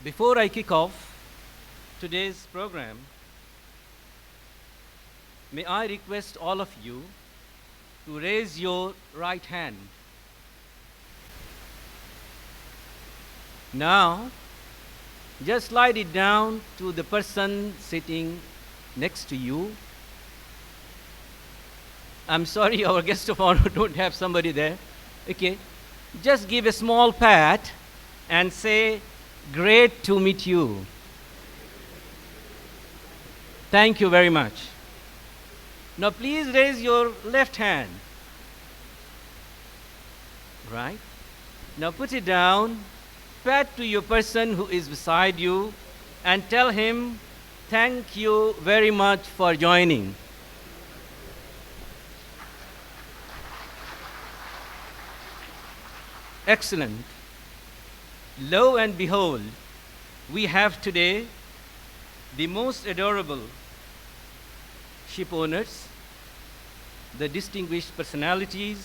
Before I kick off today's program, may I request all of you to raise your right hand. Now, just slide it down to the person sitting next to you. I'm sorry, our guest of honor don't have somebody there. Okay, just give a small pat and say, "Great to meet you." Thank you very much. Now please raise your left hand. Right? Now put it down, pat to your person who is beside you, and tell him, "Thank you very much for joining." Excellent. Lo and behold, we have today the most adorable ship owners, the distinguished personalities,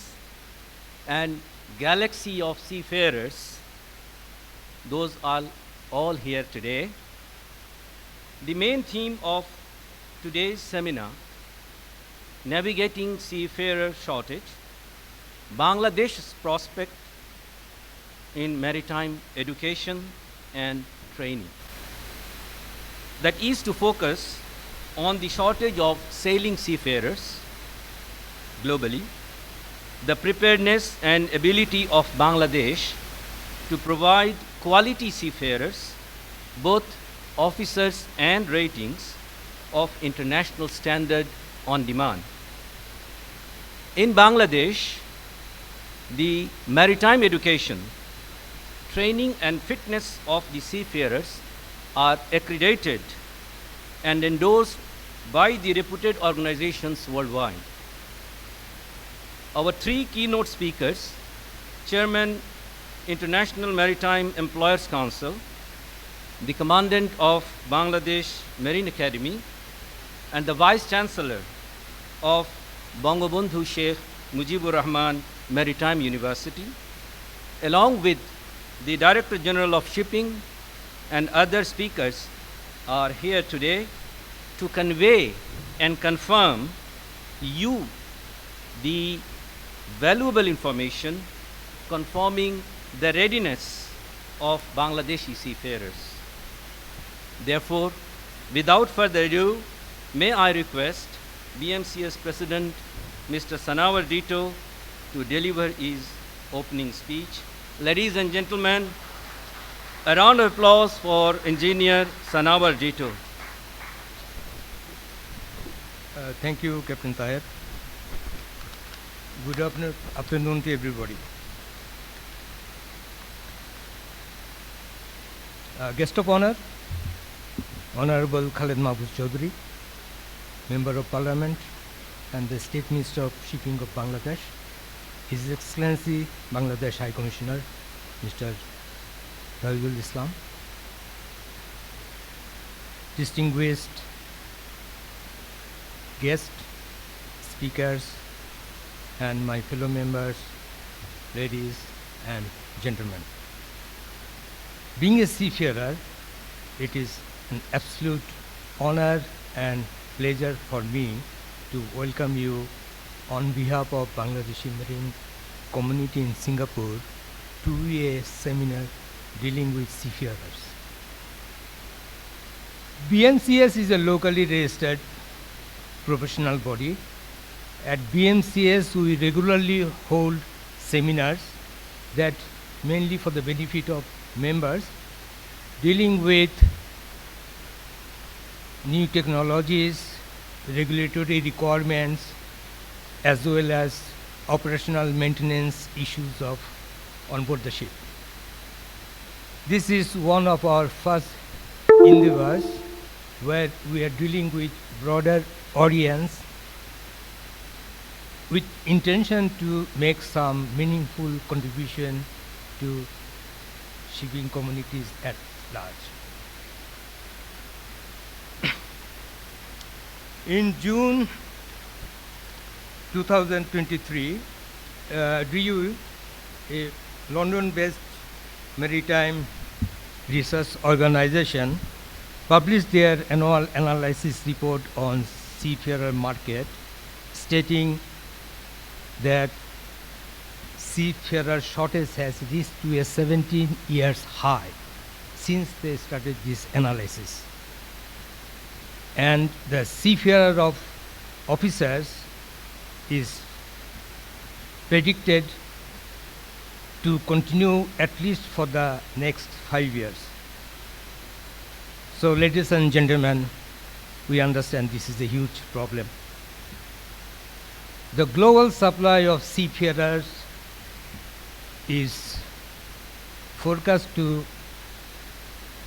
and galaxy of seafarers. Those are all here today. The main theme of today's seminar, Navigating Seafarer Shortage, Bangladesh's Prospect in Maritime Education and Training. That is to focus on the shortage of sailing seafarers globally, the preparedness and ability of Bangladesh to provide quality seafarers, both officers and ratings of international standard on demand. In Bangladesh, the maritime education, training and fitness of the seafarers are accredited and endorsed by the reputed organizations worldwide. Our three keynote speakers, Chairman, International Maritime Employers Council, the Commandant of Bangladesh Marine Academy, and the Vice Chancellor of Bangabandhu Sheikh Mujibur Rahman Maritime University, along with the Director General of Shipping and other speakers, are here today to convey and confirm you the valuable information confirming the readiness of Bangladeshi seafarers. Therefore, without further ado, may I request BMCS President Mr. Sanwer Dito to deliver his opening speech. Ladies and gentlemen, a round of applause for Engineer Sanwer Dito. Thank you, Captain Taher. Good afternoon to everybody. Guest of honor, Honorable Khalid Mahmud Chowdhury, Member of Parliament and the State Minister of Shipping of Bangladesh, His Excellency Bangladesh High Commissioner, Mr. Tahirul Islam, distinguished guests, speakers, and my fellow members, ladies and gentlemen. Being a seafarer, it is an absolute honor and pleasure for me to welcome you on behalf of Bangladeshi Marine community in Singapore to a seminar dealing with seafarers. BMCS is a locally registered professional body. At BMCS, we regularly hold seminars that mainly for the benefit of members dealing with new technologies, regulatory requirements, as well as operational maintenance issues of on board the ship. This is one of our first endeavors where we are dealing with broader audience with intention to make some meaningful contribution to shipping communities at large. In June 2023, DU, a London-based maritime Research Organization published their annual analysis report on seafarer market, stating that seafarer shortage has reached to a 17 years high since they started this analysis. And the seafarer of officers is predicted to continue at least for the next 5 years. So ladies and gentlemen, we understand this is a huge problem. The global supply of seafarers is forecast to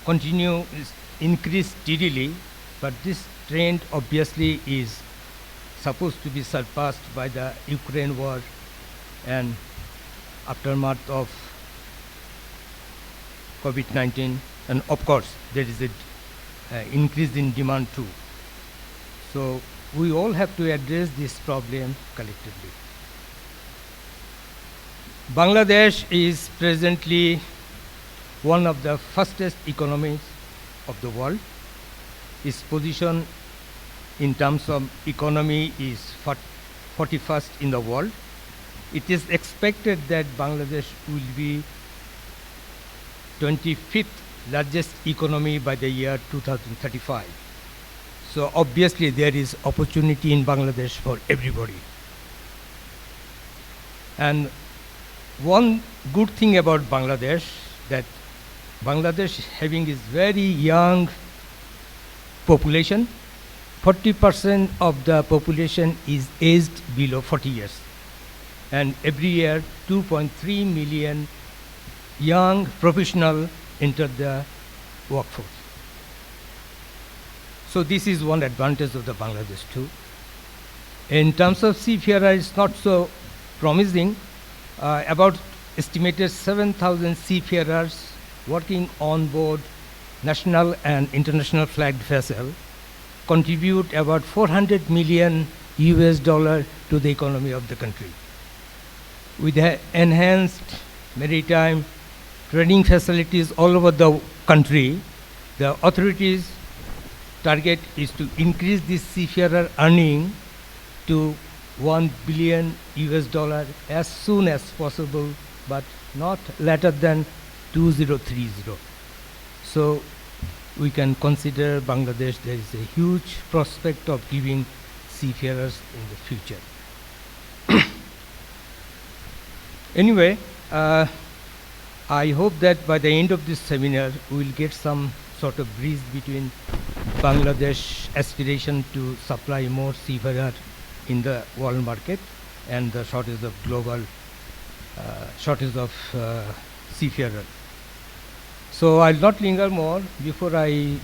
continue increase steadily, but this trend obviously is supposed to be surpassed by the Ukraine war and aftermath of COVID-19, and of course there is an increase in demand too. So we all have to address this problem collectively. Bangladesh is presently one of the fastest economies of the world. Its position in terms of economy is 41st in the world. It is expected that Bangladesh will be 25th largest economy by the year 2035. So obviously there is opportunity in Bangladesh for everybody. And one good thing about Bangladesh, that Bangladesh having is very young population. 40% of the population is aged below 40 years. And every year 2.3 million young professionals enter the workforce. So this is one advantage of the Bangladesh too. In terms of seafarer, it's not so promising. About estimated 7,000 seafarers working on board national and international flagged vessel contribute about $400 million to the economy of the country. With the enhanced maritime training facilities all over the country, the authorities' target is to increase this seafarer earning to $1 billion as soon as possible, but not later than 2030. So we can consider Bangladesh, there is a huge prospect of giving seafarers in the future. Anyway, I hope that by the end of this seminar, we will get some sort of breeze between Bangladesh aspiration to supply more seafarers in the world market and the shortage of global seafarers. So I'll not linger more. Before I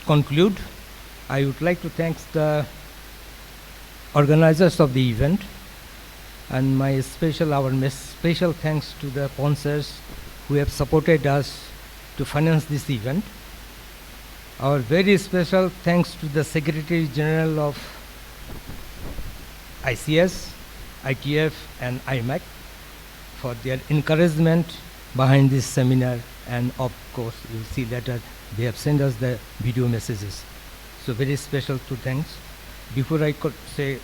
conclude, I would like to thank the organizers of the event, and our special thanks to the sponsors who have supported us to finance this event. Our very special thanks to the Secretary General of ICS, ITF and IMAC for their encouragement behind this seminar, and of course you'll see later they have sent us the video messages. So very special to thanks. Before I could say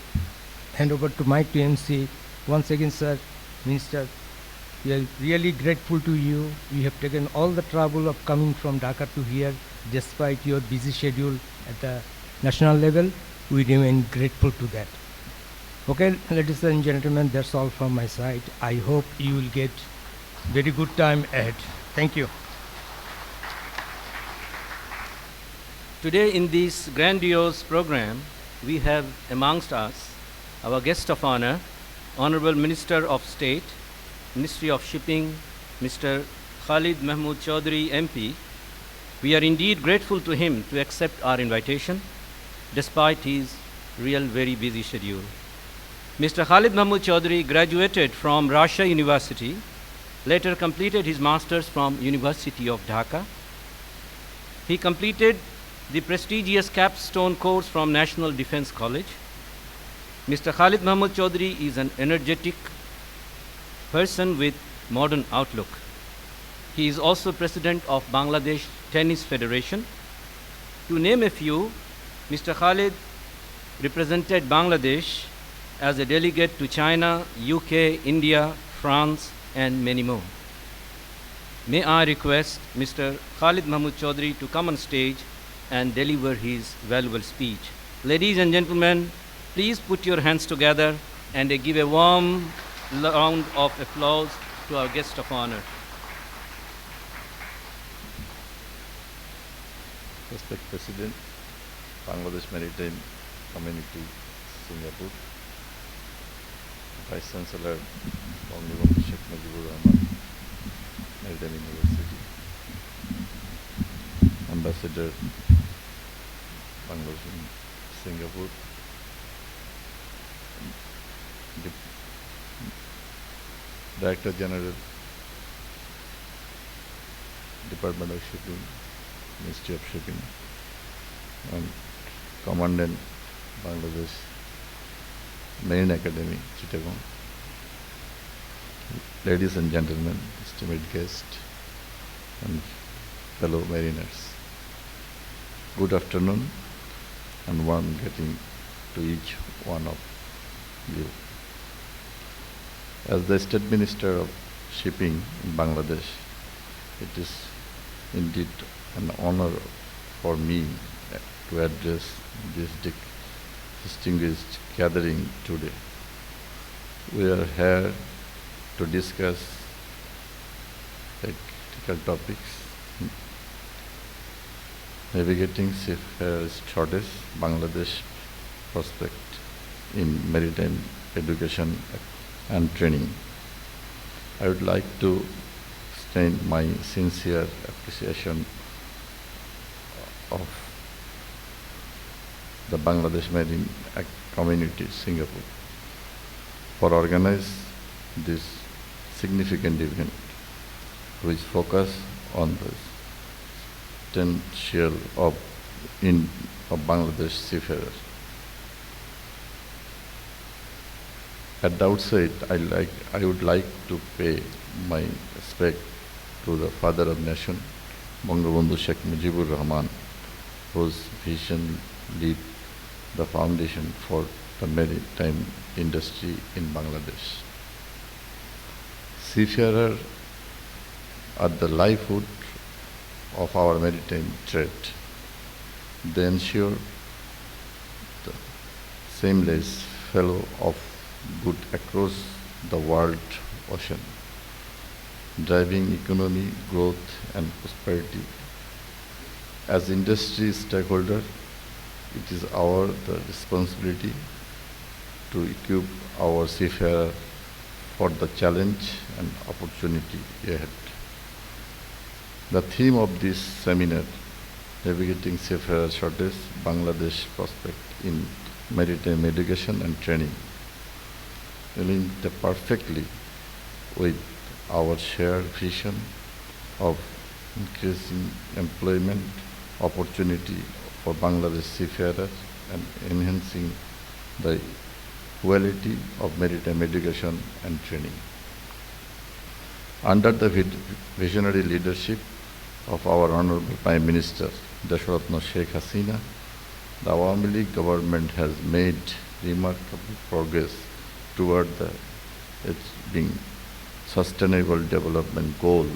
hand over to mic to MC, once again sir, Minister, we are really grateful to you. You have taken all the trouble of coming from Dhaka to here despite your busy schedule at the national level. We remain grateful to that. Okay, ladies and gentlemen, that's all from my side. I hope you will get very good time ahead. Thank you. Today in this grandiose program, we have amongst us our guest of honor, Honorable Minister of State, Ministry of Shipping, Mr. Khalid Mahmud Chowdhury MP. We are indeed grateful to him to accept our invitation, despite his very busy schedule. Mr. Khalid Mahmud Chowdhury graduated from Russia University, later completed his master's from University of Dhaka. He completed the prestigious capstone course from National Defense College. Mr. Khalid Mahmud Chowdhury is an energetic person with modern outlook. He is also president of Bangladesh Tennis Federation. To name a few, Mr. Khalid represented Bangladesh as a delegate to China, UK, India, France, and many more. May I request Mr. Khalid Mahmud Chowdhury to come on stage and deliver his valuable speech. Ladies and gentlemen, please put your hands together and give a warm round of applause to our guest of honor. Respected President, Bangladesh Maritime Community, Singapore, Vice Chancellor, Sheikh Maritime University, Ambassador, Bangladesh in Singapore, Director General, Department of Shipping, Ministry of Shipping, and Commandant, Bangladesh Marine Academy, Chittagong. Ladies and gentlemen, esteemed guests, and fellow mariners, good afternoon and warm greeting to each one of you. As the State Minister of Shipping in Bangladesh, it is indeed an honor for me to address this distinguished gathering today. We are here to discuss critical topics: navigating seafarers shortage, Bangladesh prospect in maritime education and training. I would like to extend my sincere appreciation of the Bangladesh Marine Community, Singapore, for organizing this significant event, which focus on the potential of Bangladesh seafarers. At the outset, I would like to pay my respect to the Father of Nation, Sheikh Mujibur Rahman, whose vision lead the foundation for the maritime industry in Bangladesh. Seafarers are the livelihood of our maritime trade. They ensure the seamless flow of goods across the world ocean, driving economic growth and prosperity. As industry stakeholder, it is our responsibility to equip our seafarers for the challenge and opportunity ahead. The theme of this seminar, Navigating Seafarer Shortage, Bangladesh Prospect in Maritime Education and Training, aligns perfectly with our shared vision of increasing employment opportunity for Bangladesh seafarers and enhancing the quality of maritime education and training. Under the visionary leadership of our Honorable Prime Minister, Dasharatna Sheikh Hasina, the Awami League government has made remarkable progress toward the achieving sustainable development goal,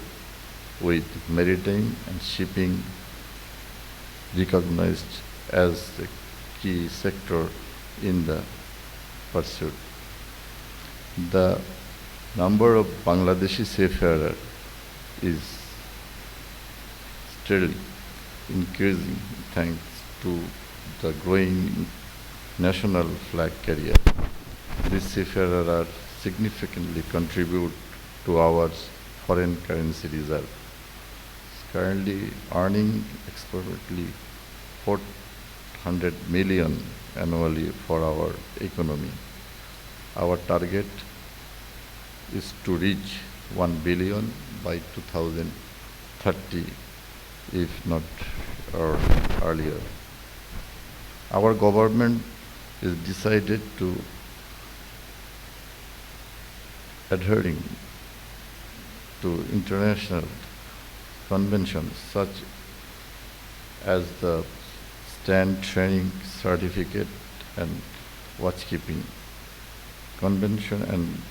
with maritime and shipping recognized as a key sector in the pursuit. The number of Bangladeshi seafarers is steadily increasing thanks to the growing national flag carrier. These seafarers are significantly contribute to our foreign currency reserve, currently earning approximately 400 million annually for our economy. Our target is to reach 1 billion by 2030, if not earlier. Our government is decided to adhering to international conventions such as the Stand Training Certificate and Watchkeeping Convention and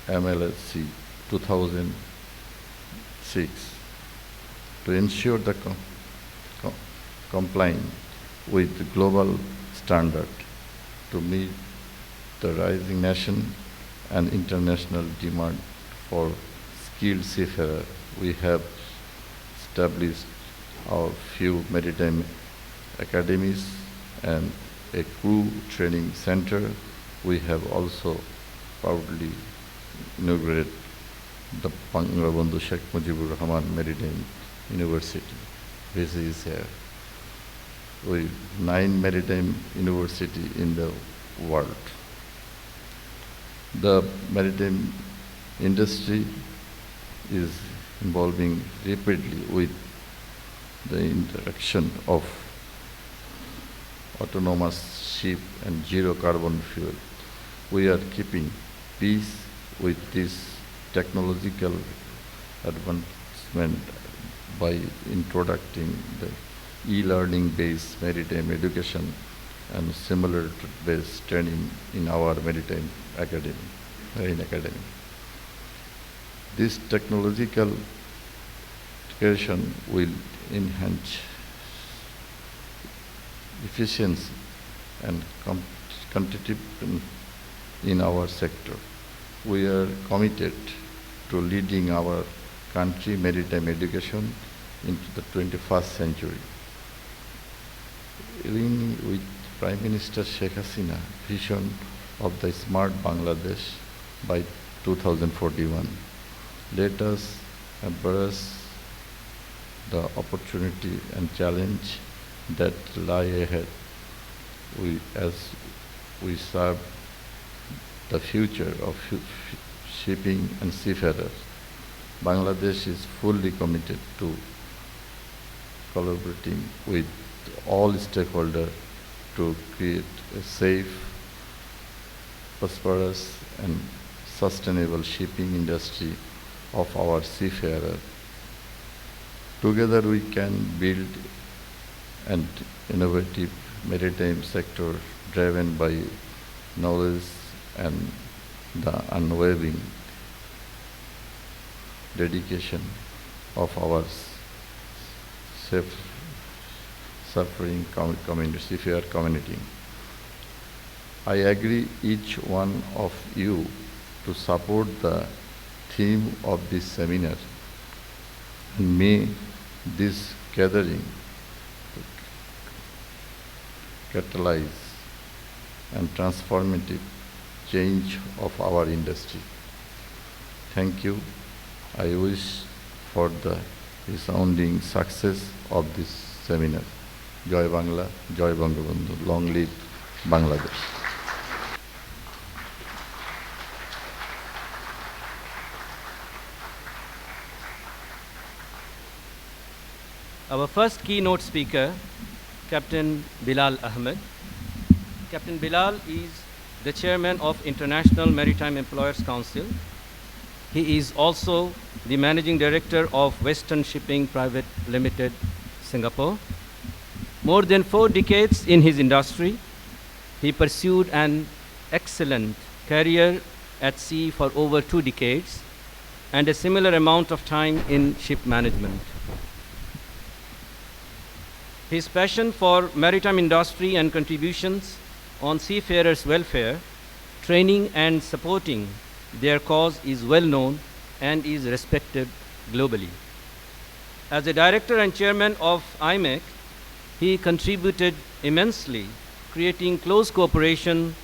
MLSC 2006 to ensure the complying with the global standard to meet the rising nation and international demand for skilled seafarers. We have established our few maritime academies and a crew training center. We have also proudly inaugurated the Bangladeshi Sheikh Mujibur Rahman Maritime University, which is here. With 9 maritime universities in the world. The maritime industry is evolving rapidly with the introduction of autonomous ship and zero carbon fuel. We are keeping pace with this technological advancement by introducing the e-learning based maritime education and similar based training in our maritime academy, marine academy. This technological education will enhance efficiency and competitiveness in our sector. We are committed to leading our country maritime education into the 21st century. With Prime Minister Sheikh Hasina vision of the smart Bangladesh by 2041, let us embrace the opportunity and challenge that lie ahead as we serve the future of shipping and seafarers. Bangladesh is fully committed to collaborating with all stakeholders to create a safe, prosperous and sustainable shipping industry of our seafarers. Together we can build an innovative maritime sector driven by knowledge and the unwavering dedication of our suffering seafarer community. I agree each one of you to support the theme of this seminar, and may this gathering catalyze and transformative change of our industry. Thank you. I wish for the resounding success of this seminar. Joy Bangla, Joy Bangabandhu. Long live Bangladesh. Our first keynote speaker, Captain Bilal Ahmed. Captain Bilal is the chairman of International Maritime Employers Council. He is also the managing director of Western Shipping Private Limited, Singapore. More than 4 decades in his industry, he pursued an excellent career at sea for over 2 decades and a similar amount of time in ship management. His passion for maritime industry and contributions on seafarers' welfare, training and supporting their cause is well known and is respected globally. As a director and chairman of IMEC, he contributed immensely, creating close cooperation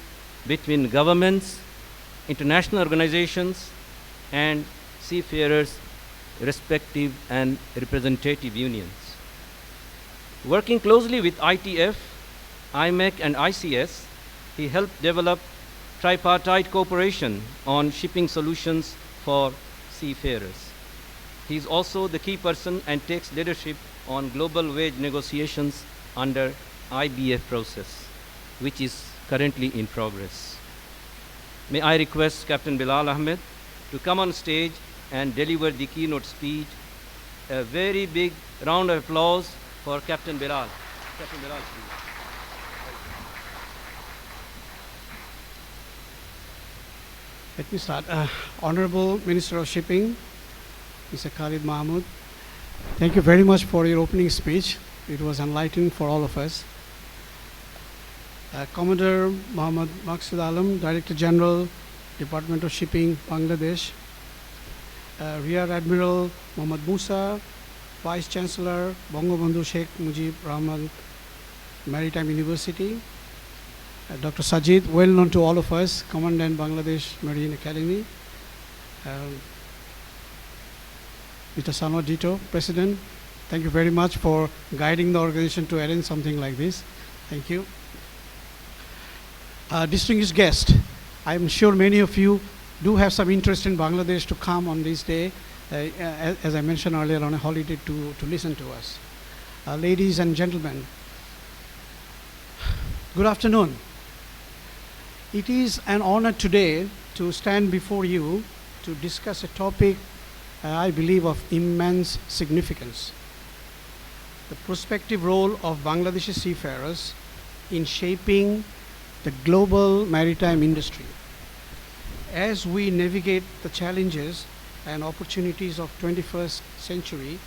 between governments, international organizations, and seafarers' respective and representative unions. Working closely with ITF, IMEC, and ICS, he helped develop tripartite cooperation on shipping solutions for seafarers. He is also the key person and takes leadership on global wage negotiations under IBF process, which is currently in progress. May I request Captain Bilal Ahmed to come on stage and deliver the keynote speech a very big round of applause for Captain Bilal. Captain Bilal, please. Let me start. Honorable Minister of Shipping, Mr. Khalid Mahmud, thank you very much for your opening speech. It was enlightening for all of us. Commodore Mohammad Maqsud Alam, Director General, Department of Shipping, Bangladesh. Rear Admiral Mohammad Musa, Vice Chancellor, Bangabandhu Sheikh Mujib Rahman Maritime University. Dr. Sajid, well known to all of us, Commandant Bangladesh Marine Academy. Mr. Sanwer Dito, President, thank you very much for guiding the organization to arrange something like this. Thank you. Distinguished guest, I'm sure many of you do have some interest in Bangladesh to come on this day, as I mentioned earlier, on a holiday to listen to us. Ladies and gentlemen, good afternoon. It is an honor today to stand before you to discuss a topic I believe of immense significance: the prospective role of Bangladeshi seafarers in shaping the global maritime industry. As we navigate the challenges and opportunities of 21st century,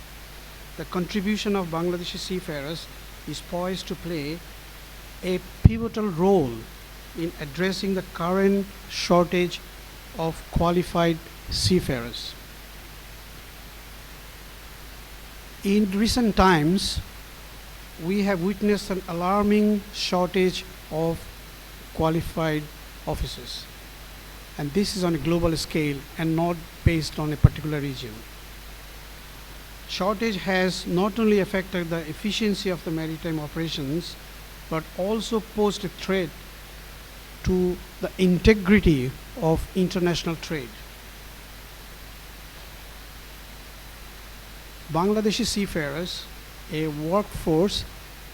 the contribution of Bangladeshi seafarers is poised to play a pivotal role in addressing the current shortage of qualified seafarers. In recent times, we have witnessed an alarming shortage of qualified officers. And this is on a global scale and not based on a particular region. Shortage has not only affected the efficiency of the maritime operations, but also posed a threat to the integrity of international trade. Bangladeshi seafarers, a workforce,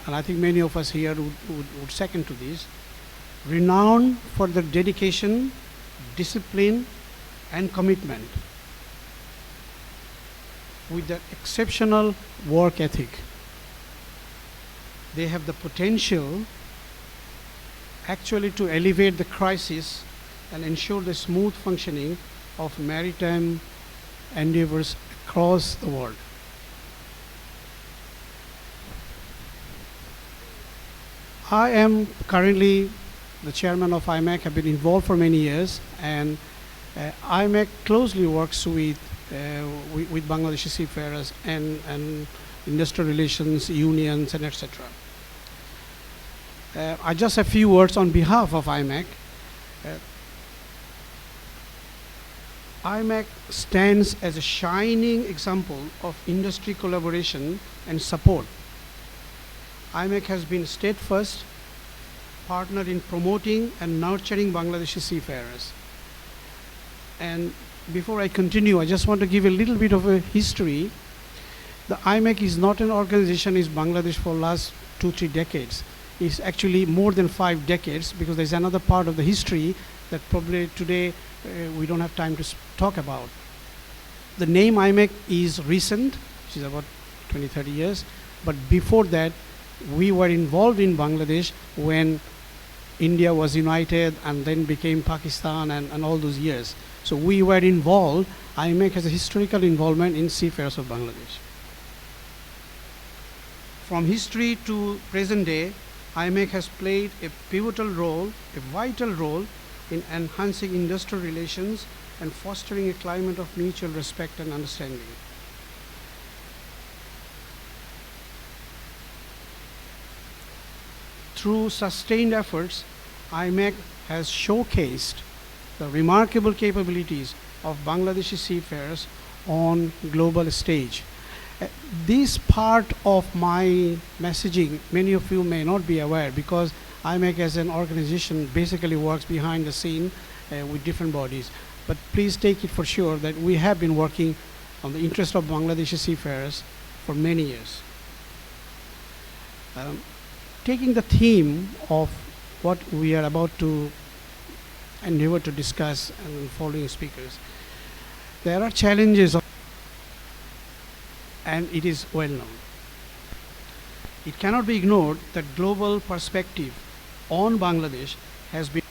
and I think many of us here would second to this, renowned for their dedication, discipline, and commitment, with their exceptional work ethic. They have the potential actually to elevate the crisis and ensure the smooth functioning of maritime endeavors across the world. I am currently the chairman of IMAC, have been involved for many years, and IMAC closely works with Bangladeshi seafarers and industrial relations, unions, and etc. I just a few words on behalf of IMAC. IMAC stands as a shining example of industry collaboration and support. IMAC has been steadfast partner in promoting and nurturing Bangladeshi seafarers. And before I continue, I just want to give a little bit of a history. The IMAC is not an organization in Bangladesh for last 2-3 decades. It's actually more than 5 decades, because there's another part of the history that probably today we don't have time to talk about. The name IMAC is recent, which is about 20-30 years, but before that we were involved in Bangladesh when India was united and then became Pakistan and all those years. So we were involved. IMAC has a historical involvement in seafarers of Bangladesh. From history to present day, IMAC has played a pivotal role, a vital role in enhancing industrial relations and fostering a climate of mutual respect and understanding. Through sustained efforts, IMAC has showcased the remarkable capabilities of Bangladeshi seafarers on global stage. This part of my messaging, many of you may not be aware, because IMAC as an organization basically works behind the scene with different bodies. But please take it for sure that we have been working on the interest of Bangladeshi seafarers for many years. Taking the theme of what we are about to endeavor to discuss and following speakers, there are challenges of and it is well known. It cannot be ignored that global perspective on Bangladesh has been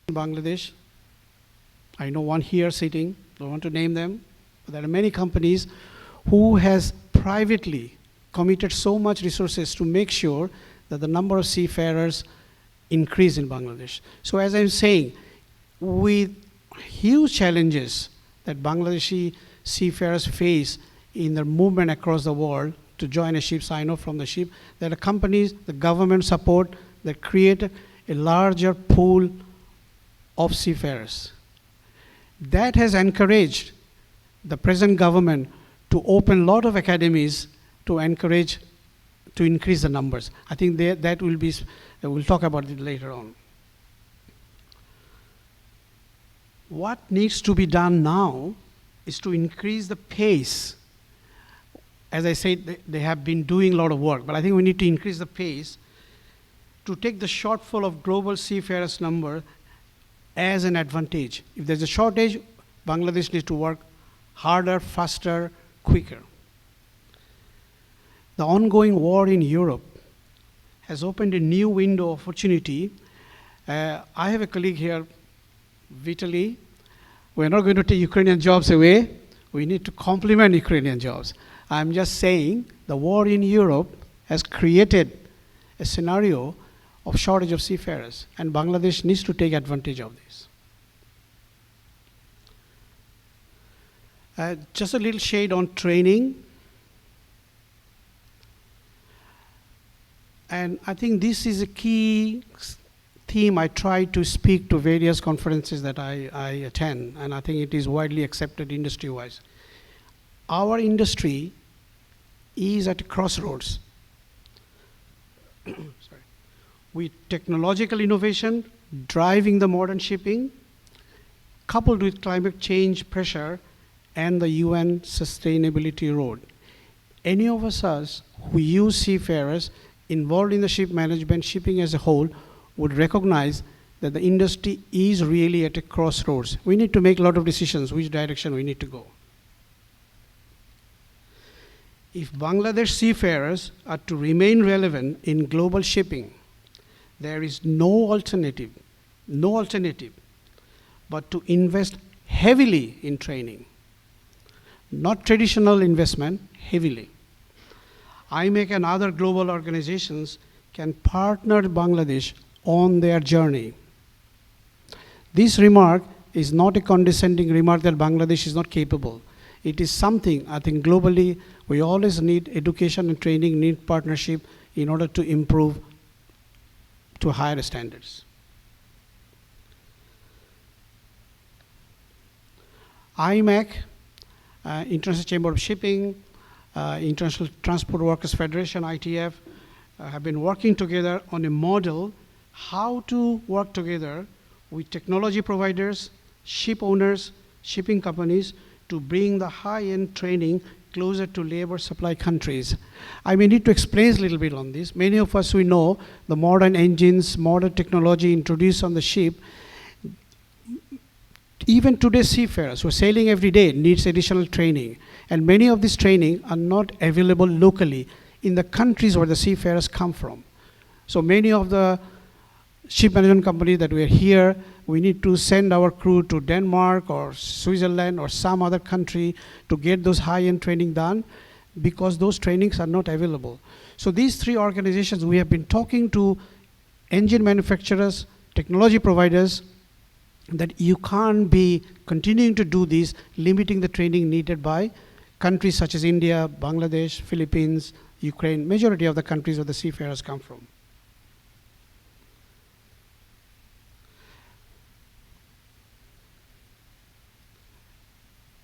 Bangladesh. I know one here sitting, don't want to name them, but there are many companies who has privately committed so much resources to make sure that the number of seafarers increase in Bangladesh. So as I'm saying, with huge challenges that Bangladeshi seafarers face in their movement across the world to join a ship, sign off from the ship, there are companies, the government support that create a larger pool of seafarers. That has encouraged the present government to open a lot of academies to encourage, to increase the numbers. I think that will be, we'll talk about it later on. What needs to be done now is to increase the pace. As I said, they have been doing a lot of work, but I think we need to increase the pace to take the shortfall of global seafarers number as an advantage. If there's a shortage, Bangladesh needs to work harder, faster, quicker. The ongoing war in Europe has opened a new window of opportunity. I have a colleague here, Vitaly. We're not going to take Ukrainian jobs away. We need to complement Ukrainian jobs. I'm just saying the war in Europe has created a scenario of shortage of seafarers, and Bangladesh needs to take advantage of this. Just a little shade on training. And I think this is a key theme I try to speak to various conferences that I attend, and I think it is widely accepted industry-wise. Our industry is at a crossroads. Sorry. With technological innovation driving the modern shipping, coupled with climate change pressure and the UN sustainability road. Any of us who use seafarers involved in the ship management, shipping as a whole, would recognize that the industry is really at a crossroads. We need to make a lot of decisions which direction we need to go. If Bangladesh seafarers are to remain relevant in global shipping, there is no alternative but to invest heavily in training. Not traditional investment, heavily. IMEC and other global organizations can partner Bangladesh on their journey. This remark is not a condescending remark that Bangladesh is not capable. It is something, I think globally, we always need education and training, need partnership in order to improve to higher standards. IMEC, International Chamber of Shipping, International Transport Workers Federation, ITF, have been working together on a model how to work together with technology providers, ship owners, shipping companies to bring the high-end training closer to labor supply countries. I may need to explain a little bit on this. Many of us, we know the modern engines, modern technology introduced on the ship. Even today's seafarers who are sailing every day needs additional training. And many of these training are not available locally in the countries where the seafarers come from. So many of the ship management companies that we are here, we need to send our crew to Denmark or Switzerland or some other country to get those high-end training done because those trainings are not available. So these three organizations, we have been talking to engine manufacturers, technology providers, that you can't be continuing to do this, limiting the training needed by countries such as India, Bangladesh, Philippines, Ukraine, majority of the countries where the seafarers come from.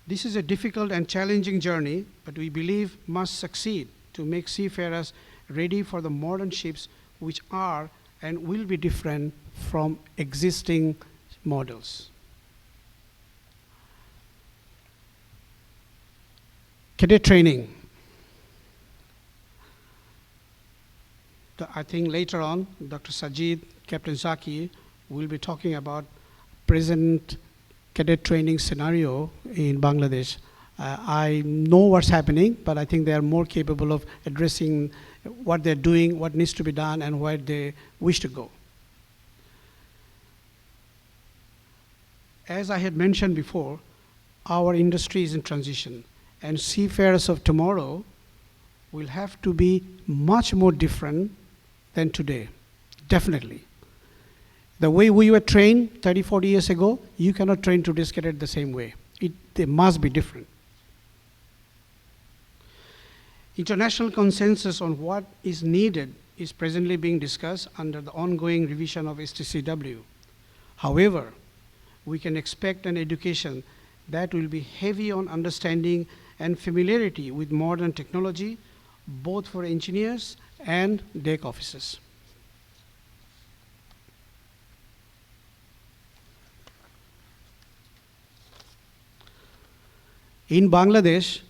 This is a difficult and challenging journey, but we believe must succeed to make seafarers ready for the modern ships which are and will be different from existing models. Cadet training. I think later on, Dr. Sajid, Captain Zaki will be talking about present cadet training scenario in Bangladesh. I know what's happening, but I think they are more capable of addressing what they're doing, what needs to be done, and where they wish to go. As I had mentioned before, our industry is in transition, and seafarers of tomorrow will have to be much more different than today, definitely. The way we were trained 30, 40 years ago, you cannot train today's cadet the same way. They must be different. International consensus on what is needed is presently being discussed under the ongoing revision of STCW. However, we can expect an education that will be heavy on understanding and familiarity with modern technology, both for engineers and deck officers. In Bangladesh,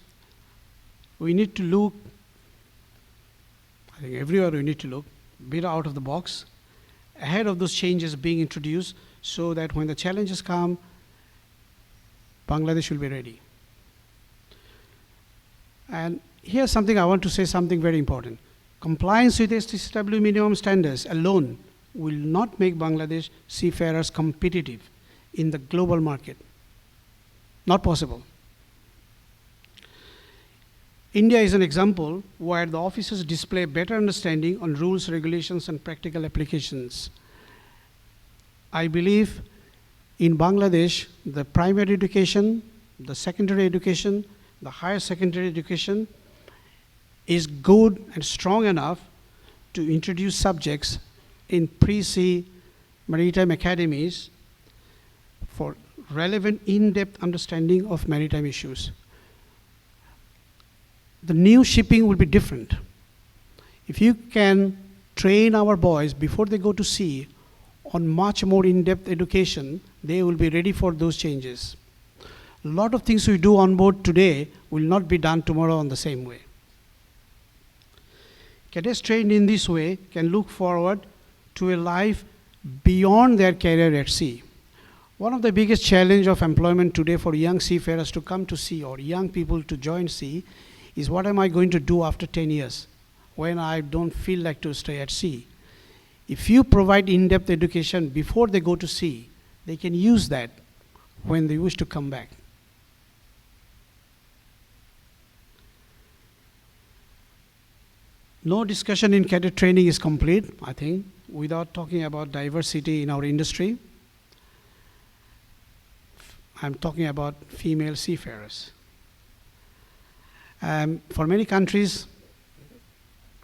we need to look, I think everywhere we need to look, a bit out of the box, ahead of those changes being introduced, so that when the challenges come, Bangladesh will be ready. And here's something I want to say, something very important. Compliance with STCW minimum standards alone will not make Bangladesh seafarers competitive in the global market. Not possible. India is an example where the officers display better understanding on rules, regulations, and practical applications. I believe in Bangladesh, the primary education, the secondary education, the higher secondary education is good and strong enough to introduce subjects in pre-sea maritime academies for relevant in-depth understanding of maritime issues. The new shipping will be different. If you can train our boys before they go to sea on much more in-depth education, they will be ready for those changes. A lot of things we do on board today will not be done tomorrow on the same way. Cadets trained in this way can look forward to a life beyond their career at sea. One of the biggest challenges of employment today for young seafarers to come to sea or young people to join sea is, what am I going to do after 10 years when I don't feel like to stay at sea? If you provide in-depth education before they go to sea, they can use that when they wish to come back. No discussion in cadet training is complete, I think, without talking about diversity in our industry. I'm talking about female seafarers. For many countries,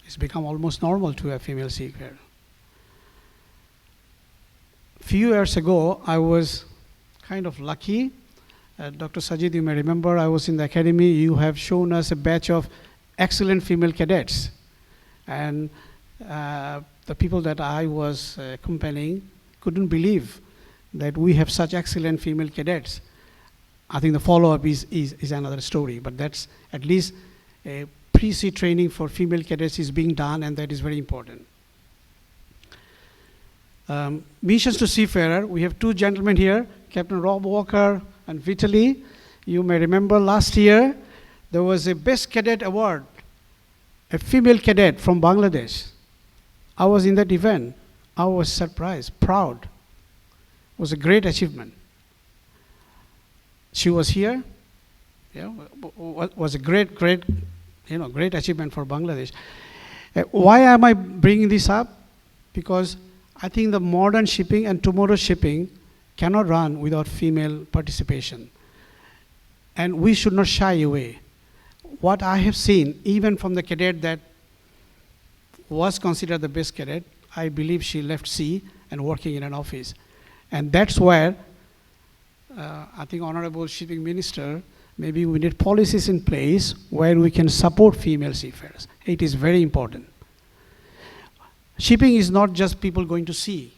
it's become almost normal to have female seafarer. Few years ago, I was kind of lucky. Dr. Sajid, you may remember, I was in the academy. You have shown us a batch of excellent female cadets. And the people that I was accompanying couldn't believe that we have such excellent female cadets. I think the follow-up is another story, but that's at least a pre-sea training for female cadets is being done, and that is very important. Missions to Seafarer, we have two gentlemen here, Captain Rob Walker and Vitaly. You may remember last year, there was a Best Cadet Award, a female cadet from Bangladesh. I was in that event. I was surprised, proud. It was a great achievement. She was here. Yeah, was a great achievement for Bangladesh. Why am I bringing this up? Because I think the modern shipping and tomorrow's shipping cannot run without female participation. And we should not shy away. What I have seen, even from the cadet that was considered the best cadet, I believe she left sea and working in an office. And that's where I think Honorable Shipping Minister, maybe we need policies in place where we can support female seafarers. It is very important. Shipping is not just people going to sea.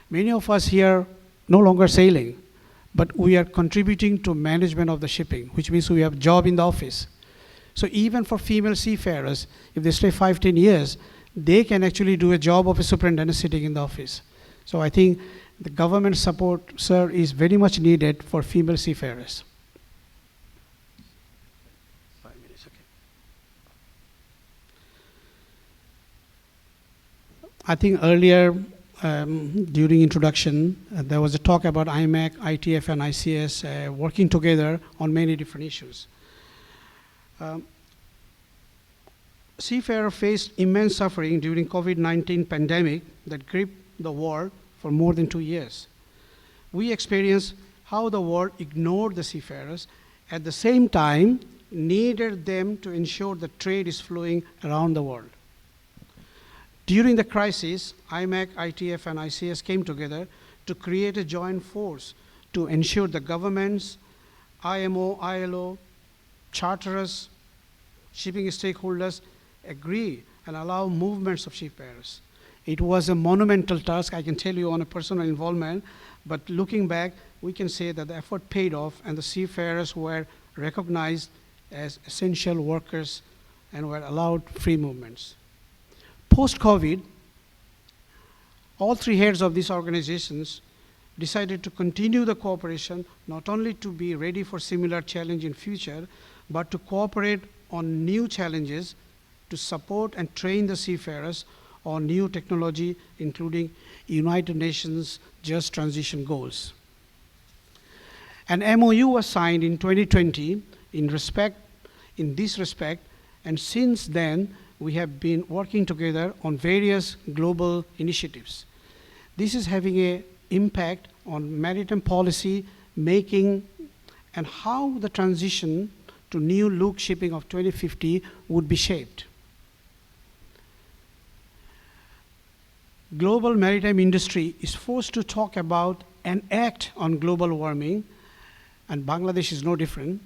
Many of us here no longer sailing, but we are contributing to management of the shipping, which means we have job in the office. So even for female seafarers, if they stay 5-10 years, they can actually do a job of a superintendent sitting in the office. So I think the government support, sir, is very much needed for female seafarers. 5 minutes, okay. I think earlier, during introduction, there was a talk about IMEC, ITF, and ICS working together on many different issues. Seafarer faced immense suffering during COVID-19 pandemic that gripped the world for more than 2 years. We experienced how the world ignored the seafarers, at the same time needed them to ensure that trade is flowing around the world. During the crisis, IMEC, ITF, and ICS came together to create a joint force to ensure the governments, IMO, ILO, charterers, shipping stakeholders agree and allow movements of seafarers. It was a monumental task, I can tell you, on a personal involvement, but looking back, we can say that the effort paid off and the seafarers were recognized as essential workers and were allowed free movements. Post-COVID, all three heads of these organizations decided to continue the cooperation, not only to be ready for similar challenge in future, but to cooperate on new challenges to support and train the seafarers on new technology, including United Nations Just Transition Goals. An MOU was signed in 2020 in this respect, and since then, we have been working together on various global initiatives. This is having an impact on maritime policy making and how the transition to new look shipping of 2050 would be shaped. Global maritime industry is forced to talk about and act on global warming, and Bangladesh is no different,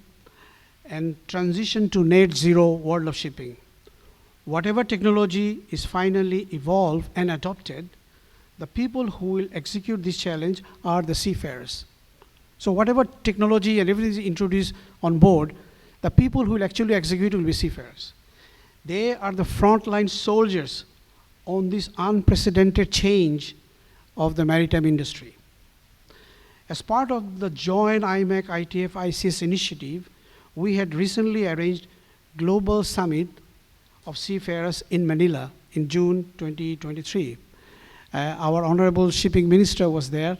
and transition to net zero world of shipping. Whatever technology is finally evolved and adopted, the people who will execute this challenge are the seafarers. So whatever technology and everything is introduced on board, the people who will actually execute will be seafarers. They are the frontline soldiers on this unprecedented change of the maritime industry. As part of the joint IMEC, ITF, ICS initiative, we had recently arranged Global Summit of Seafarers in Manila in June 2023. Our Honorable Shipping Minister was there,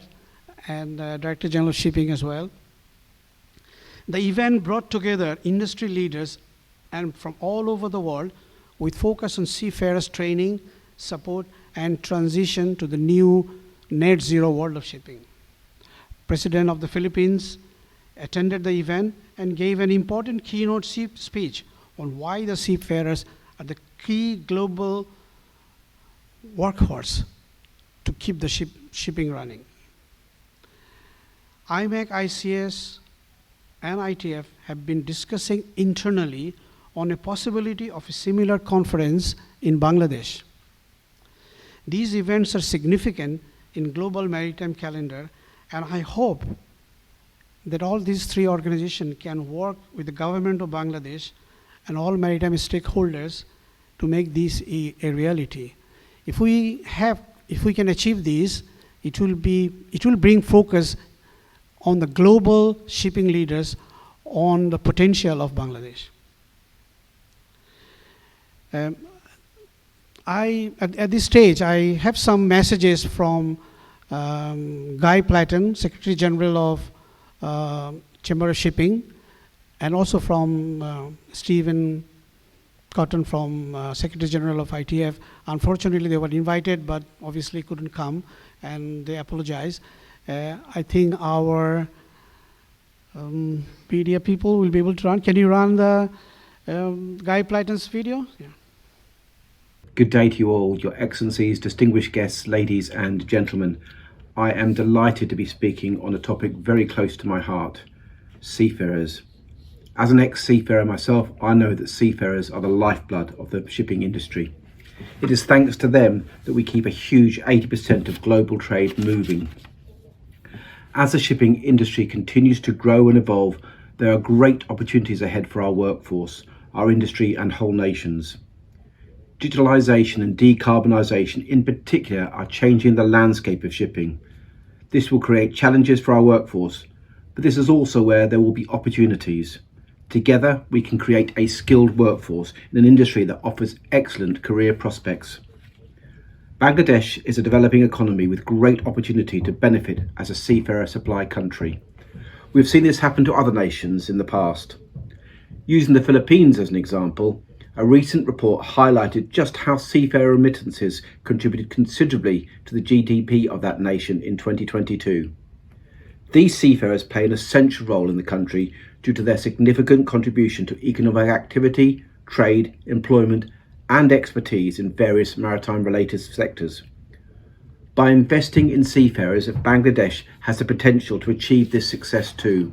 and Director General of Shipping as well. The event brought together industry leaders and from all over the world with focus on seafarers training, support, and transition to the new net zero world of shipping. President of the Philippines attended the event and gave an important keynote speech on why the seafarers are the key global workhorse to keep the shipping running. IMEC, ICS, and ITF have been discussing internally on a possibility of a similar conference in Bangladesh. These events are significant in global maritime calendar, and I hope that all these three organizations can work with the government of Bangladesh and all maritime stakeholders to make this a reality. If we can achieve this, it will bring focus on the global shipping leaders on the potential of Bangladesh. At this stage, I have some messages from Guy Platten, Secretary General of Chamber of Shipping, and also from Stephen Cotton from Secretary General of ITF. Unfortunately, they were invited, but obviously couldn't come, and they apologize. I think our media people will be able to run. Can you run the Guy Platten's video? Yeah. Good day to you all, Your Excellencies, distinguished guests, ladies and gentlemen. I am delighted to be speaking on a topic very close to my heart, seafarers. As an ex-seafarer myself, I know that seafarers are the lifeblood of the shipping industry. It is thanks to them that we keep a huge 80% of global trade moving. As the shipping industry continues to grow and evolve, there are great opportunities ahead for our workforce, our industry and whole nations. Digitalisation and decarbonisation in particular are changing the landscape of shipping. This will create challenges for our workforce, but this is also where there will be opportunities. Together, we can create a skilled workforce in an industry that offers excellent career prospects. Bangladesh is a developing economy with great opportunity to benefit as a seafarer supply country. We've seen this happen to other nations in the past. Using the Philippines as an example, a recent report highlighted just how seafarer remittances contributed considerably to the GDP of that nation in 2022. These seafarers play an essential role in the country due to their significant contribution to economic activity, trade, employment, and expertise in various maritime-related sectors. By investing in seafarers, Bangladesh has the potential to achieve this success too.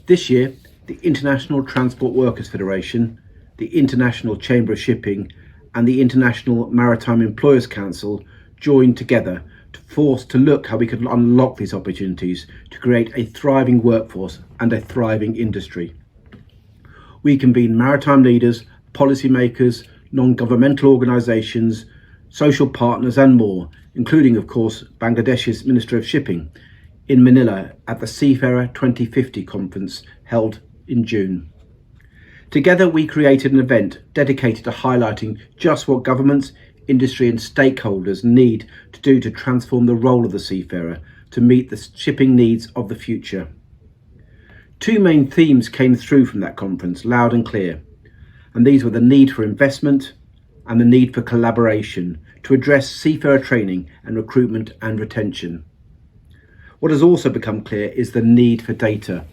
This year, the International Transport Workers Federation, the International Chamber of Shipping, and the International Maritime Employers Council joined together to look how we could unlock these opportunities to create a thriving workforce and a thriving industry. We convened maritime leaders, policymakers, non-governmental organisations, social partners and more, including of course Bangladesh's Minister of Shipping, in Manila at the Seafarer 2050 conference held in June. Together we created an event dedicated to highlighting just what governments, industry and stakeholders need to do to transform the role of the seafarer to meet the shipping needs of the future. Two main themes came through from that conference loud and clear, and these were the need for investment and the need for collaboration to address seafarer training and recruitment and retention. What has also become clear is the need for data.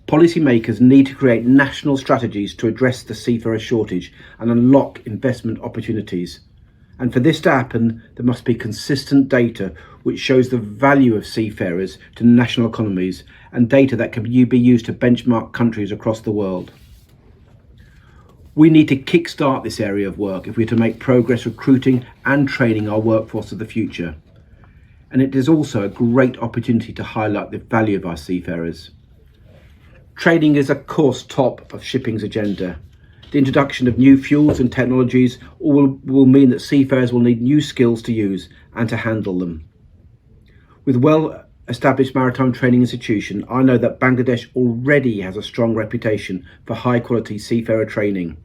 Policymakers need to create national strategies to address the seafarer shortage and unlock investment opportunities. And for this to happen, there must be consistent data which shows the value of seafarers to national economies and data that can be used to benchmark countries across the world. We need to kickstart this area of work if we're to make progress recruiting and training our workforce of the future. And it is also a great opportunity to highlight the value of our seafarers. Training is of course top of shipping's agenda. The introduction of new fuels and technologies will mean that seafarers will need new skills to use and to handle them. With well-established maritime training institutions, I know that Bangladesh already has a strong reputation for high-quality seafarer training.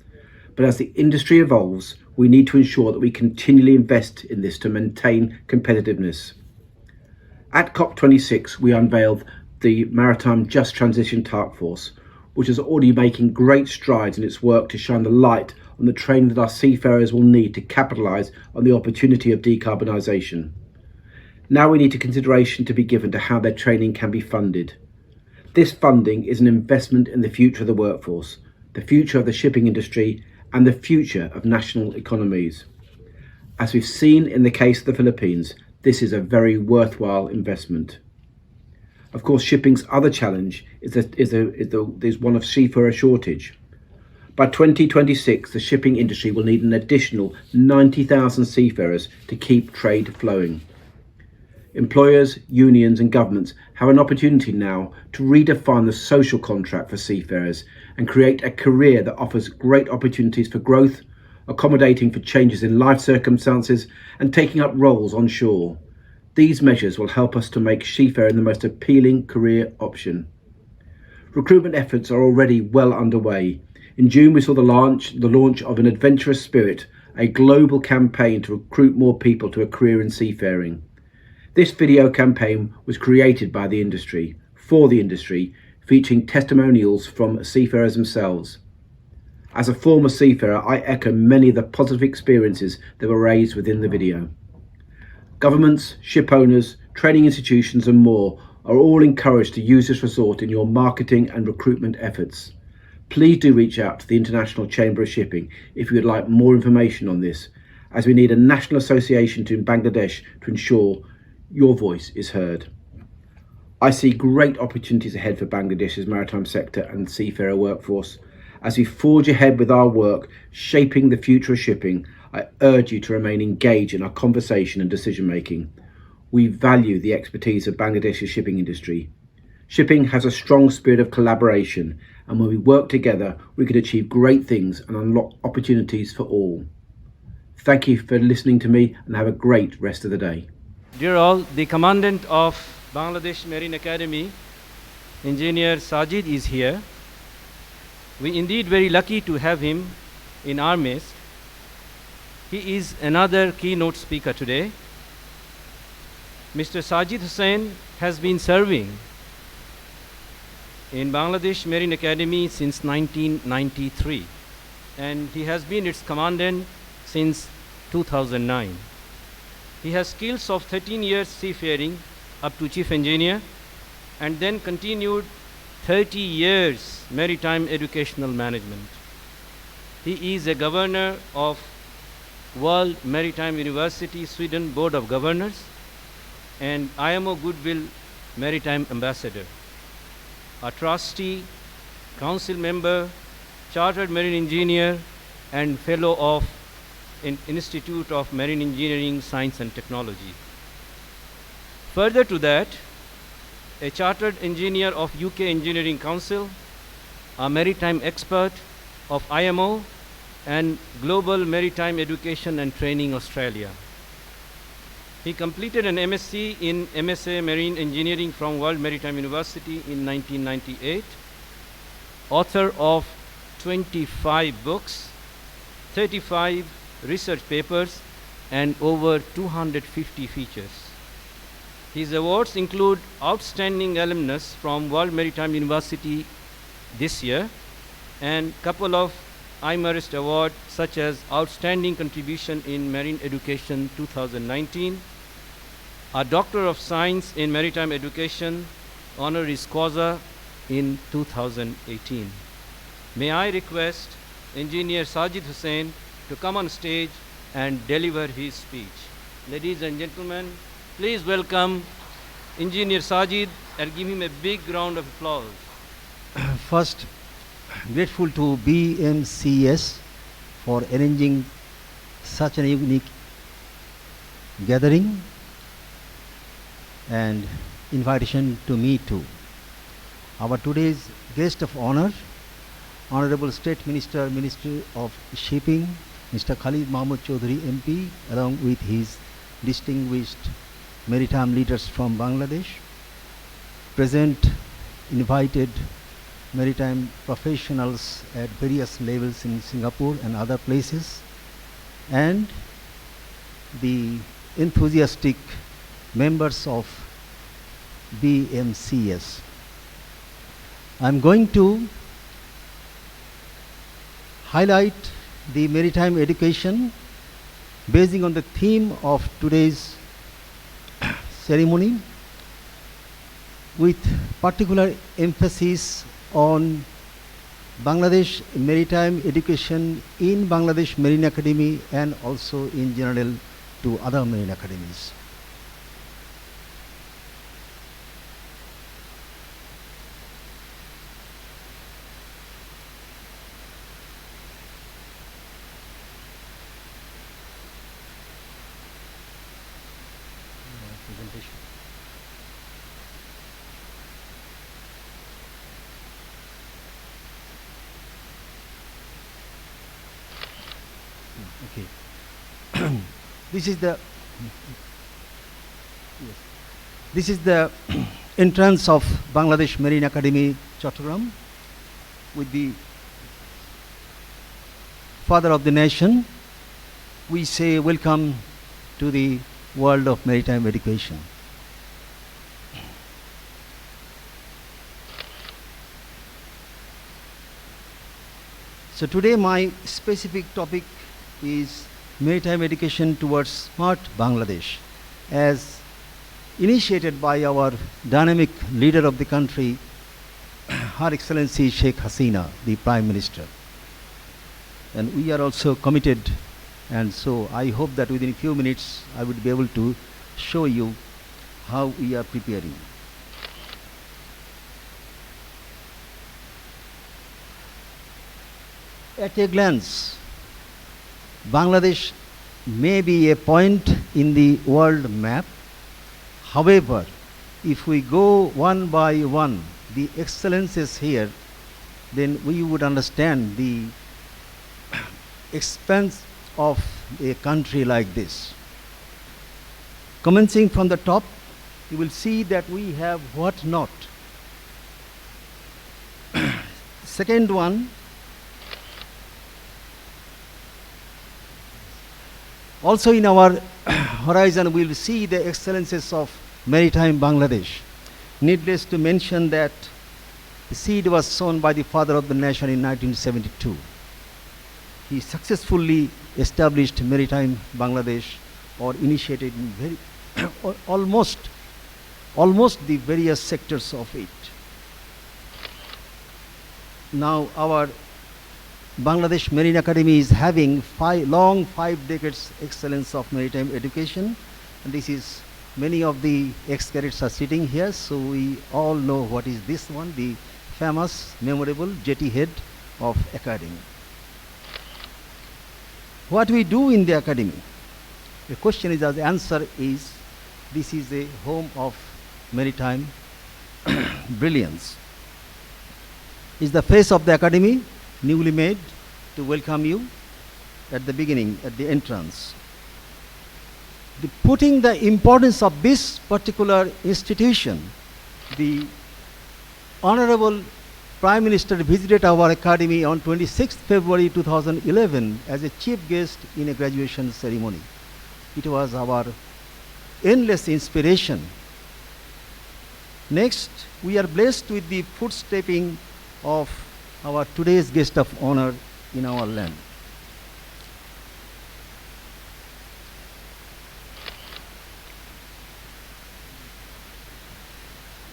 But as the industry evolves, we need to ensure that we continually invest in this to maintain competitiveness. At COP26, we unveiled the Maritime Just Transition Task Force, which is already making great strides in its work to shine the light on the training that our seafarers will need to capitalise on the opportunity of decarbonisation. Now we need consideration to be given to how their training can be funded. This funding is an investment in the future of the workforce, the future of the shipping industry and the future of national economies. As we've seen in the case of the Philippines, this is a very worthwhile investment. Of course, shipping's other challenge is one of seafarer shortage. By 2026, the shipping industry will need an additional 90,000 seafarers to keep trade flowing. Employers, unions and governments have an opportunity now to redefine the social contract for seafarers and create a career that offers great opportunities for growth, accommodating for changes in life circumstances and taking up roles on shore. These measures will help us to make seafaring the most appealing career option. Recruitment efforts are already well underway. In June, we saw the launch of An Adventurous Spirit, a global campaign to recruit more people to a career in seafaring. This video campaign was created by the industry, for the industry, featuring testimonials from seafarers themselves. As a former seafarer, I echo many of the positive experiences that were raised within the video. Governments, ship owners, training institutions and more are all encouraged to use this resource in your marketing and recruitment efforts. Please do reach out to the International Chamber of Shipping if you would like more information on this, as we need a national association in Bangladesh to ensure your voice is heard. I see great opportunities ahead for Bangladesh's maritime sector and seafarer workforce. As we forge ahead with our work, shaping the future of shipping, I urge you to remain engaged in our conversation and decision making. We value the expertise of Bangladesh's shipping industry. Shipping has a strong spirit of collaboration, and when we work together, we can achieve great things and unlock opportunities for all. Thank you for listening to me, and have a great rest of the day. Dear all, the Commandant of Bangladesh Marine Academy, Engineer Sajid, is here. We indeed very lucky to have him in our midst. He is another keynote speaker today. Mr. Sajid Hussain has been serving in Bangladesh Marine Academy since 1993, and he has been its commandant since 2009. He has skills of 13 years seafaring up to chief engineer, and then continued 30 years maritime educational management. He is a governor of World Maritime University Sweden Board of Governors and IMO Goodwill Maritime Ambassador, a trustee, council member, chartered marine engineer, and fellow of Institute of Marine Engineering, Science and Technology. Further to that, a chartered engineer of UK Engineering Council, a maritime expert of IMO and Global Maritime Education and Training Australia. He completed an MSc in MSc Marine Engineering from World Maritime University in 1998, author of 25 books, 35 research papers, and over 250 features. His awards include Outstanding Alumnus from World Maritime University this year, and couple of FIMarEST awards such as Outstanding Contribution in Marine Education 2019, a Doctor of Science in Maritime Education honoris causa in 2018. May I request Engineer Sajid Hussain to come on stage and deliver his speech. Ladies and gentlemen, please welcome Engineer Sajid and give him a big round of applause. First, grateful to BMCS for arranging such a unique gathering and invitation to me too. Our today's guest of honor, Honorable State Minister, Ministry of Shipping, Mr. Khalid Mahmud Chowdhury MP, along with his distinguished maritime leaders from Bangladesh, present invited maritime professionals at various levels in Singapore and other places, and the enthusiastic members of BMCS. I'm going to highlight the maritime education basing on the theme of today's ceremony, with particular emphasis on Bangladesh maritime education in Bangladesh Marine Academy and also in general to other marine academies. This is the entrance of Bangladesh Marine Academy, Chattogram, with the father of the nation. We say welcome to the world of maritime education. So today my specific topic is maritime education towards smart Bangladesh, as initiated by our dynamic leader of the country, Her Excellency Sheikh Hasina, the Prime Minister. And we are also committed, and so I hope that within a few minutes I would be able to show you how we are preparing. At a glance, Bangladesh may be a point in the world map, However, if we go one by one, the excellences here, then we would understand the expense of a country like this. Commencing from the top, you will see that we have what not. Second one, also in our horizon we will see the excellences of maritime Bangladesh. Needless to mention that the seed was sown by the father of the nation in 1972. He successfully established maritime Bangladesh, or initiated in very almost the various sectors of it. Now our Bangladesh Marine Academy is having long 5 decades excellence of maritime education, and this is many of the ex-cadets are sitting here, so we all know what is this one, the famous memorable jetty head of academy. What we do in the academy? The question is, the answer is, this is a home of maritime brilliance. Is the face of the academy, newly made, to welcome you at the beginning, at the entrance. Putting the importance of this particular institution, the Honorable Prime Minister visited our academy on 26th February 2011 as a chief guest in a graduation ceremony. It was our endless inspiration. Next, we are blessed with the footstepping of our today's guest of honor in our land.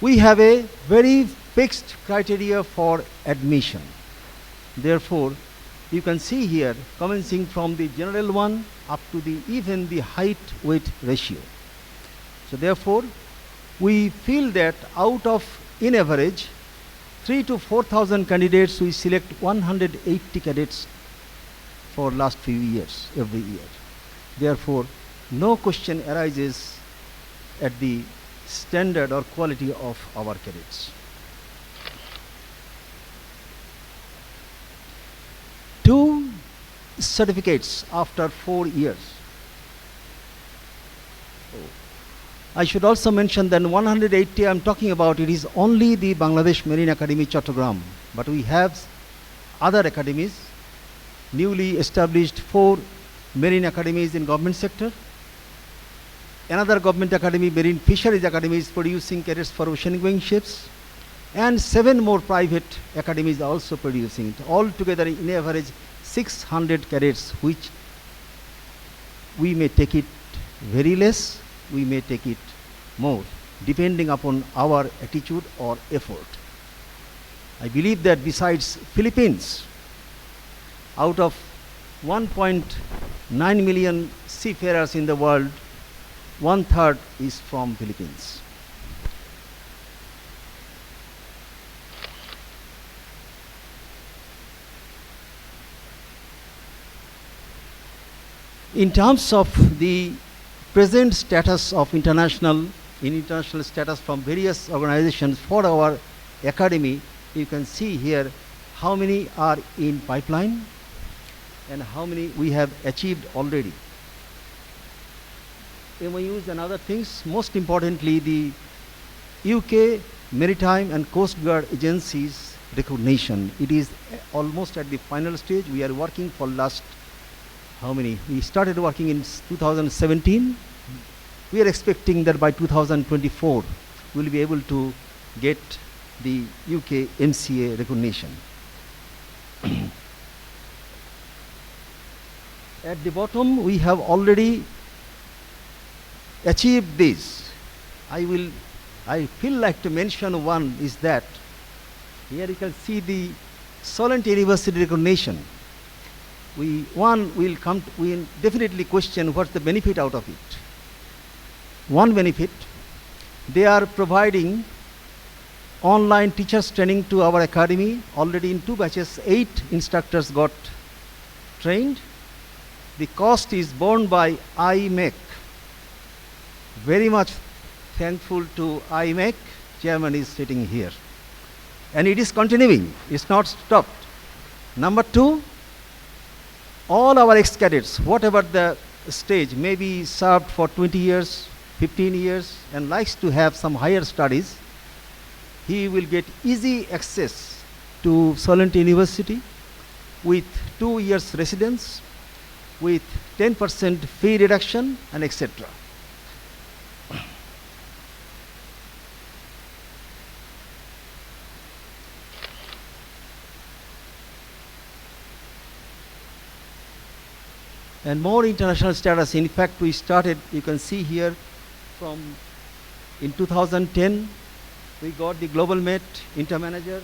We have a very fixed criteria for admission. Therefore, you can see here, commencing from the general one up to even the height-weight ratio. So therefore, we feel that out of, in average, 3,000 to 4,000 candidates, we select 180 cadets for last few years, every year. Therefore, no question arises at the standard or quality of our cadets. 2 certificates after 4 years. I should also mention that 180 I'm talking about, it is only the Bangladesh Marine Academy Chattogram, but we have other academies, newly established 4 marine academies in government sector. Another government academy, Marine Fisheries Academy, is producing cadets for ocean-going ships, and 7 more private academies are also producing it. Altogether, in average, 600 cadets, which we may take it very less, we may take it more, depending upon our attitude or effort. I believe that besides Philippines, out of 1.9 million seafarers in the world, 1/3 is from Philippines. In terms of the present status of international status from various organizations for our academy, you can see here how many are in pipeline and how many we have achieved already. MOUs and other things, most importantly the UK Maritime and Coast Guard agencies recognition. It is almost at the final stage. We are working for last, how many? We started working in 2017. We are expecting that by 2024 we will be able to get the UK MCA recognition. At the bottom, we have already achieved this. I feel like to mention one is that here you can see the Solent University recognition. We'll definitely question what's the benefit out of it. One benefit, they are providing online teachers training to our academy. Already in 2 batches, 8 instructors got trained. The cost is borne by IMEC. Very much thankful to IMEC, chairman is sitting here. And it is continuing, it's not stopped. Number two, all our ex-cadets, whatever the stage, maybe served for 20 years, 15 years, and likes to have some higher studies, he will get easy access to Solent University with 2 years residence, with 10% fee reduction, and etc. And more international status. In fact, we started, you can see here, from in 2010, we got the Global Met, Intermanager,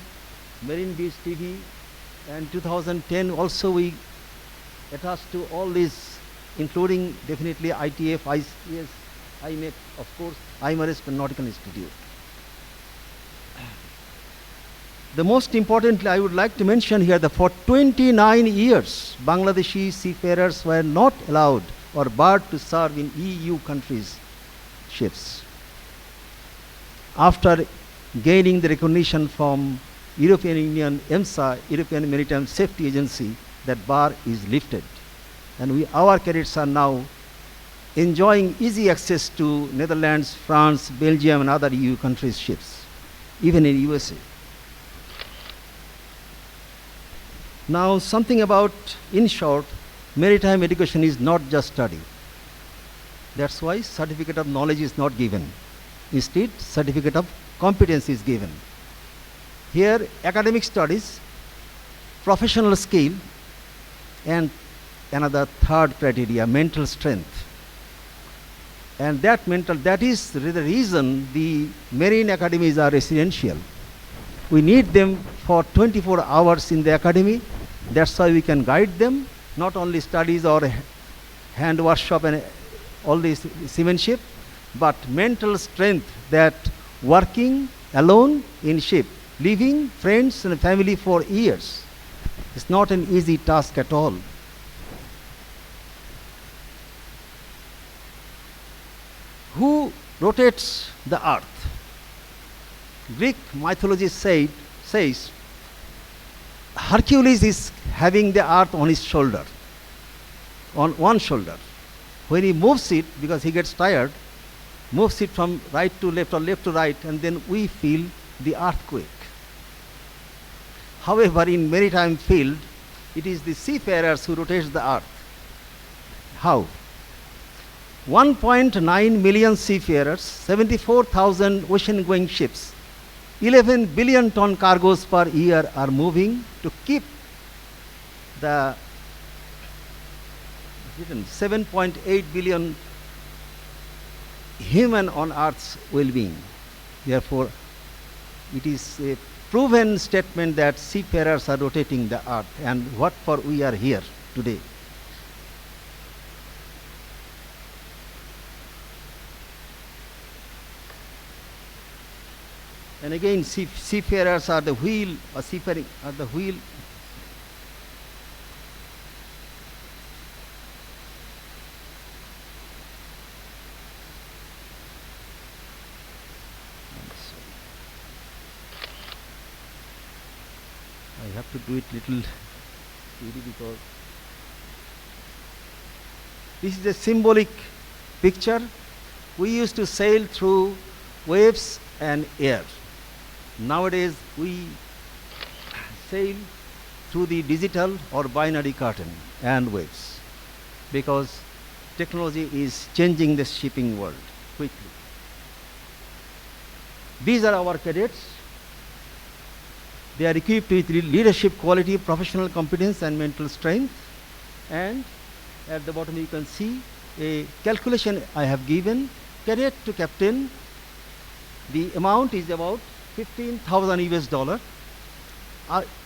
Marine Beach TV, and 2010 also we attached to all these, including definitely ITF, ICS, IMEC, of course, FIMAREST and Nautical Institute. The most importantly, I would like to mention here that for 29 years, Bangladeshi seafarers were not allowed or barred to serve in EU countries' ships. After gaining the recognition from European Union, EMSA, European Maritime Safety Agency, that bar is lifted. And our cadets are now enjoying easy access to Netherlands, France, Belgium, and other EU countries' ships, even in USA. Now, something about, in short, maritime education is not just study. That's why certificate of knowledge is not given. Instead, certificate of competence is given. Here, academic studies, professional skill, and another third criteria, mental strength. And that is the reason the marine academies are residential. We need them for 24 hours in the academy. That's why we can guide them, not only studies or hand workshop and all this seamanship, but mental strength, that working alone in ship, leaving friends and family for years. It's not an easy task at all. Who rotates the earth? Greek mythology says Hercules is having the earth on his shoulder, on one shoulder. When he moves it, because he gets tired, moves it from right to left or left to right, and then we feel the earthquake. However, in maritime field, it is the seafarers who rotates the earth. How? 1.9 million seafarers, 74,000 ocean-going ships, 11 billion ton cargoes per year are moving to keep the 7.8 billion human on Earth's well-being. Therefore, it is a proven statement that seafarers are rotating the earth, and what for we are here today. And again, seafarers are the wheel, or seafaring are the wheel. I have to do it little speedy because this is a symbolic picture. We used to sail through waves and air. Nowadays, we sail through the digital or binary curtain and waves, because technology is changing the shipping world quickly. These are our cadets. They are equipped with leadership quality, professional competence, and mental strength. And at the bottom you can see a calculation I have given. Cadet to captain, the amount is about 15,000 US dollar.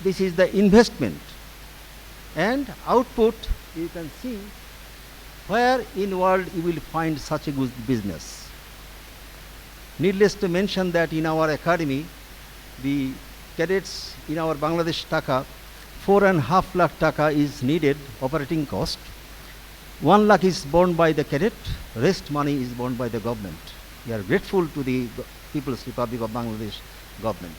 This is the investment. And output, you can see where in world you will find such a good business. Needless to mention that in our academy, the cadets in our Bangladesh taka, 4.5 lakh taka is needed operating cost. 1 lakh is borne by the cadet, rest money is borne by the government. We are grateful to the People's Republic of Bangladesh government.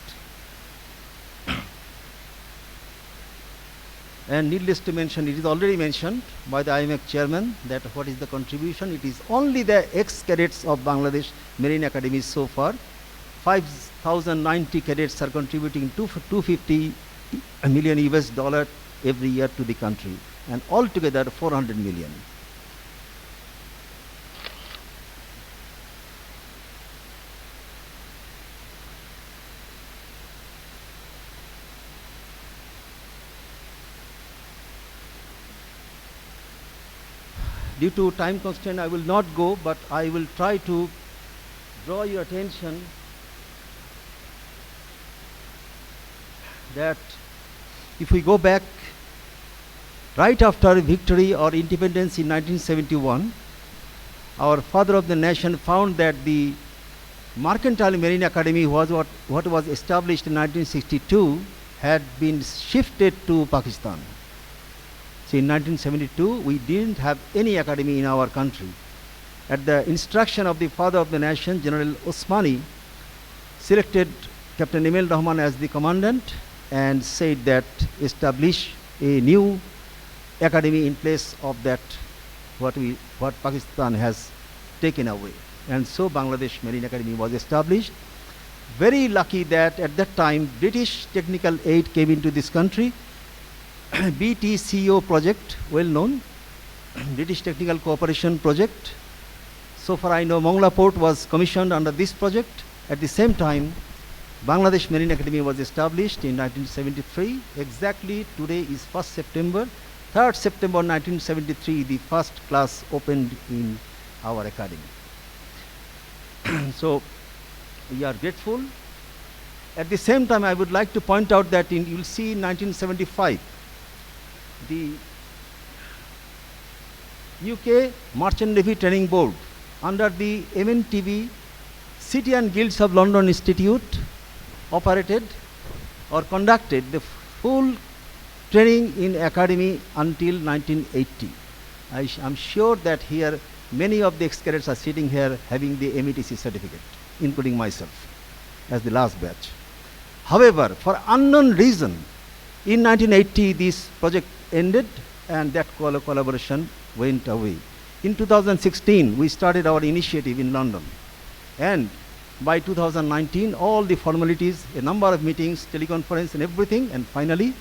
And needless to mention, it is already mentioned by the IMEC chairman that what is the contribution. It is only the ex-cadets of Bangladesh Marine Academy so far. 5,090 cadets are contributing to 250 million US dollar every year to the country, and altogether 400 million. Due to time constraint, I will not go, but I will try to draw your attention that if we go back right after victory or independence in 1971, our father of the nation found that the Mercantile Marine Academy was what was established in 1962 had been shifted to Pakistan. So in 1972, we didn't have any academy in our country. At the instruction of the father of the nation, General Osmani selected Captain Emil Rahman as the commandant and said that establish a new academy in place of that what Pakistan has taken away. And so Bangladesh Marine Academy was established. Very lucky that at that time British technical aid came into this country. BTCO project, well known, British Technical Cooperation Project. So far I know Mongla Port was commissioned under this project. At the same time, Bangladesh Marine Academy was established in 1973. Exactly today is 1st September. 3rd September 1973, the first class opened in our academy. So we are grateful. At the same time, I would like to point out that you will see in 1975, the UK Merchant Navy Training Board under the MNTV City and Guilds of London Institute operated or conducted the full training in academy until 1980. I am sure that here many of the ex-cadets are sitting here having the METC certificate, including myself as the last batch. However, for unknown reason, in 1980 this project ended and that collaboration went away. In 2016, we started our initiative in London, and by 2019, all the formalities, a number of meetings, teleconference and everything, and finally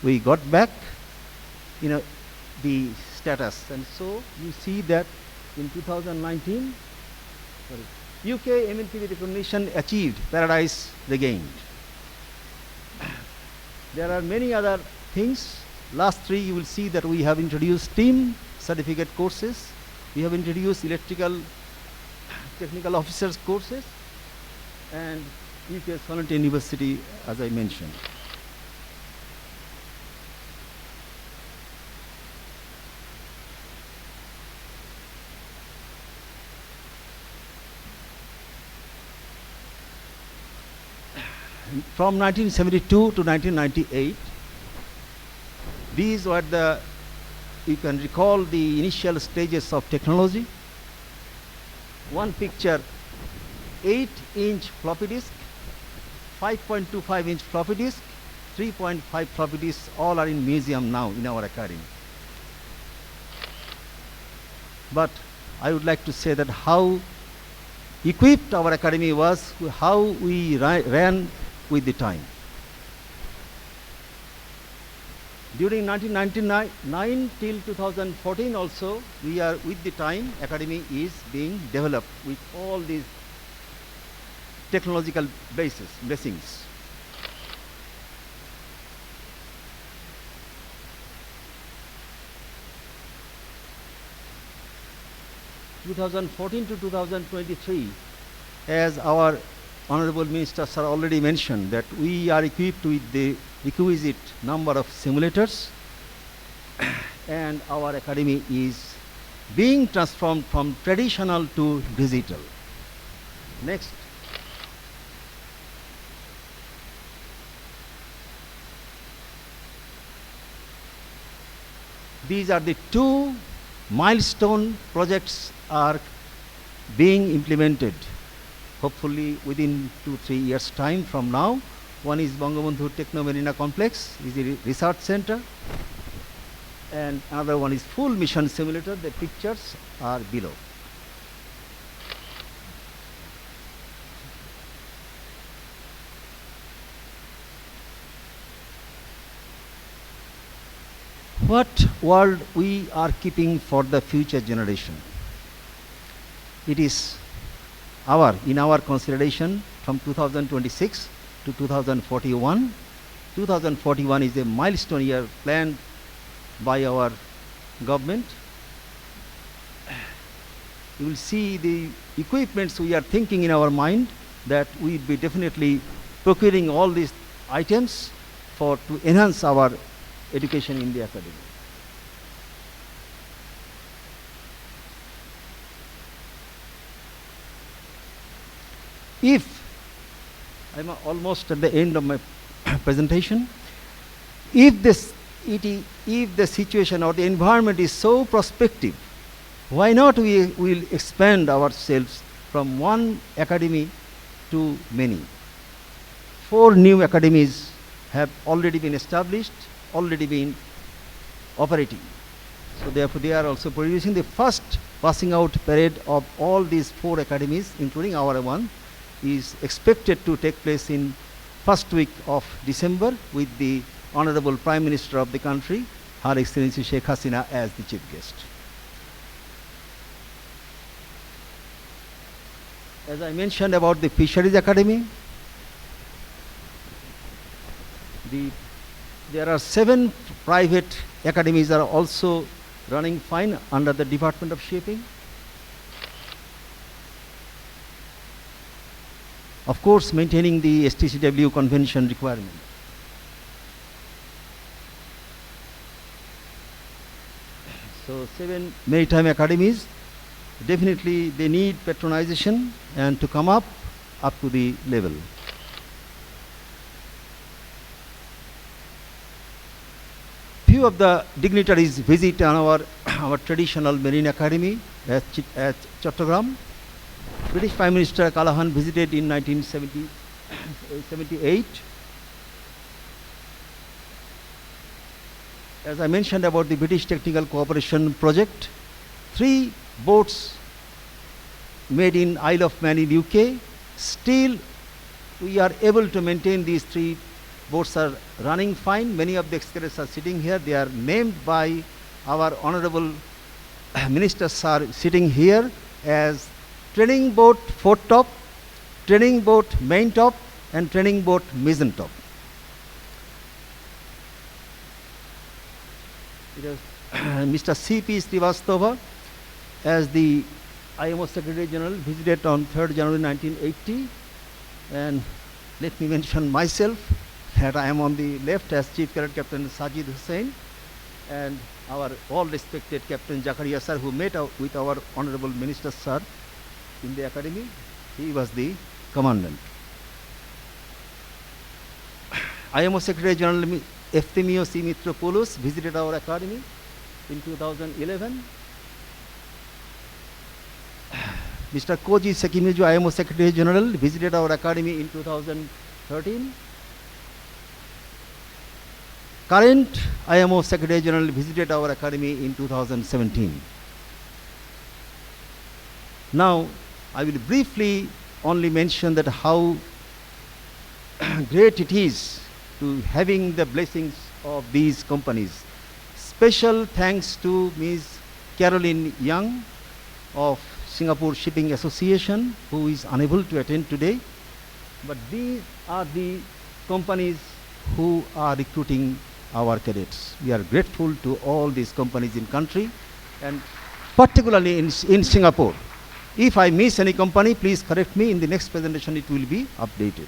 we got back the status. And so you see that in 2019, UK MNTV recognition achieved, paradise regained. There are many other things. Last three, you will see that we have introduced team certificate courses. We have introduced electrical technical officers courses and UK Solent University, as I mentioned. From 1972 to 1998, these were the, you can recall the initial stages of technology. One picture, 8-inch floppy disk, 5.25-inch floppy disk, 3.5 floppy disks, all are in museum now in our academy. But I would like to say that how equipped our academy was, how we ran with the time. During 1999 till 2014 also, we are with the time, academy is being developed with all these technological blessings. In 2014 to 2023, as our Honorable Minister Sir already mentioned, that we are equipped with the requisite number of simulators and our academy is being transformed from traditional to digital. Next. These are the two milestone projects are being implemented hopefully within 2-3 years' time from now. One is Bangabandhu Techno Marina Complex, is a research center, and another one is full mission simulator. The pictures are below. What world we are keeping for the future generation? It is in our consideration from 2026 to 2041. 2041 is a milestone year planned by our government. You will see the equipments we are thinking in our mind that we will be definitely procuring all these items to enhance our education in the academy. If I'm almost at the end of my presentation, if the situation or the environment is so prospective, why not we will expand ourselves from one academy to many? 4 new academies have already been established, already been operating. So therefore they are also producing the first passing out parade of all these 4 academies, including our one, is expected to take place in first week of December with the Honorable Prime Minister of the country, Her Excellency Sheikh Hasina, as the chief guest. As I mentioned about the Fisheries Academy, there are 7 private academies that are also running fine under the Department of Shipping. Of course, maintaining the STCW convention requirement. So 7 maritime academies, definitely they need patronization and to come up to the level. Few of the dignitaries visit on our traditional Marine Academy at Chattogram. British Prime Minister Callaghan visited in 1978. As I mentioned about the British Technical Cooperation Project, 3 boats made in Isle of Man in UK. Still, we are able to maintain these 3 boats are running fine. Many of the excavators are sitting here. They are named by our Honorable Minister Sir sitting here as training boat foretop, training boat main top, and training boat mizzen top. It is Mr. C.P. Srivastava, as the IMO Secretary General, visited on 3rd January 1980. And let me mention myself, that I am on the left as Chief Cadet Captain Sajid Hussain, and our all respected Captain Zakaria Sir, who met with our Honorable Minister Sir in the academy. He was the commandant. IMO Secretary General Efthimios Mitropoulos visited our academy in 2011. Mr. Koji Sekimizu, IMO Secretary General, visited our academy in 2013. Current IMO Secretary General visited our academy in 2017. Now, I will briefly only mention that how great it is to having the blessings of these companies. Special thanks to Ms. Caroline Young of Singapore Shipping Association, who is unable to attend today. But these are the companies who are recruiting our cadets. We are grateful to all these companies in country, and particularly in Singapore. If I miss any company, please correct me. In the next presentation, it will be updated.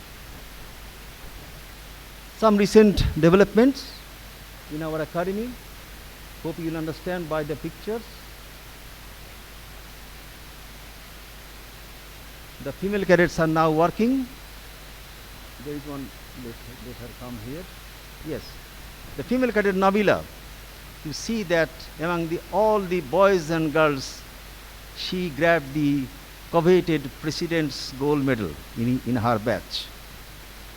Some recent developments in our academy. Hope you will understand by the pictures. The female cadets are now working. There is one, let her come here. Yes. The female cadet Nabila, you see that among all the boys and girls, she grabbed the coveted President's Gold Medal in her batch.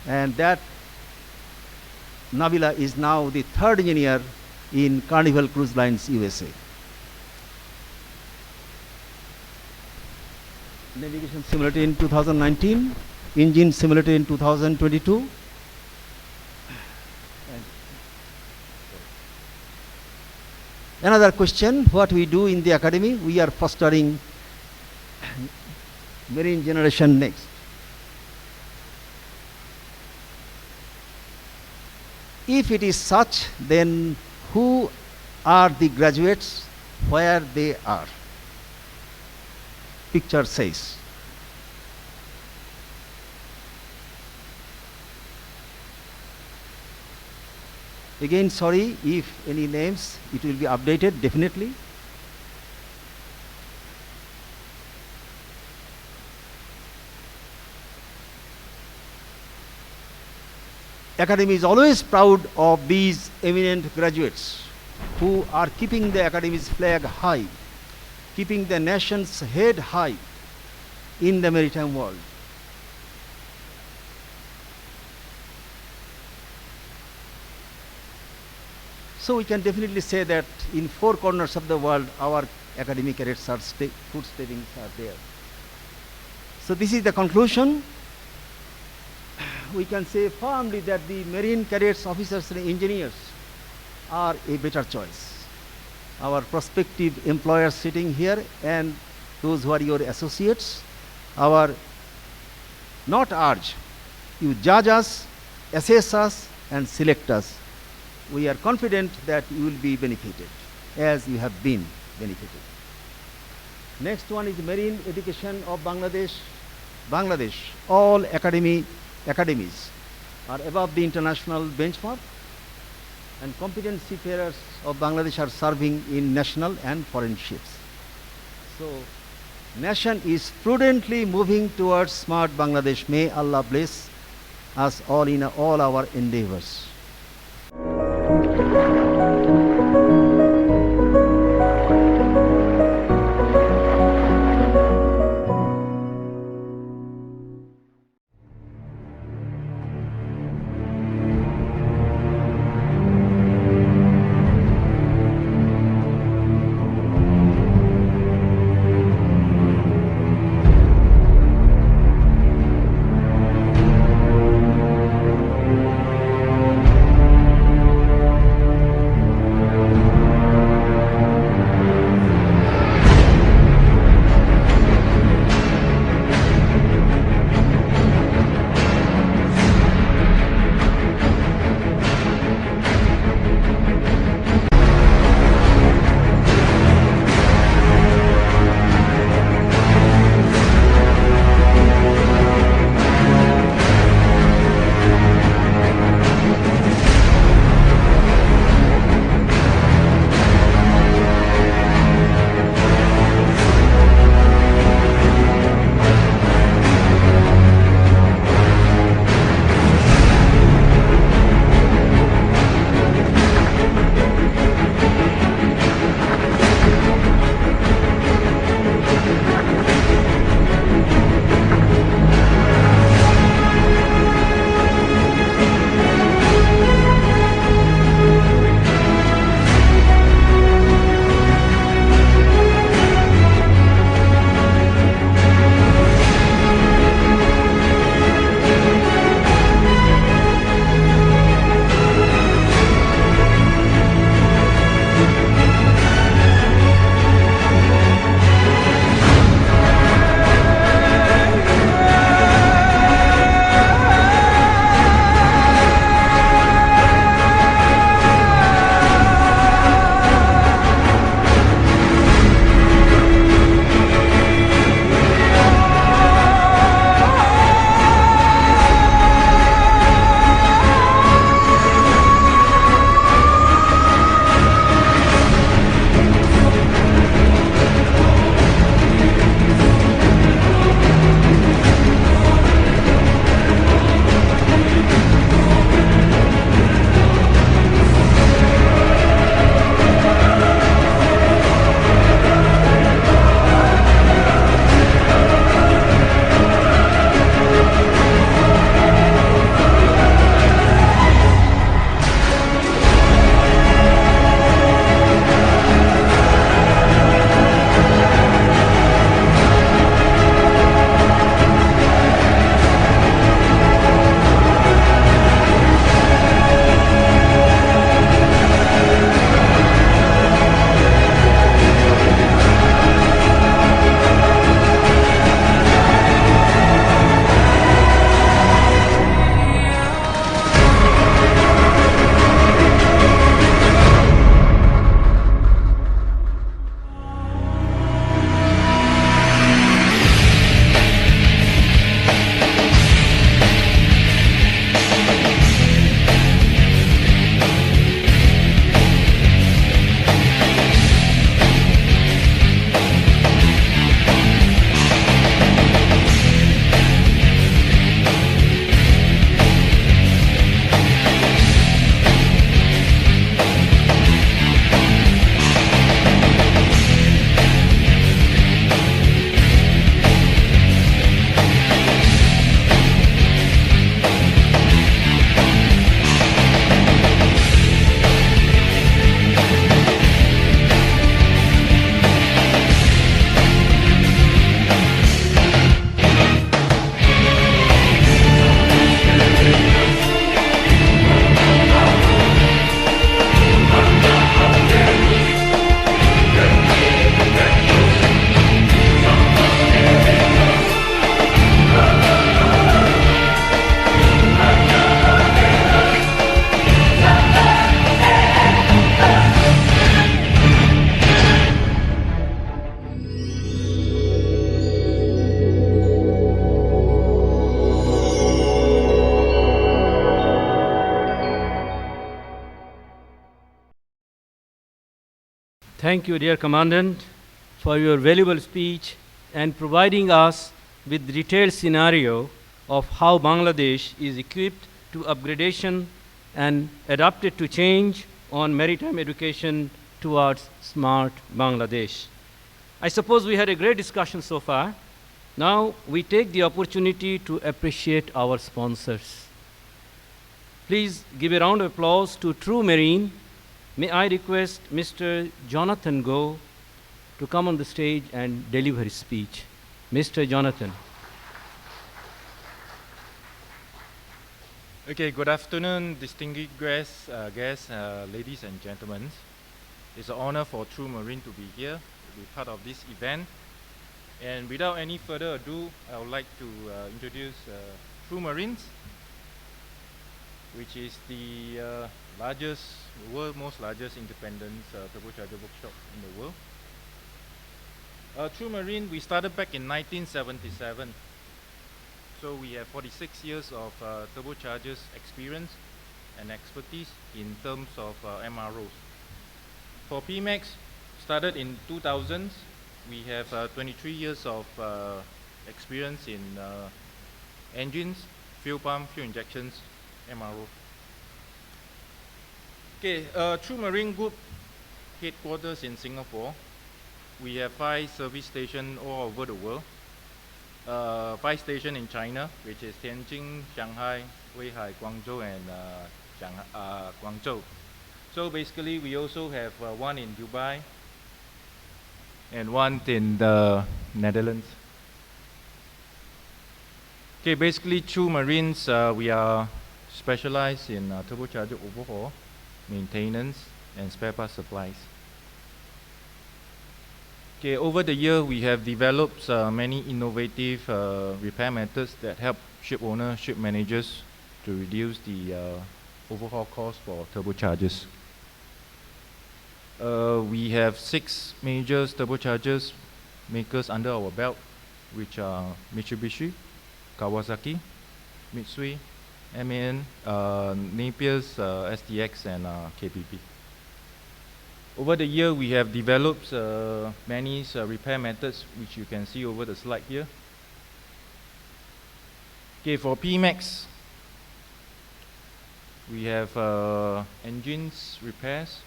And that Nabila is now the 3rd engineer in Carnival Cruise Lines USA. Navigation simulator in 2019, engine simulator in 2022. Another question, what we do in the academy? We are fostering marine generation next. If it is such, then who are the graduates, where they are? Picture says. Again, sorry if any names, it will be updated definitely. Academy is always proud of these eminent graduates who are keeping the Academy's flag high, keeping the nation's head high in the maritime world. So we can definitely say that in 4 corners of the world, our academic cadets are footsteppings are there. So this is the conclusion. We can say firmly that the marine cadets, officers and engineers are a better choice. Our prospective employers sitting here and those who are your associates, our not urge, you judge us, assess us and select us. We are confident that you will be benefited as you have been benefited. Next one is Marine Education of Bangladesh. All academies are above the international benchmark, and competent seafarers of Bangladesh are serving in national and foreign ships. So, nation is prudently moving towards smart Bangladesh. May Allah bless us all in all our endeavors. Thank you, dear Commandant, for your valuable speech and providing us with detailed scenario of how Bangladesh is equipped to upgradation and adapted to change on maritime education towards smart Bangladesh. I suppose we had a great discussion so far. Now we take the opportunity to appreciate our sponsors. Please give a round of applause to True Marine. May I request Mr. Jonathan Go to come on the stage and deliver his speech. Mr. Jonathan. Okay, good afternoon, distinguished guests, ladies and gentlemen. It's an honor for True Marine to be here, to be part of this event. And without any further ado, I would like to introduce True Marines, which is the world's most largest independent turbocharger workshop in the world. True Marine, we started back in 1977. So we have 46 years of turbochargers experience and expertise in terms of MROs. For PMAX, started in 2000s, we have 23 years of experience in engines, fuel pump, fuel injections, MRO. Okay, True Marine Group headquarters in Singapore. We have 5 service stations all over the world. 5 stations in China, which is Tianjin, Shanghai, Weihai, Guangzhou, and Guangzhou. So basically, we also have one in Dubai and one in the Netherlands. Okay, basically, True Marines, we are specialized in turbocharger overhaul, maintenance, and spare parts supplies. Okay, over the year, we have developed many innovative repair methods that help ship owners, ship managers to reduce the overhaul cost for turbochargers. We have 6 major turbochargers makers under our belt, which are Mitsubishi, Kawasaki, Mitsui, MAN, Napier's, STX, and KPP. Over the year, we have developed many repair methods, which you can see over the slide here. Okay, for PMAX, we have engines repairs,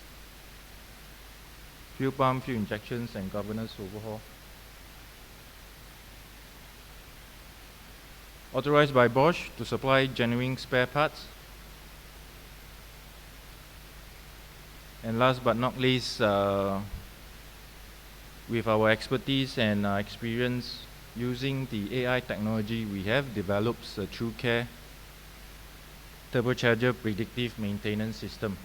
fuel pump, fuel injections, and governance overhaul. Authorized by Bosch to supply genuine spare parts. And last but not least, with our expertise and experience using the AI technology, we have developed a TrueCare turbocharger predictive maintenance system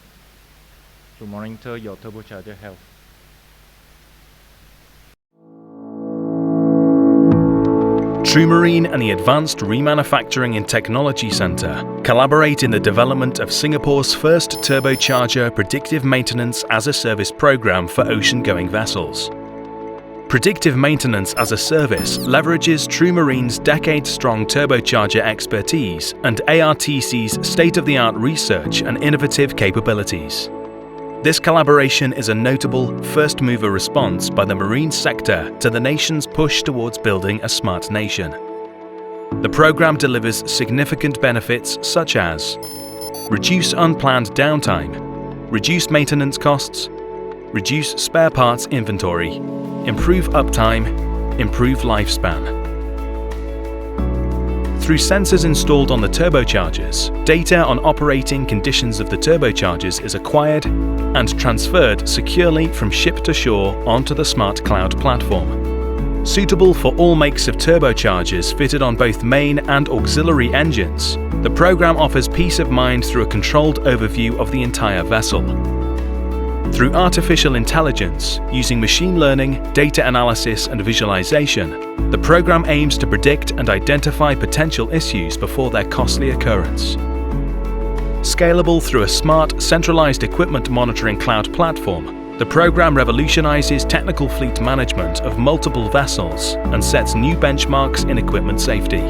to monitor your turbocharger health. True Marine and the Advanced Remanufacturing and Technology Centre collaborate in the development of Singapore's first turbocharger predictive maintenance as a service program for ocean-going vessels. Predictive maintenance as a service leverages True Marine's decade-strong turbocharger expertise and ARTC's state-of-the-art research and innovative capabilities. This collaboration is a notable first-mover response by the marine sector to the nation's push towards building a smart nation. The program delivers significant benefits such as reduce unplanned downtime, reduce maintenance costs, reduce spare parts inventory, improve uptime, improve lifespan. Through sensors installed on the turbochargers, data on operating conditions of the turbochargers is acquired and transferred securely from ship to shore onto the smart cloud platform. Suitable for all makes of turbochargers fitted on both main and auxiliary engines, the program offers peace of mind through a controlled overview of the entire vessel. Through artificial intelligence, using machine learning, data analysis and visualization, the program aims to predict and identify potential issues before their costly occurrence. Scalable through a smart, centralized equipment monitoring cloud platform, the program revolutionizes technical fleet management of multiple vessels and sets new benchmarks in equipment safety.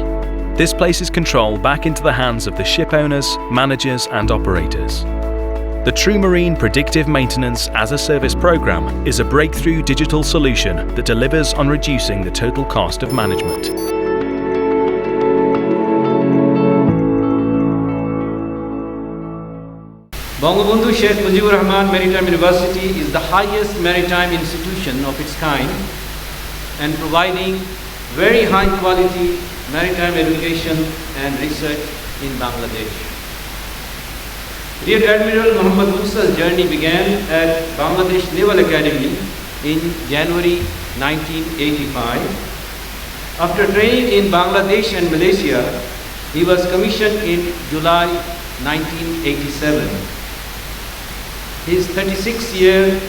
This places control back into the hands of the ship owners, managers and operators. The TrueMarine Predictive Maintenance as a Service program is a breakthrough digital solution that delivers on reducing the total cost of management. Bangabandhu Sheikh Mujibur Rahman Maritime University is the highest maritime institution of its kind and providing very high quality maritime education and research in Bangladesh. Rear Admiral Muhammad Musa's journey began at Bangladesh Naval Academy in January 1985. After training in Bangladesh and Malaysia, he was commissioned in July 1987. His 36-year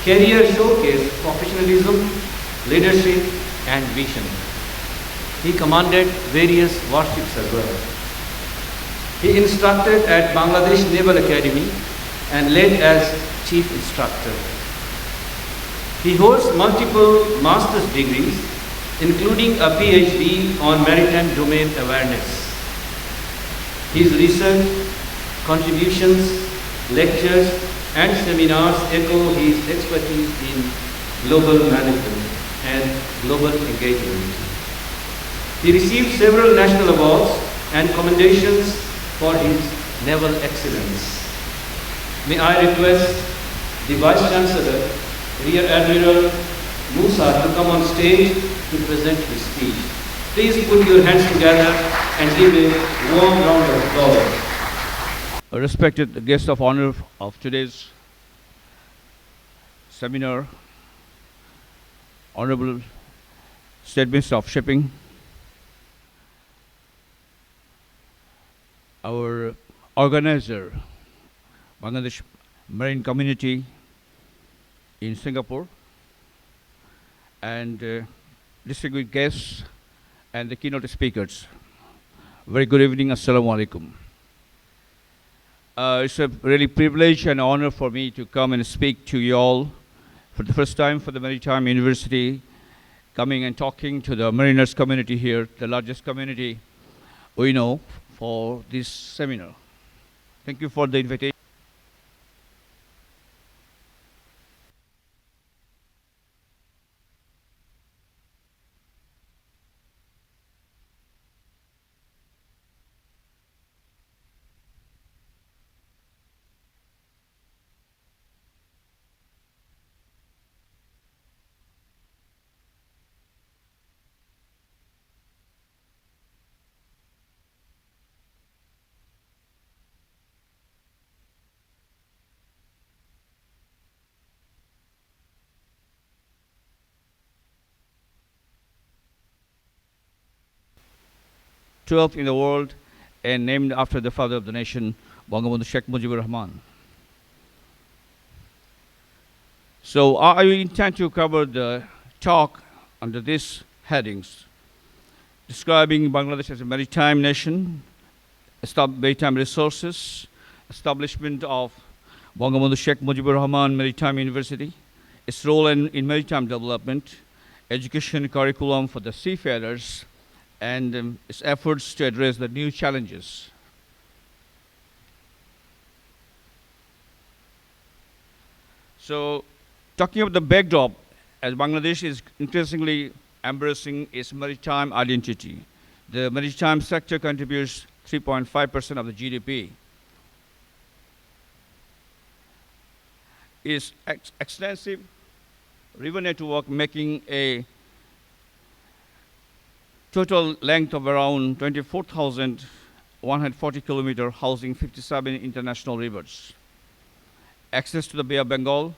career showcased professionalism, leadership, and vision. He commanded various warships as well. He instructed at Bangladesh Naval Academy and led as chief instructor. He holds multiple master's degrees, including a PhD on maritime domain awareness. His research, contributions, lectures, and seminars echo his expertise in global management and global engagement. He received several national awards and commendations for his naval excellence. May I request the Vice Chancellor, Rear Admiral Musa, to come on stage to present his speech. Please put your hands together and give a warm round of applause. A respected guest of honor of today's seminar, Honorable State Minister of Shipping, our organizer, Bangladesh Marine Community in Singapore, and distinguished guests and the keynote speakers. Very good evening, Assalamu alaikum. It's a really privilege and honor for me to come and speak to you all for the first time for the Maritime University, coming and talking to the mariners community here, the largest community we know, for this seminar. Thank you for the invitation. Twelfth in the world and named after the father of the nation, Bangabandhu Sheikh Mujibur Rahman. So I intend to cover the talk under these headings, describing Bangladesh as a maritime nation, maritime resources, establishment of Bangabandhu Sheikh Mujibur Rahman Maritime University, its role in maritime development, education curriculum for the seafarers, and its efforts to address the new challenges. So, talking about the backdrop, as Bangladesh is increasingly embracing its maritime identity, the maritime sector contributes 3.5% of the GDP. Its extensive river network making a total length of around 24,140 kilometers, housing 57 international rivers. Access to the Bay of Bengal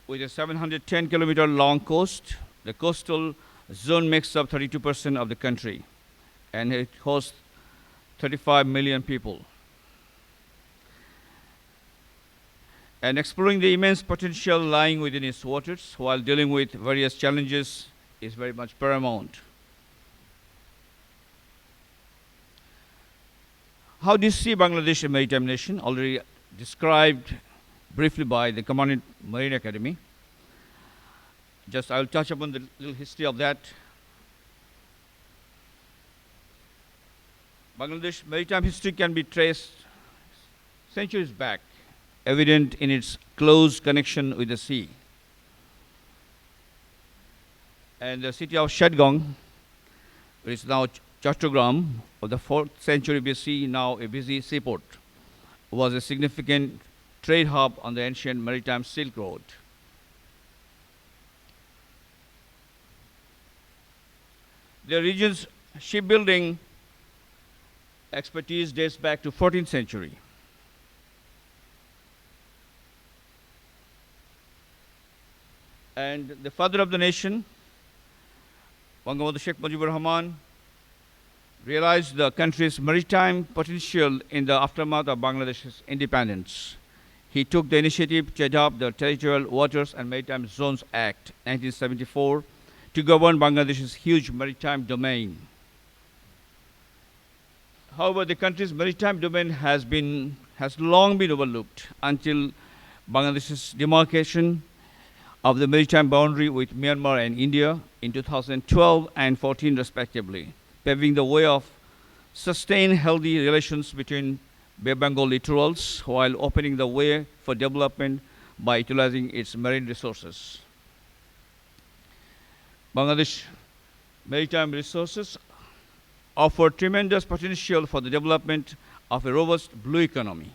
with a 710 kilometer long coast. The coastal zone makes up 32% of the country, and it hosts 35 million people. And exploring the immense potential lying within its waters while dealing with various challenges is very much paramount. How do you see Bangladesh a maritime nation? Already described briefly by the Commandant Marine Academy. Just I'll touch upon the little history of that. Bangladesh maritime history can be traced centuries back, evident in its close connection with the sea. And the city of Shadgong, which is now Chattogram, of the 4th century BC, now a busy seaport, was a significant trade hub on the ancient maritime Silk Road. The region's shipbuilding expertise dates back to 14th century. And the father of the nation, Bangabandhu Sheikh Mujibur Rahman, realized the country's maritime potential in the aftermath of Bangladesh's independence. He took the initiative to adopt the Territorial Waters and Maritime Zones Act 1974 to govern Bangladesh's huge maritime domain. However, the country's maritime domain has long been overlooked until Bangladesh's demarcation of the maritime boundary with Myanmar and India in 2012 and 14 respectively, paving the way of sustained healthy relations between Bay Bengal littorals while opening the way for development by utilizing its marine resources. Bangladesh maritime resources offer tremendous potential for the development of a robust blue economy.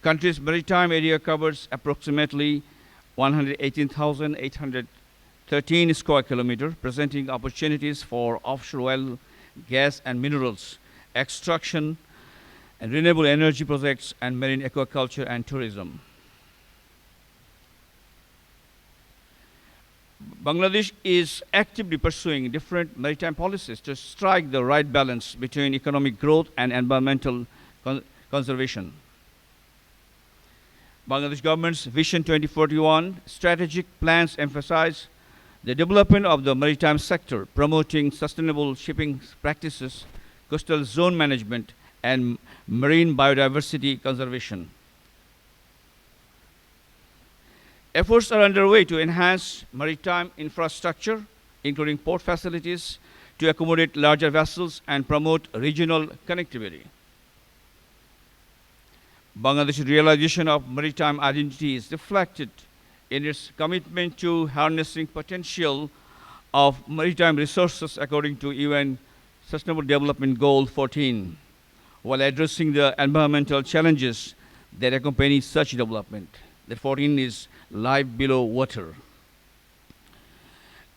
Country's maritime area covers approximately 118,813 square kilometers, presenting opportunities for offshore oil, gas and minerals, extraction and renewable energy projects, and marine aquaculture and tourism. Bangladesh is actively pursuing different maritime policies to strike the right balance between economic growth and environmental conservation. Bangladesh government's Vision 2041 strategic plans emphasize the development of the maritime sector, promoting sustainable shipping practices, coastal zone management, and marine biodiversity conservation. Efforts are underway to enhance maritime infrastructure, including port facilities, to accommodate larger vessels and promote regional connectivity. Bangladesh's realization of maritime identity is reflected in its commitment to harnessing potential of maritime resources according to UN Sustainable Development Goal 14, while addressing the environmental challenges that accompany such development. The 14 is life below water,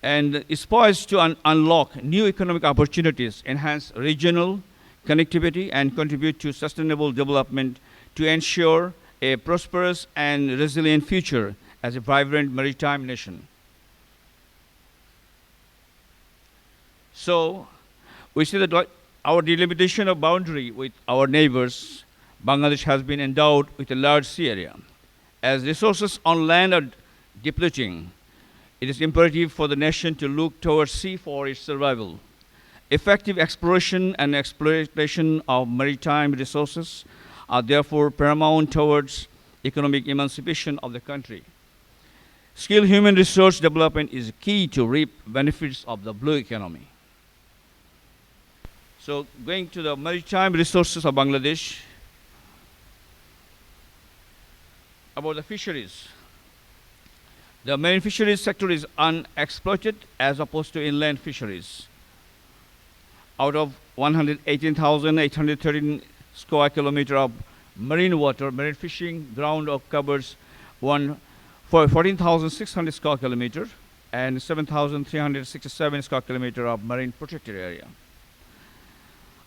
and is poised to unlock new economic opportunities, enhance regional connectivity, and contribute to sustainable development to ensure a prosperous and resilient future as a vibrant maritime nation. So, we see that our delimitation of boundary with our neighbors, Bangladesh has been endowed with a large sea area. As resources on land are depleting, it is imperative for the nation to look towards sea for its survival. Effective exploration and exploitation of maritime resources are therefore paramount towards economic emancipation of the country. Skilled human resource development is key to reap benefits of the blue economy. So, going to the maritime resources of Bangladesh, about the fisheries. The marine fisheries sector is unexploited as opposed to inland fisheries. Out of 118,813 square kilometers of marine water, marine fishing ground covers 14,600 square kilometers and 7,367 square kilometers of marine protected area.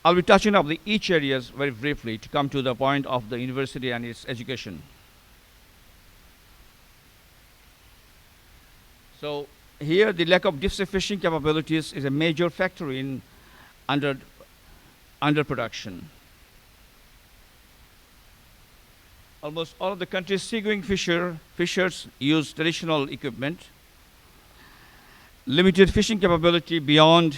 I'll be touching up each areas very briefly to come to the point of the university and its education. So here, the lack of deep sea fishing capabilities is a major factor in underproduction. Almost all of the country's seagoing fishers use traditional equipment. Limited fishing capability beyond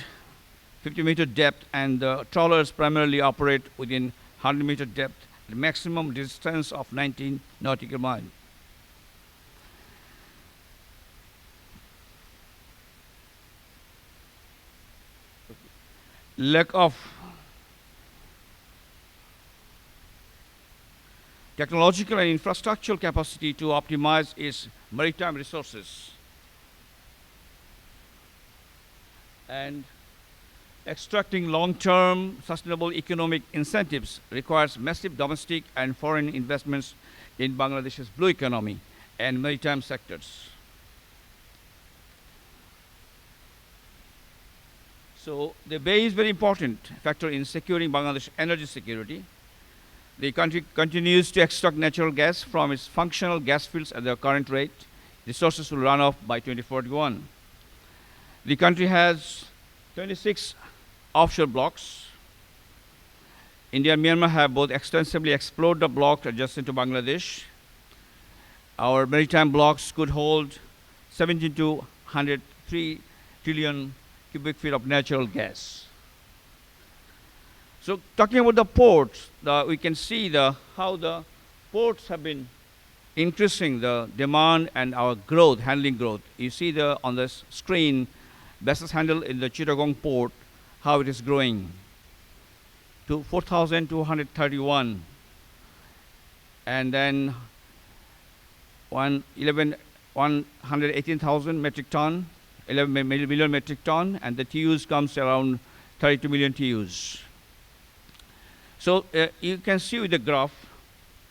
50-meter depth, and the trawlers primarily operate within 100-meter depth at a maximum distance of 19 nautical miles. technological and infrastructural capacity to optimize its maritime resources. And extracting long-term sustainable economic incentives requires massive domestic and foreign investments in Bangladesh's blue economy and maritime sectors. So the bay is very important factor in securing Bangladesh energy security. The country continues to extract natural gas from its functional gas fields at the current rate. Resources will run off by 2041. The country has 26 offshore blocks. India and Myanmar have both extensively explored the block adjacent to Bangladesh. Our maritime blocks could hold 17 to 103 trillion cubic feet of natural gas. So talking about the ports, we can see how the ports have been increasing the demand and our growth, handling growth. You see on the screen, vessels handled in the Chittagong port, how it is growing to 4,231, and then 118,000 metric ton, 11 million metric ton, and the TEUs comes around 32 million TEUs. So you can see with the graph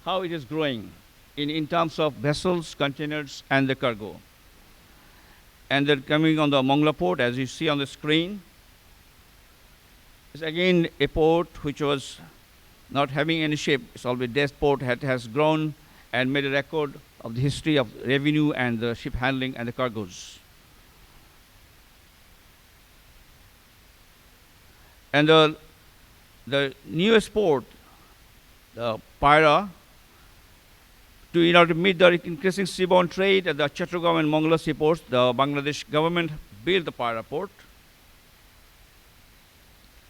how it is growing in terms of vessels, containers, and the cargo. And they're coming on the Mongla port, as you see on the screen. It's again a port which was not having any ship. It's always dead port, has grown and made a record of the history of revenue and the ship handling and the cargoes. And the newest port, the Paira, in order to meet the increasing seaborne trade at the Chattogram and Mongla seaports, the Bangladesh government built the Paira port.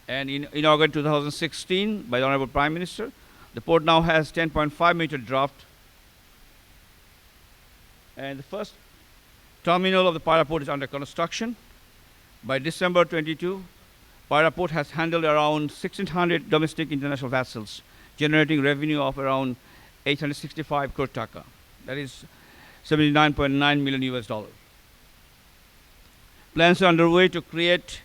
And in August 2016, by the Honorable Prime Minister, the port now has 10.5 meter draft. And the first terminal of the Paira port is under construction. By December 22, Paira port has handled around 1,600 domestic international vessels, generating revenue of around 865 crore taka. That is 79.9 million US dollars. Plans are underway to create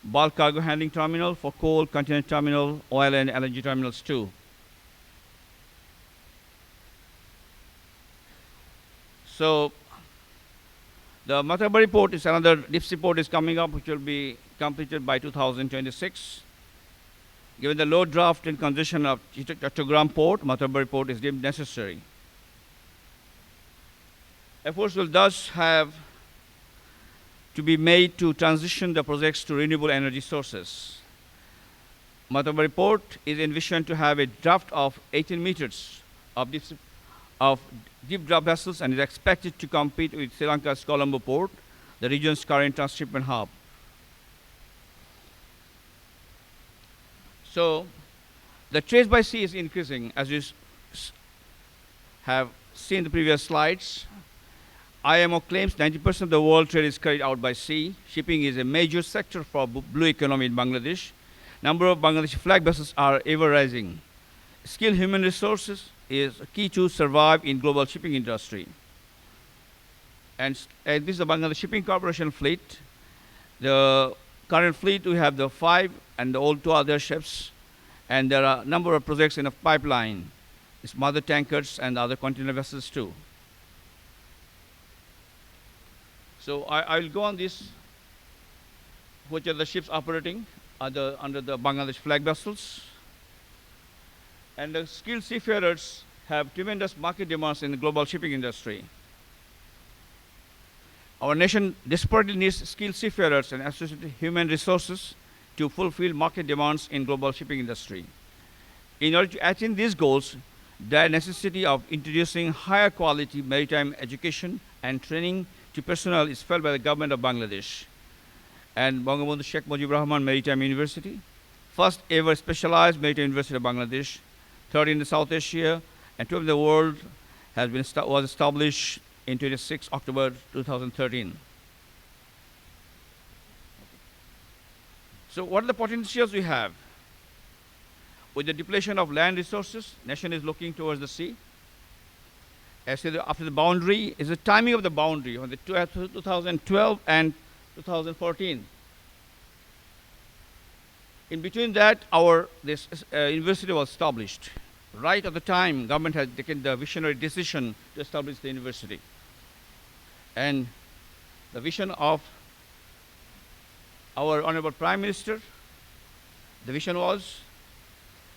bulk cargo handling terminal for coal, container terminal, oil and LNG terminals too. So the Matabari port is another deep sea port is coming up, which will be completed by 2026. Given the low draft and congestion of Chattogram port, Matabari port is deemed necessary. Efforts will thus have to be made to transition the projects to renewable energy sources. Matabari port is envisioned to have a draft of 18 meters of deep draft vessels and is expected to compete with Sri Lanka's Colombo port, the region's current transshipment hub. So the trade by sea is increasing, as you have seen the previous slides. IMO claims 90% of the world trade is carried out by sea. Shipping is a major sector for blue economy in Bangladesh. Number of Bangladeshi flag vessels are ever rising. Skilled human resources is key to survive in global shipping industry. And this is the Bangladesh Shipping Corporation fleet. The current fleet, we have the 5 and the old 2 other ships. And there are a number of projects in a pipeline. It's mother tankers and other container vessels too. So I will go on this, which are the ships operating under the Bangladesh flag vessels. And the skilled seafarers have tremendous market demands in the global shipping industry. Our nation desperately needs skilled seafarers and associated human resources to fulfill market demands in global shipping industry. In order to attain these goals, the necessity of introducing higher quality maritime education and training to personnel is felt by the government of Bangladesh. And Bangabandhu Sheikh Mujibur Rahman Maritime University, first ever specialized maritime university of Bangladesh, third in the South Asia, and 12 in the world, was established in 26 October 2013. So what are the potentials we have? with the depletion of land resources, nation is looking towards the sea. After the boundary is the timing of the boundary on the 2012 and 2014. In between that, this university was established. Right at the time, government had taken the visionary decision to establish the university. And the vision of our Honorable Prime Minister, the vision was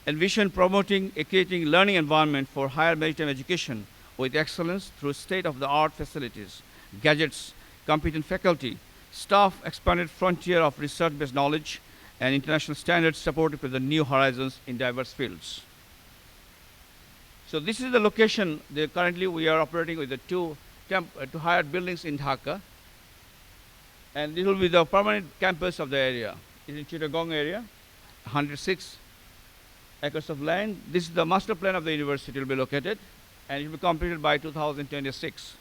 envision promoting a creating learning environment for higher maritime education with excellence through state-of-the-art facilities, gadgets, competent faculty, staff, expanded frontier of research-based knowledge, and international standards supported with the new horizons in diverse fields. So this is the location. Currently, we are operating with the two hired buildings in Dhaka, and this will be the permanent campus of the area. It's in Chittagong area, 106 acres of land. This is the master plan of the university will be located, and it will be completed by 2026.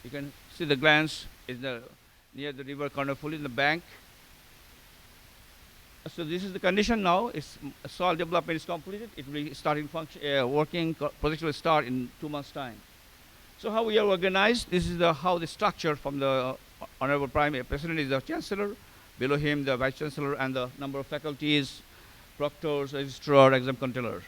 You can see the glance is near the river Karnafuli in the bank. So this is the condition now. Soil development is completed. It will be starting working. Project will start in 2 months' time. So how we are organized? This is how the structure from the Honorable Prime President is the Chancellor. Below him, the Vice Chancellor and the number of faculties, proctors, registrar, exam controller.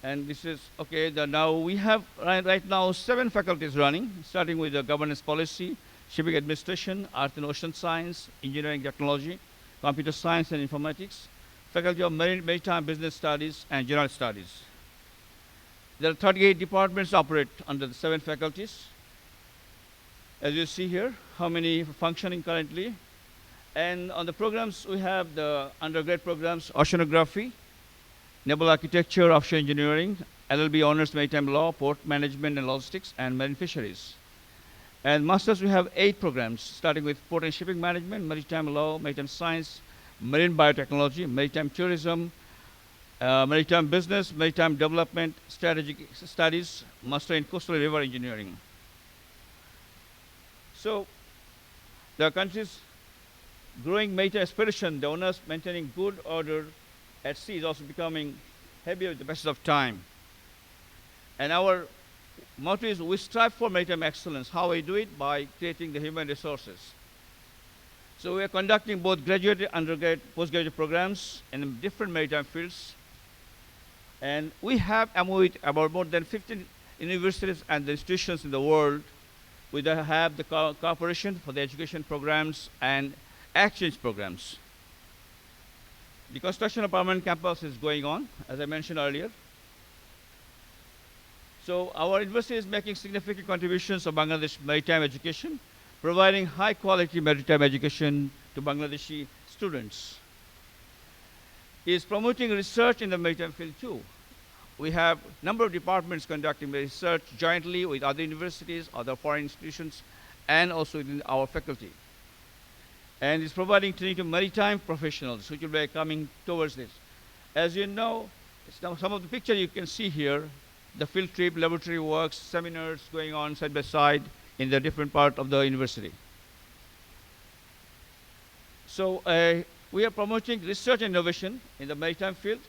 And this is okay. Now we have right now 7 faculties running, starting with the governance policy, shipping administration, earth and ocean science, engineering technology, computer science and informatics, faculty of maritime business studies and general studies. There are 38 departments operate under the 7 faculties. As you see here, how many functioning currently. And on the programs, we have the undergrad programs, oceanography, naval architecture, offshore engineering, LLB honors maritime law, port management and logistics, and marine fisheries. And masters, we have 8 programs, starting with port and shipping management, maritime law, maritime science, marine biotechnology, maritime tourism, maritime business, maritime development, strategic studies, master in coastal river engineering. So the country's growing maritime aspiration, the owners maintaining good order at sea is also becoming heavier with the passage of time. And our motto is we strive for maritime excellence. How we do it? By creating the human resources. So we are conducting both graduate, undergraduate, postgraduate programs in different maritime fields. And we have MOU about more than 15 universities and the institutions in the world. We have the cooperation for the education programs and exchange programs. The construction of permanent campus is going on, as I mentioned earlier. So our university is making significant contributions to Bangladesh maritime education, providing high quality maritime education to Bangladeshi students. It is promoting research in the maritime field too. We have a number of departments conducting research jointly with other universities, other foreign institutions, and also within our faculty. And it's providing training to maritime professionals, which will be coming towards this. As you know, some of the picture you can see here, the field trip, laboratory works, seminars going on side by side in the different part of the university. So we are promoting research and innovation in the maritime field,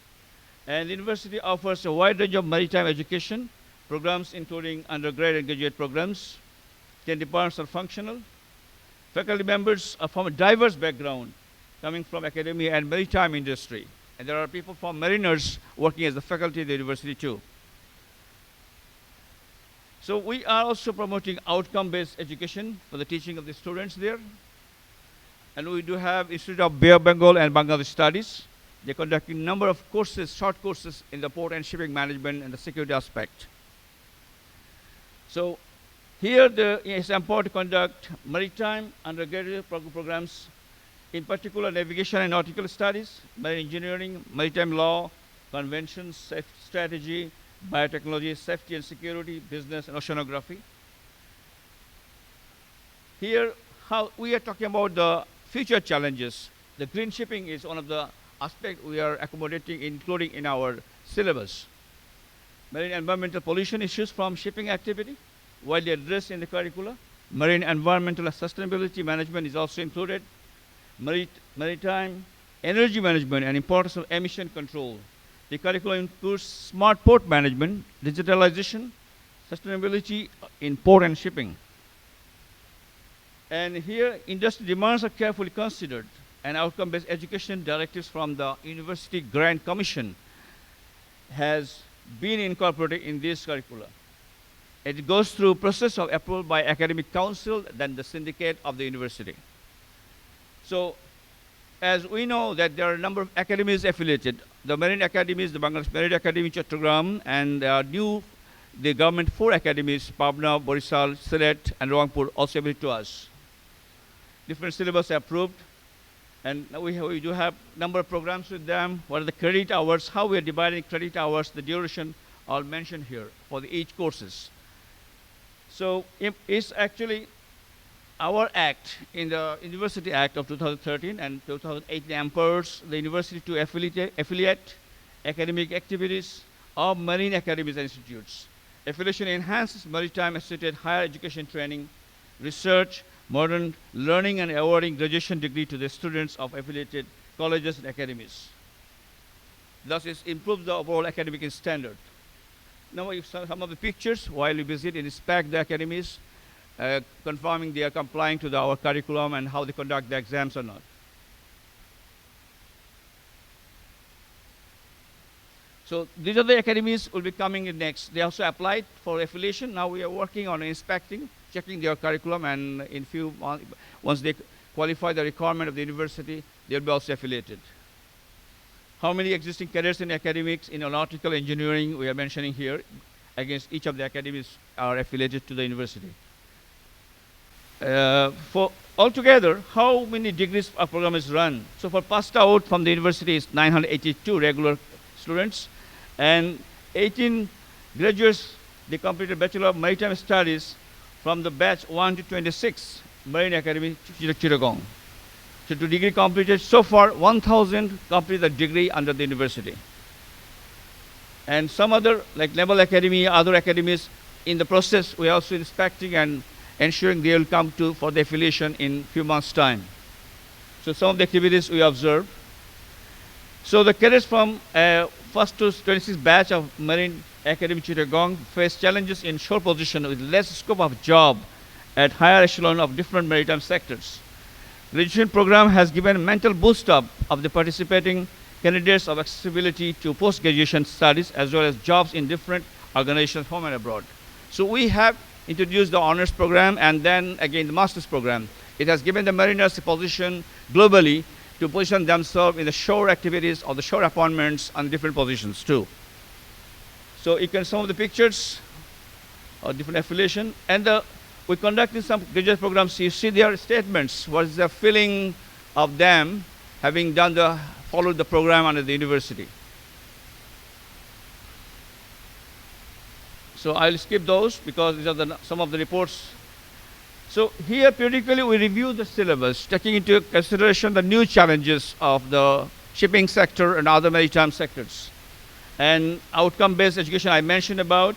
and the university offers a wide range of maritime education programs, including undergrad and graduate programs. 10 departments are functional. Faculty members are from a diverse background, coming from academia and maritime industry. And there are people from mariners working as the faculty at the university too. So we are also promoting outcome-based education for the teaching of the students there. And we do have Institute of Bay of Bengal and Bangladesh Studies. They're conducting a number of courses, short courses in the port and shipping management and the security aspect. So here it's important to conduct maritime undergraduate programs, in particular navigation and nautical studies, marine engineering, maritime law, conventions, safety strategy, biotechnology, safety and security, business, and oceanography. Here, how we are talking about the future challenges. The green shipping is one of the aspects we are accommodating, including in our syllabus. Marine environmental pollution issues from shipping activity, widely addressed in the curricula. Marine environmental sustainability management is also included. Maritime energy management, and importance of emission control. The curriculum includes smart port management, digitalization, sustainability in port and shipping. And here, industry demands are carefully considered, and outcome-based education directives from the University Grant Commission has been incorporated in this curricula. It goes through process of approval by academic council, then the syndicate of the university. So, as we know that there are a number of academies affiliated. The Marine Academies, the Bangladesh Marine Academy, Chattogram, and the government 4 academies, Pabna, Borisal, Sylhet, and Rangpur, also affiliated to us. Different syllabus approved, and we do have number of programs with them. What are the credit hours, how we are dividing credit hours, the duration, all mentioned here for each courses. So it's actually our act in the University Act of 2013 and 2008 empowers the university to affiliate academic activities of marine academies and institutes. Affiliation enhances maritime-associated higher education training, research, modern learning, and awarding graduation degree to the students of affiliated colleges and academies. Thus, it improves the overall academic standard. Now, some of the pictures while we visit and inspect the academies, confirming they are complying to our curriculum and how they conduct the exams or not. So these are the academies will be coming in next. They also applied for affiliation. Now we are working on inspecting, checking their curriculum, and in few months, once they qualify the requirement of the university, they'll be also affiliated. How many existing cadets in academics in aeronautical engineering we are mentioning here against each of the academies are affiliated to the university. For altogether, how many degrees a program is run? So for passed out from the university is 982 regular students, and 18 graduates, they completed Bachelor of Maritime Studies from the batch 1 to 26, Marine Academy, Chittagong. So to degree completed, so far 1,000 completed the degree under the university. And some other, like Naval Academy, other academies, in the process, we are also inspecting and ensuring they will come to for the affiliation in few months' time. So some of the activities we observe. So the cadets from first to 26 batch of Marine Academy Chittagong face challenges in shore position with less scope of job at higher echelon of different maritime sectors. Graduation program has given mental boost up of the participating candidates of accessibility to post-graduation studies as well as jobs in different organizations home and abroad. So we have introduced the honors program and then again the master's program. It has given the mariners a position globally to position themselves in the shore activities or the shore appointments on different positions too. So you can some of the pictures of different affiliation, and we conducted some graduate programs. You see their statements. What is the feeling of them having done followed the program under the university? So I'll skip those because these are some of the reports. So here periodically we review the syllabus, taking into consideration the new challenges of the shipping sector and other maritime sectors. And outcome-based education I mentioned about.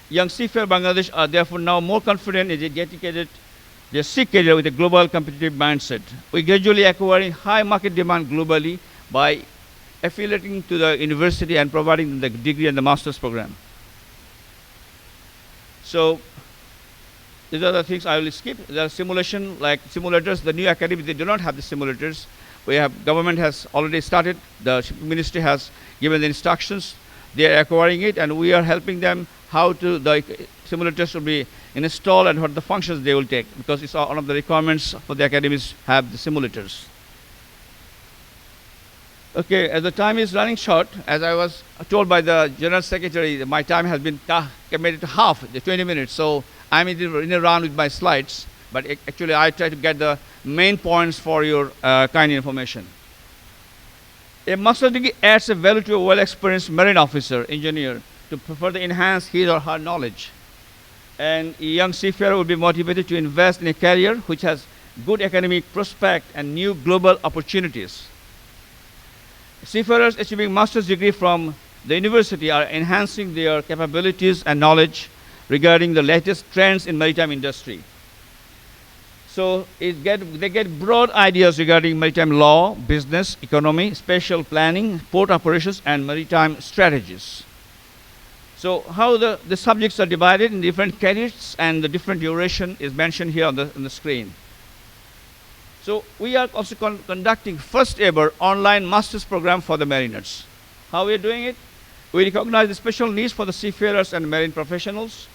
Young seafarer Bangladesh are therefore now more confident in dedicated their sea career with a global competitive mindset. We gradually acquiring high market demand globally by affiliating to the university and providing them the degree and the master's program. So these are the things I will skip. There are simulation, like simulators. The new academy, they do not have the simulators. Government has already started. The shipping ministry has given the instructions. They are acquiring it, and we are helping them how to the simulators will be installed and what the functions they will take, because it's one of the requirements for the academies have the simulators. Okay, as the time is running short, as I was told by the General Secretary, my time has been committed to half, the 20 minutes. So I'm in a round with my slides, but actually I try to get the main points for your kind information. A master's degree adds a value to a well-experienced marine officer, engineer, to further enhance his or her knowledge. And a young seafarer will be motivated to invest in a career which has good academic prospect and new global opportunities. Seafarers achieving master's degree from the university are enhancing their capabilities and knowledge regarding the latest trends in maritime industry. So they get broad ideas regarding maritime law, business, economy, spatial planning, port operations, and maritime strategies. So how the subjects are divided in different credits, and the different duration is mentioned here on the screen. So we are also conducting first ever online master's program for the mariners. How we are doing it? We recognize the special needs for the seafarers and marine professionals,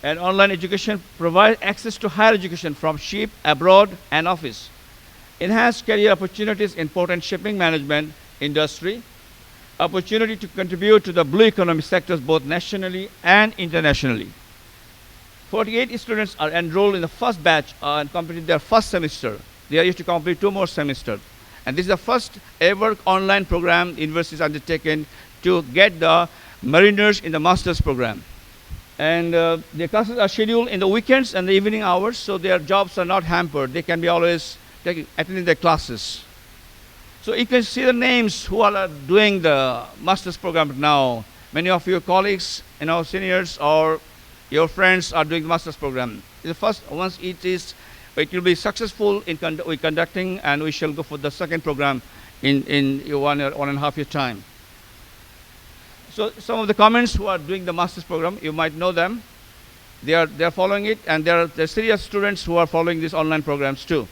and online education provides access to higher education from ship, abroad, and office. Enhanced career opportunities in port and shipping management industry, opportunity to contribute to the blue economy sectors both nationally and internationally. 48 students are enrolled in the first batch and completed their first semester. They are yet to complete 2 more semesters. And this is the first ever online program the university has undertaken to get the mariners in the master's program. And their classes are scheduled in the weekends and the evening hours, so their jobs are not hampered. They can be always attending their classes. So you can see the names who are doing the master's program now. Many of your colleagues, seniors or your friends are doing the master's program. The first, once it will be successful in conducting, and we shall go for the second program in 1.5 year time. So some of the comments who are doing the master's program, you might know them. They are following it, and there are serious students who are following these online programs too.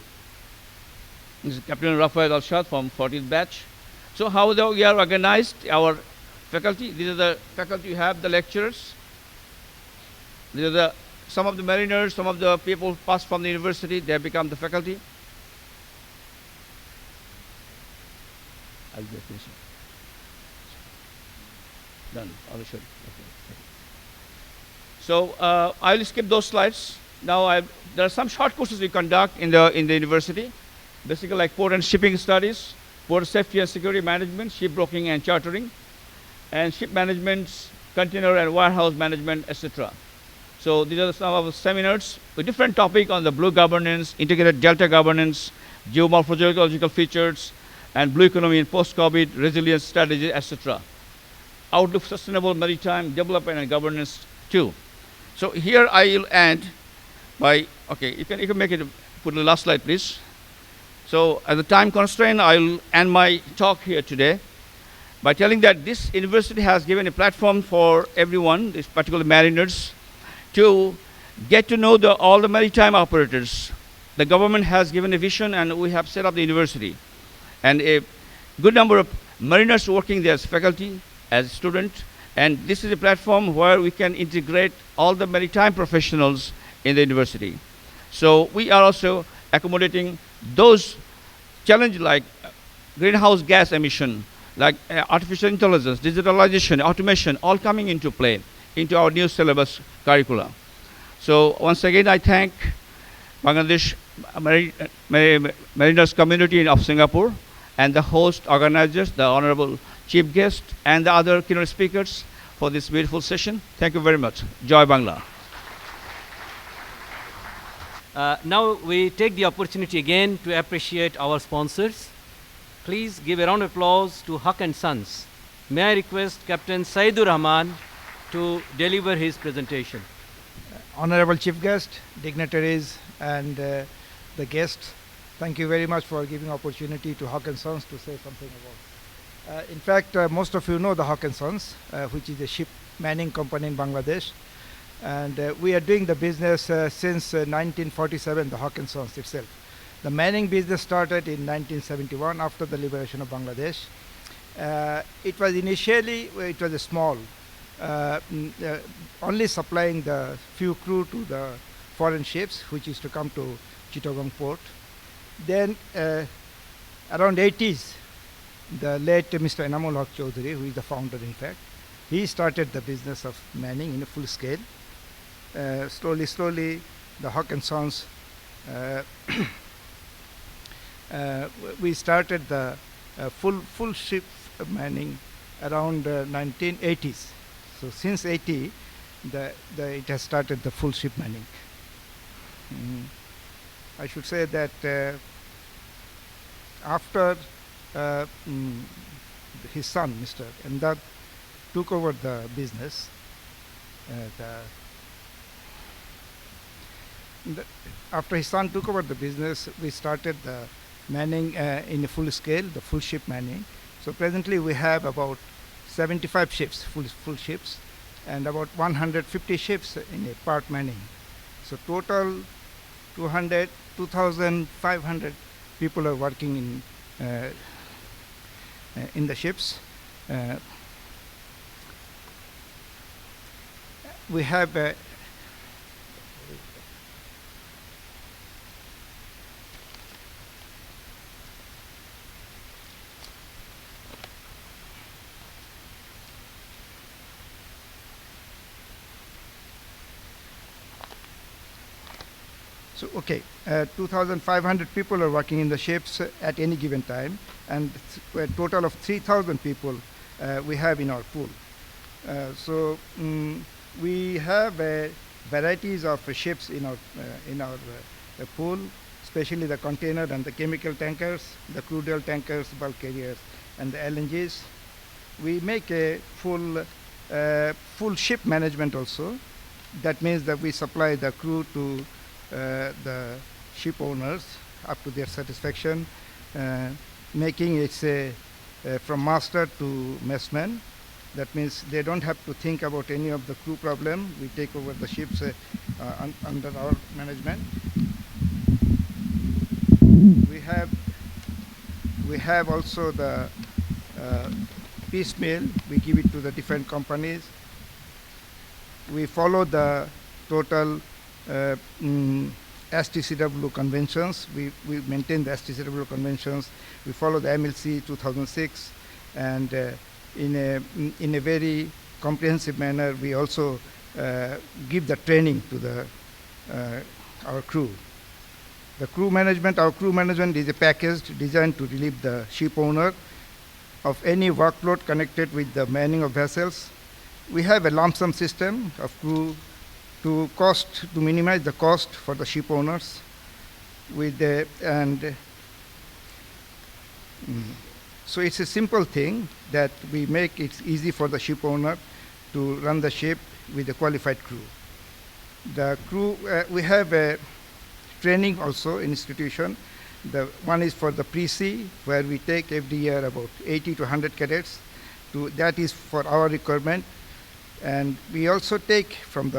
This is Captain Rafael Al-Shad from 14th batch. So how we are organized, our faculty, these are the faculty you have, the lecturers. These are some of the mariners, some of the people passed from the university, they have become the faculty. I'll be finishing. Done. Okay. So I will skip those slides. Now there are some short courses we conduct in the university, basically like port and shipping studies, port safety and security management, shipbroking and chartering, and ship management, container and warehouse management, etc. So these are some of the seminars with different topics on the blue governance, integrated delta governance, geomorphological features, and blue economy in post-COVID, resilience strategy, etc. Outlook sustainable maritime development and governance too. So here I will end by, okay, you can make it, put the last slide please. So as a time constraint, I will end my talk here today by telling that this university has given a platform for everyone, these particular mariners, to get to know all the maritime operators. The government has given a vision, and we have set up the university. And a good number of mariners working there as faculty, as students, and this is a platform where we can integrate all the maritime professionals in the university. So we are also accommodating those challenges like greenhouse gas emission, like artificial intelligence, digitalization, automation, all coming into play into our new syllabus curricula. So once again, I thank Bangladesh Mariners community of Singapore and the host organizers, the Honorable Chief Guest, and the other keynote speakers for this beautiful session. Thank you very much. Joy Bangla. Now we take the opportunity again to appreciate our sponsors. Please give a round of applause to Huck & Sons. May I request Captain Saidur Rahman to deliver his presentation. Honorable Chief Guest, dignitaries, and the guests, thank you very much for giving opportunity to Huck & Sons to say something about. In fact, most of you know the Huck & Sons, which is a ship manning company in Bangladesh. And we are doing the business since 1947, the Huck & Sons itself. The manning business started in 1971 after the liberation of Bangladesh. It was initially, it was a small, only supplying the few crew to the foreign ships, which used to come to Chittagong port. Then around 80s, the late Mr. Enamul Haq Chowdhury, who is the founder in fact, he started the business of manning in a full scale. Slowly, the Huck & Sons, we started the full ship manning around 1980s. So since 80, it has started the full ship manning. I should say that after his son, Mr. Emdad, took over the business, after his son took over the business, we started the manning in a full scale, the full ship manning. So presently we have about 75 ships, full ships, and about 150 ships in a part manning. So total 2,500 people are working in the ships. We have So, okay, 2,500 people are working in the ships at any given time, and a total of 3,000 people we have in our pool. We have varieties of ships in our pool, especially the container and the chemical tankers, the crude oil tankers, bulk carriers, and the LNGs. We make a full ship management also. That means that we supply the crew to the ship owners up to their satisfaction, making it from master to messman. That means they don't have to think about any of the crew problem. We take over the ships under our management. We have also the piecemeal. We give it to the different companies. We follow the total STCW conventions. We maintain the STCW conventions. We follow the MLC 2006, and in a very comprehensive manner, we also give the training to our crew. The crew management, our crew management is a package designed to relieve the ship owner of any workload connected with the manning of vessels. We have a lump sum system of crew to minimize the cost for the ship owners. So it's a simple thing that we make it easy for the ship owner to run the ship with a qualified crew. The crew, we have a training also institution. The one is for the pre-sea, where we take every year about 80 to 100 cadets. That is for our requirement. And we also take from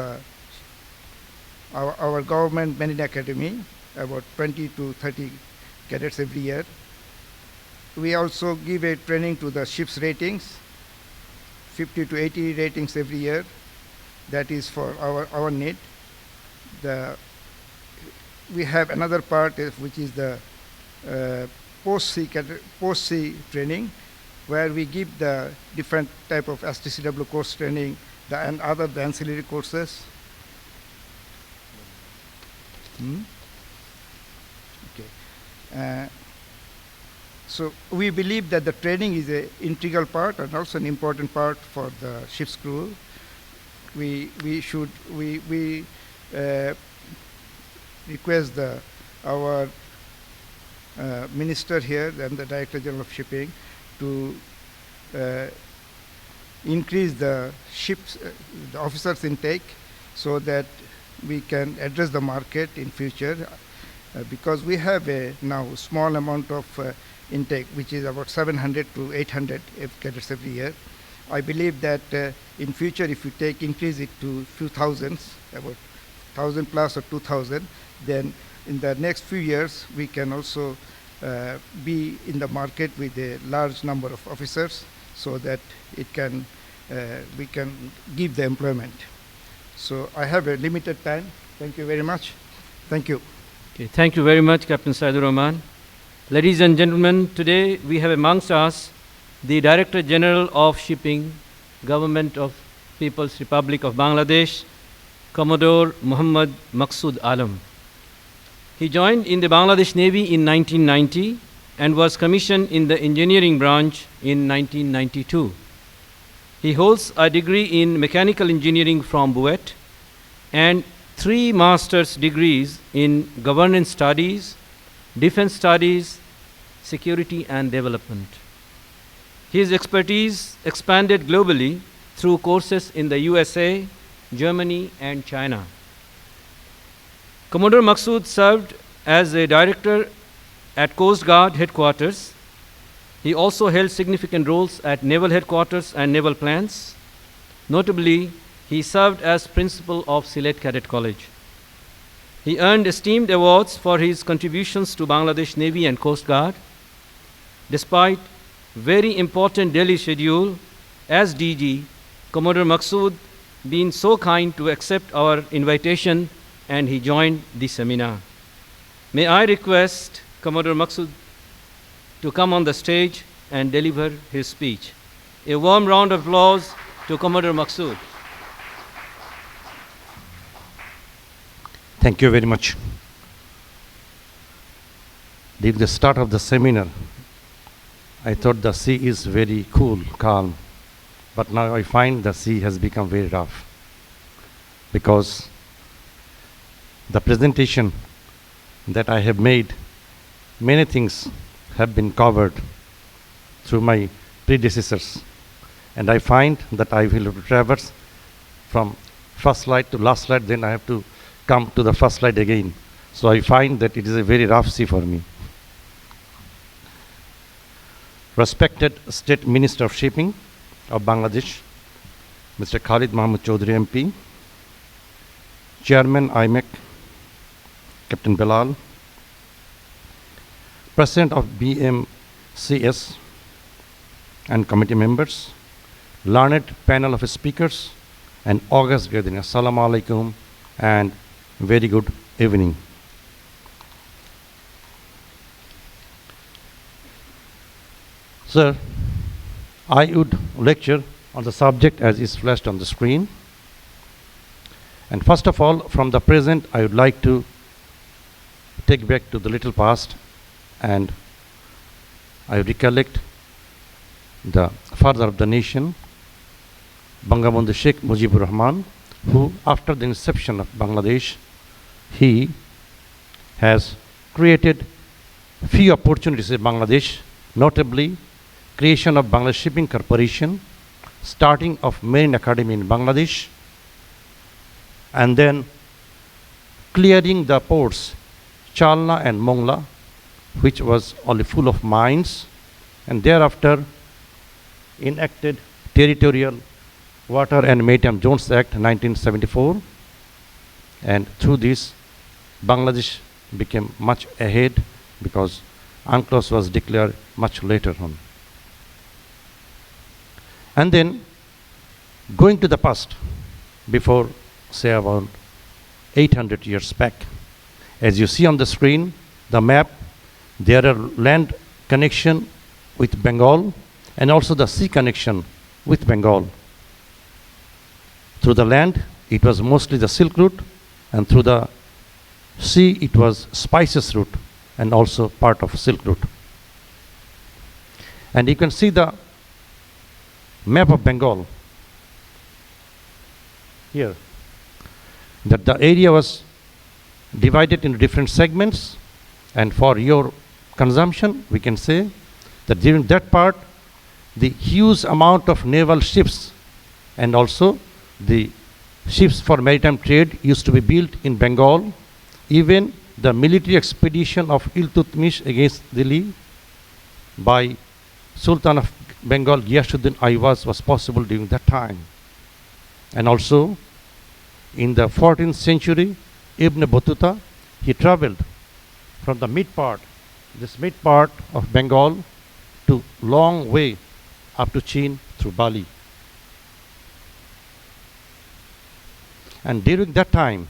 our government Marine Academy about 20 to 30 cadets every year. We also give a training to the ship's ratings, 50 to 80 ratings every year. That is for our need. We have another part which is the post-sea training, where we give the different type of STCW course training and other ancillary courses. Okay. So we believe that the training is an integral part and also an important part for the ship's crew. We request our minister here and the Director General of Shipping to increase the officers intake so that we can address the market in future, because we have a now small amount of intake, which is about 700 to 800 cadets every year. I believe that in future, if you increase it to few thousands, about 1,000 plus or 2,000, then in the next few years we can also be in the market with a large number of officers, so that we can give the employment. So I have a limited time. Thank you very much. Thank you. Okay, thank you very much, Captain Saidur Rahman. Ladies and gentlemen, today we have amongst us the Director General of Shipping, Government of People's Republic of Bangladesh, Commodore Muhammad Maqsood Alam. He joined in the Bangladesh Navy in 1990 and was commissioned in the engineering branch in 1992. He holds a degree in mechanical engineering from BUET and 3 master's degrees in governance studies, defense studies, security and development. His expertise expanded globally through courses in the USA, Germany and China. Commodore Maqsood served as a director at Coast Guard headquarters. He also held significant roles at naval headquarters and naval plants. Notably, he served as principal of Sylhet Cadet College. He earned esteemed awards for his contributions to Bangladesh Navy and Coast Guard. Despite very important daily schedule as DG, Commodore Maqsood been so kind to accept our invitation and he joined the seminar. May I request Commodore Maqsood to come on the stage and deliver his speech. A warm round of applause to Commodore Maqsood. Thank you very much. During the start of the seminar, I thought the sea is very cool, calm, but now I find the sea has become very rough because the presentation that I have made, many things have been covered through my predecessors, and I find that I will traverse from first slide to last slide, then I have to come to the first slide again. So I find that it is a very rough sea for me. Respected State Minister of Shipping of Bangladesh, Mr. Khalid Mahmud Chowdhury MP, Chairman IMEC, Captain Bilal, President of BMCS and committee members, learned panel of speakers, and august gathering. Assalamu alaikum and very good evening. Sir, I would lecture on the subject as is flashed on the screen. And first of all, from the present, I would like to take back to the little past, and I recollect the father of the nation, Bangabandhu Sheikh Mujibur Rahman, who after the inception of Bangladesh, he has created few opportunities in Bangladesh, notably creation of Bangladesh Shipping Corporation, starting of Marine Academy in Bangladesh, and then clearing the ports Chalna and Mongla, which was only full of mines, and thereafter enacted Territorial Water and Maritime Zones Act 1974, and through this Bangladesh became much ahead because UNCLOS was declared much later on. And then going to the past, before say about 800 years back, as you see on the screen, the map, there are land connection with Bengal and also the sea connection with Bengal. Through the land, it was mostly the Silk Route, and through the sea, it was Spices Route and also part of Silk Route. And you can see the map of Bengal here, that the area was divided into different segments, and for your consumption, we can say that during that part, the huge amount of naval ships and also the ships for maritime trade used to be built in Bengal. Even the military expedition of Iltutmish against Delhi by Sultan of Bengal Ghiyasuddin Aiwaz was possible during that time. And also in the 14th century, Ibn Battuta, he traveled from the mid part of Bengal to long way up to Chin through Bali. And during that time,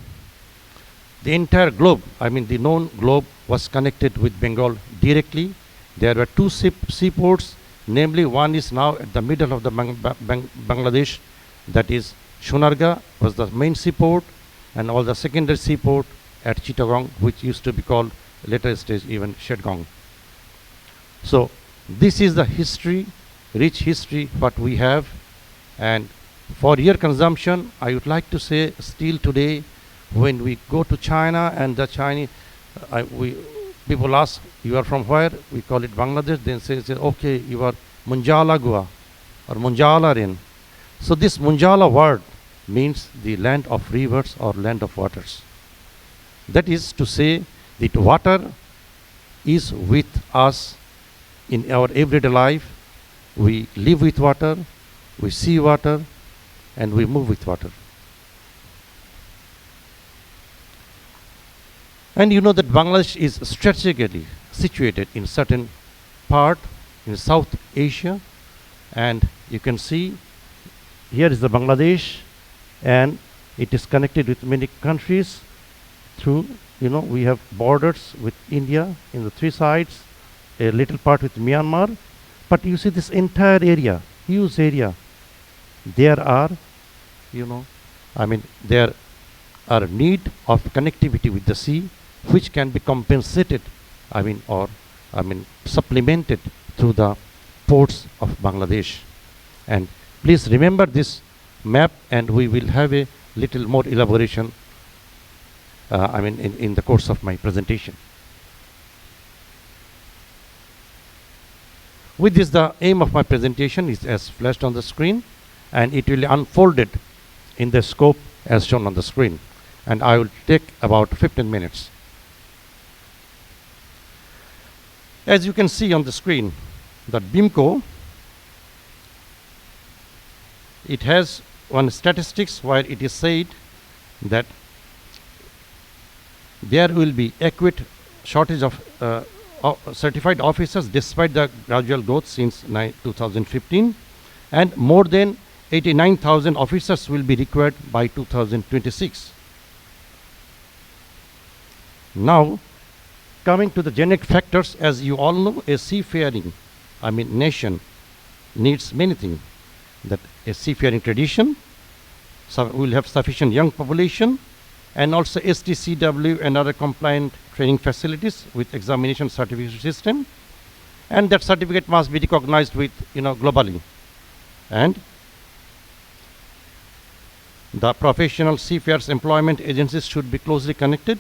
the entire globe, I mean the known globe, was connected with Bengal directly. There were two seaports, namely one is now at the middle of the Bangladesh, that is Sonargaon was the main seaport, and all the secondary seaport at Chittagong, which used to be called later stage even Shetgong. So this is the history, rich history what we have, and for your consumption, I would like to say still today, when we go to China and the Chinese, people ask, you are from where? We call it Bangladesh. Then say okay, you are Munjala Gua or Munjala Rin. So this Munjala word means the land of rivers or land of waters. That is to say that water is with us in our everyday life. We live with water, we see water, and we move with water. And you know that Bangladesh is strategically situated in certain part in South Asia, and you can see here is the Bangladesh, and it is connected with many countries through, we have borders with India in the three sides, a little part with Myanmar, but you see this entire area, huge area, there are, there are need of connectivity with the sea, which can be compensated, supplemented through the ports of Bangladesh. And please remember this map, and we will have a little more elaboration in the course of my presentation. With this, the aim of my presentation is as flashed on the screen, and it will be unfolded in the scope as shown on the screen, and I will take about 15 minutes. As you can see on the screen, that BIMCO, it has one statistics where it is said that there will be acute shortage of certified officers despite the gradual growth since 2015, and more than 89,000 officers will be required by 2026. Now, coming to the genetic factors, as you all know, a seafaring nation needs many things. That a seafaring tradition, will have sufficient young population, and also STCW and other compliant training facilities with examination certificate system, and that certificate must be recognized with globally. And the professional seafarers employment agencies should be closely connected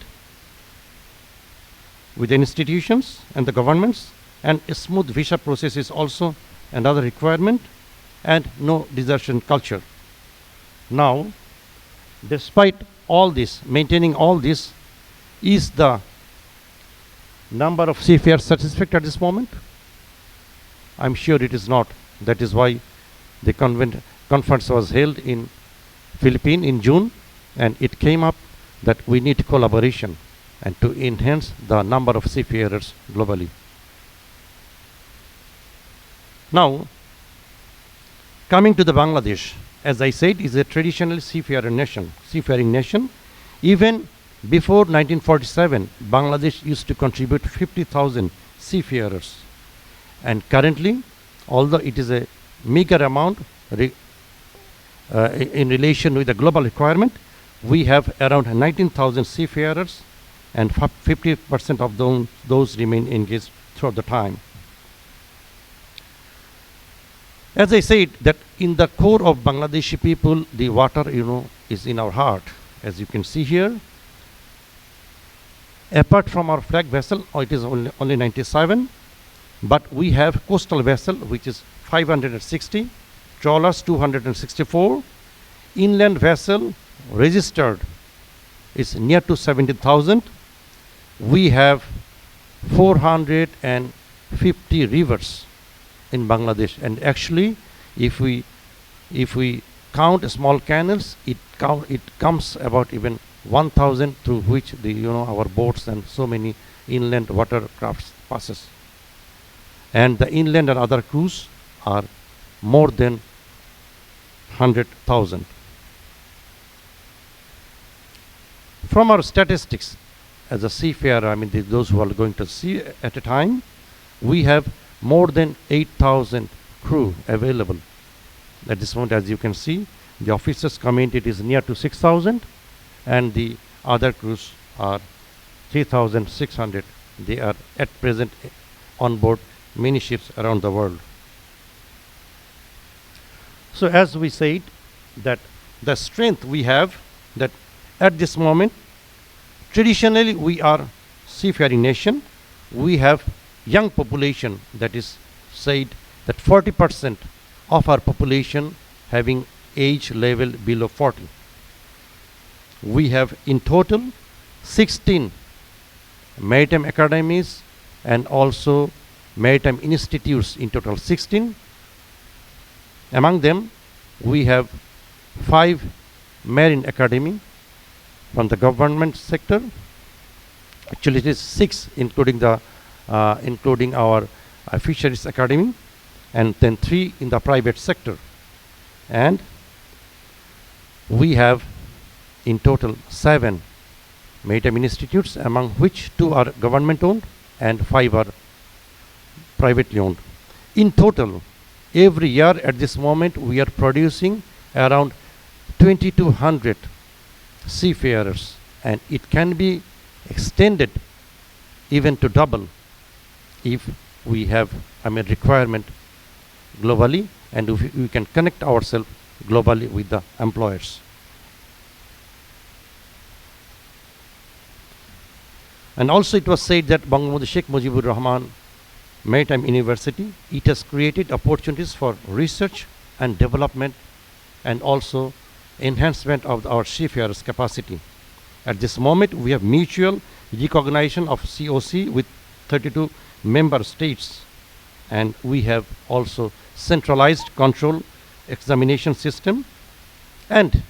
with the institutions and the governments, and a smooth visa process is also another requirement, and no desertion culture. Now, despite all this, maintaining all this, is the number of seafarers satisfactory at this moment? I'm sure it is not. That is why the conference was held in Philippines in June, and it came up that we need collaboration and to enhance the number of seafarers globally. Now, coming to the Bangladesh, as I said, is a traditional seafaring nation. Even before 1947, Bangladesh used to contribute 50,000 seafarers. And currently, although it is a meager amount in relation with the global requirement, we have around 19,000 seafarers, and 50% of those remain engaged throughout the time. As I said, that in the core of Bangladeshi people, the water, is in our heart. As you can see here, apart from our flag vessel, it is only 97, but we have coastal vessel, which is 560, trawlers 264, inland vessel registered is near to 70,000. We have 450 rivers in Bangladesh, and actually, if we count small canals, it comes about even 1,000 through which our boats and so many inland watercrafts passes, and the inland and other cruise are more than 100,000. From our statistics, as a seafarer, those who are going to sea at a time, we have more than 8,000 crew available. At this moment, as you can see, the officers community is near to 6,000, and the other crews are 3,600. They are at present on board many ships around the world. So as we said, that the strength we have, that at this moment, traditionally we are seafaring nation. We have young population, that is said that 40% of our population having age level below 40. We have in total 16 maritime academies and also maritime institutes, in total 16. Among them, we have 5 marine academy from the government sector. Actually, it is 6, including our fisheries academy, and then 3 in the private sector. And we have in total 7 maritime institutes, among which 2 are government owned and 5 are privately owned. In total, every year at this moment, we are producing around 2,200 seafarers, and it can be extended even to double if we have requirement globally, and if we can connect ourselves globally with the employers. And also it was said that Bangladesh Sheikh Mujibur Rahman Maritime University, it has created opportunities for research and development and also enhancement of our seafarers' capacity. At this moment, we have mutual recognition of COC with 32 member states, and we have also centralized control examination system and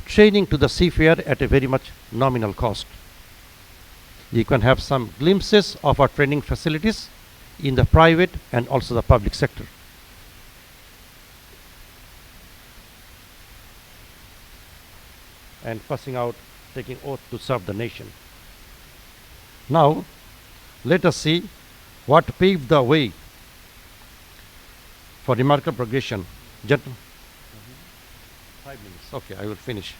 training to the seafarer at a very much nominal cost. You can have some glimpses of our training facilities in the private and also the public sector. And passing out, taking oath to serve the nation. Now, let us see what paved the way for remarkable progression. Gentlemen, 5 minutes. Okay, I will finish.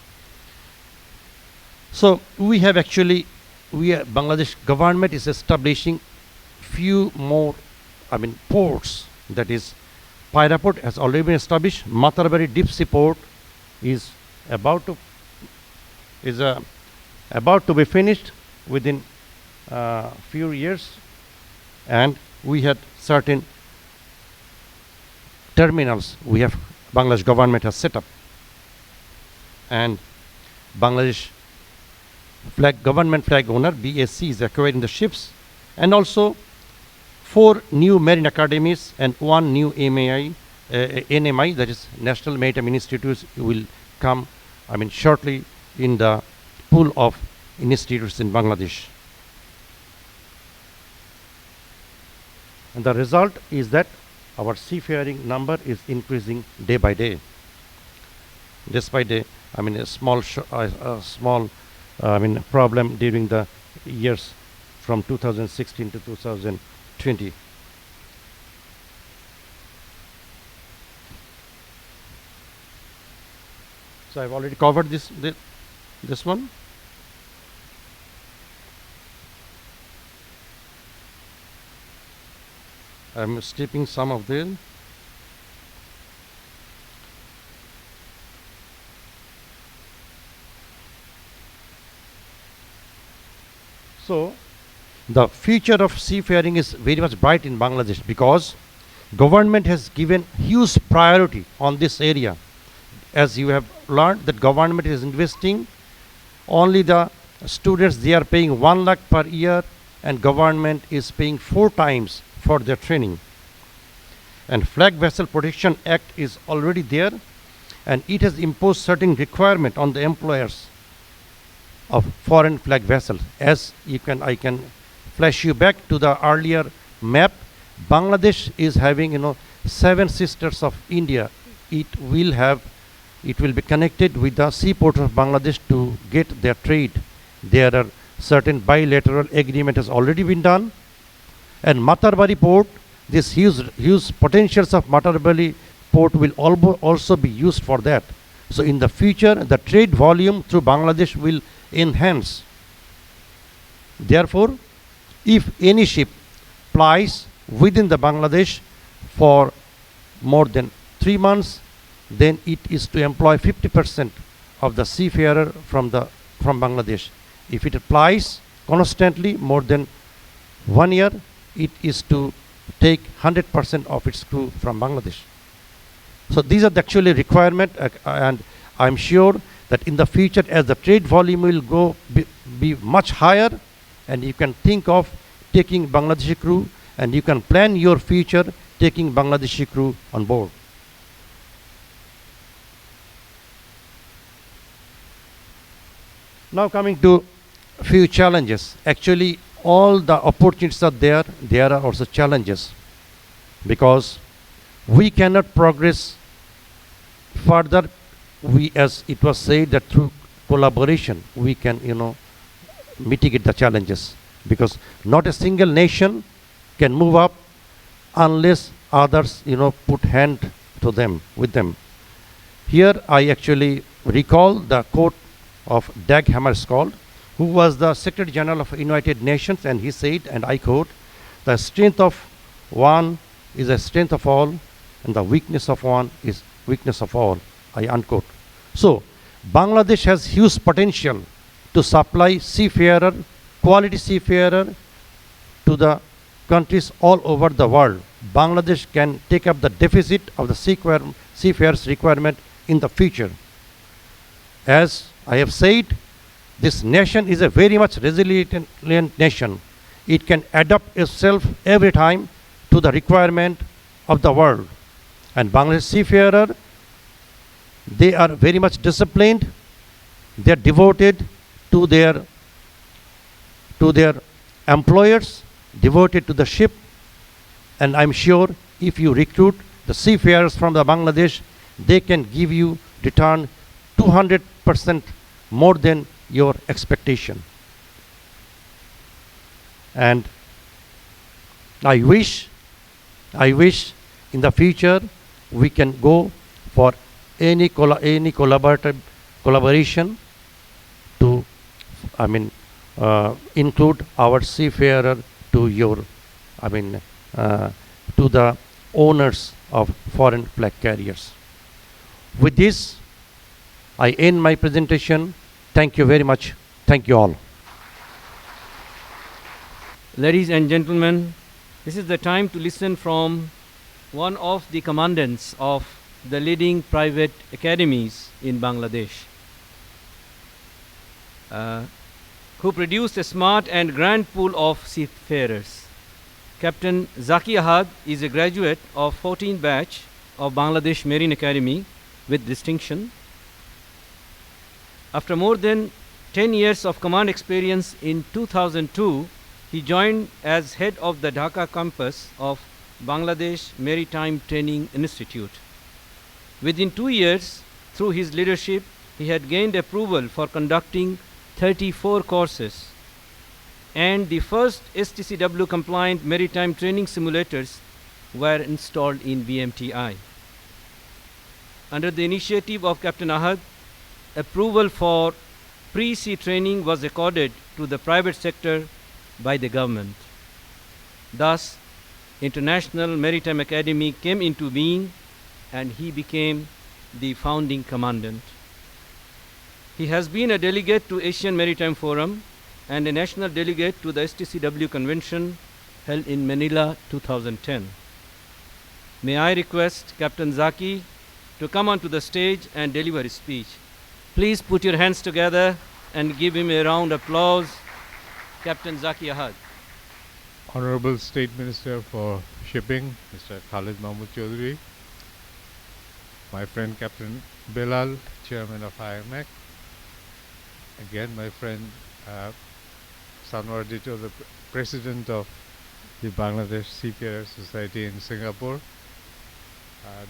So we have actually, Bangladesh government is establishing few more, ports. That is, Paira port has already been established. Matarbari deep sea port is about to be finished within few years, and we had certain terminals Bangladesh government has set up, and Bangladesh government flag owner BSC is acquiring the ships, and also 4 new marine academies and 1 new NMI, that is National Maritime Institutes, will come shortly in the pool of institutes in Bangladesh. And the result is that our seafaring number is increasing day by day. Despite a small problem during the years from 2016 to 2020. So I've already covered this one. I'm skipping some of them. So the future of seafaring is very much bright in Bangladesh, because government has given huge priority on this area. As you have learned, that government is investing, only the students, they are paying 1 lakh per year, and government is paying 4 times for their training. And Flag Vessel Protection Act is already there, and it has imposed certain requirement on the employers of foreign flag vessels. As I can flash you back to the earlier map. Bangladesh is having 7 sisters of India. It will be connected with the seaport of Bangladesh to get their trade. There are certain bilateral agreement has already been done. And Matarbari port, this huge potentials of Matarbari port will also be used for that. So in the future, the trade volume through Bangladesh will enhance. Therefore, if any ship plies within the Bangladesh for more than 3 months, then it is to employ 50% of the seafarer from Bangladesh. If it applies constantly more than 1 year, it is to take 100% of its crew from Bangladesh. So these are the actually requirement, and I'm sure that in the future, as the trade volume will go be much higher, and you can think of taking Bangladeshi crew, and you can plan your future taking Bangladeshi crew on board. Now coming to few challenges. Actually, all the opportunities are there. There are also challenges, because we cannot progress further. We, as it was said, that through collaboration we can, mitigate the challenges, because not a single nation can move up unless others, put hand to them with them. Here I actually recall the quote of Dag Hammarskjöld, who was the Secretary General of United Nations, and he said, and I quote, "The strength of one is the strength of all, and the weakness of one is weakness of all." I unquote. So Bangladesh has huge potential to supply seafarer, quality seafarer to the countries all over the world. Bangladesh can take up the deficit of the seafarers requirement in the future. As I have said, this nation is a very much resilient nation. It can adapt itself every time to the requirement of the world. And Bangladesh seafarer, they are very much disciplined. They are devoted to their employers, devoted to the ship. And I'm sure if you recruit the seafarers from the Bangladesh, they can give you return 200% more than your expectation. And I wish in the future we can go for any collaboration to, include our seafarer to your, to the owners of foreign flag carriers. With this, I end my presentation. Thank you very much. Thank you all. Ladies and gentlemen, this is the time to listen from one of the commandants of the leading private academies in Bangladesh, who produced a smart and grand pool of seafarers. Captain Zaki Ahad is a graduate of 14th batch of Bangladesh Marine Academy with distinction. After more than 10 years of command experience, in 2002, he joined as head of the Dhaka campus of Bangladesh Maritime Training Institute. Within 2 years, through his leadership, he had gained approval for conducting 34 courses, and the first STCW compliant maritime training simulators were installed in BMTI. Under the initiative of Captain Ahad, approval for pre-sea training was accorded to the private sector by the government. Thus, International Maritime Academy came into being, and he became the founding commandant. He has been a delegate to Asian Maritime Forum and a national delegate to the STCW convention held in Manila 2010. May I request Captain Zaki to come onto the stage and deliver his speech. Please put your hands together and give him a round of applause. Captain Zaki Ahad. Honorable State Minister for Shipping, Mr. Khalid Mahmud Chowdhury, my friend Captain Bilal, Chairman of IMEC, again my friend Sanwer Dito, the President of the Bangladesh Seafarer Society in Singapore,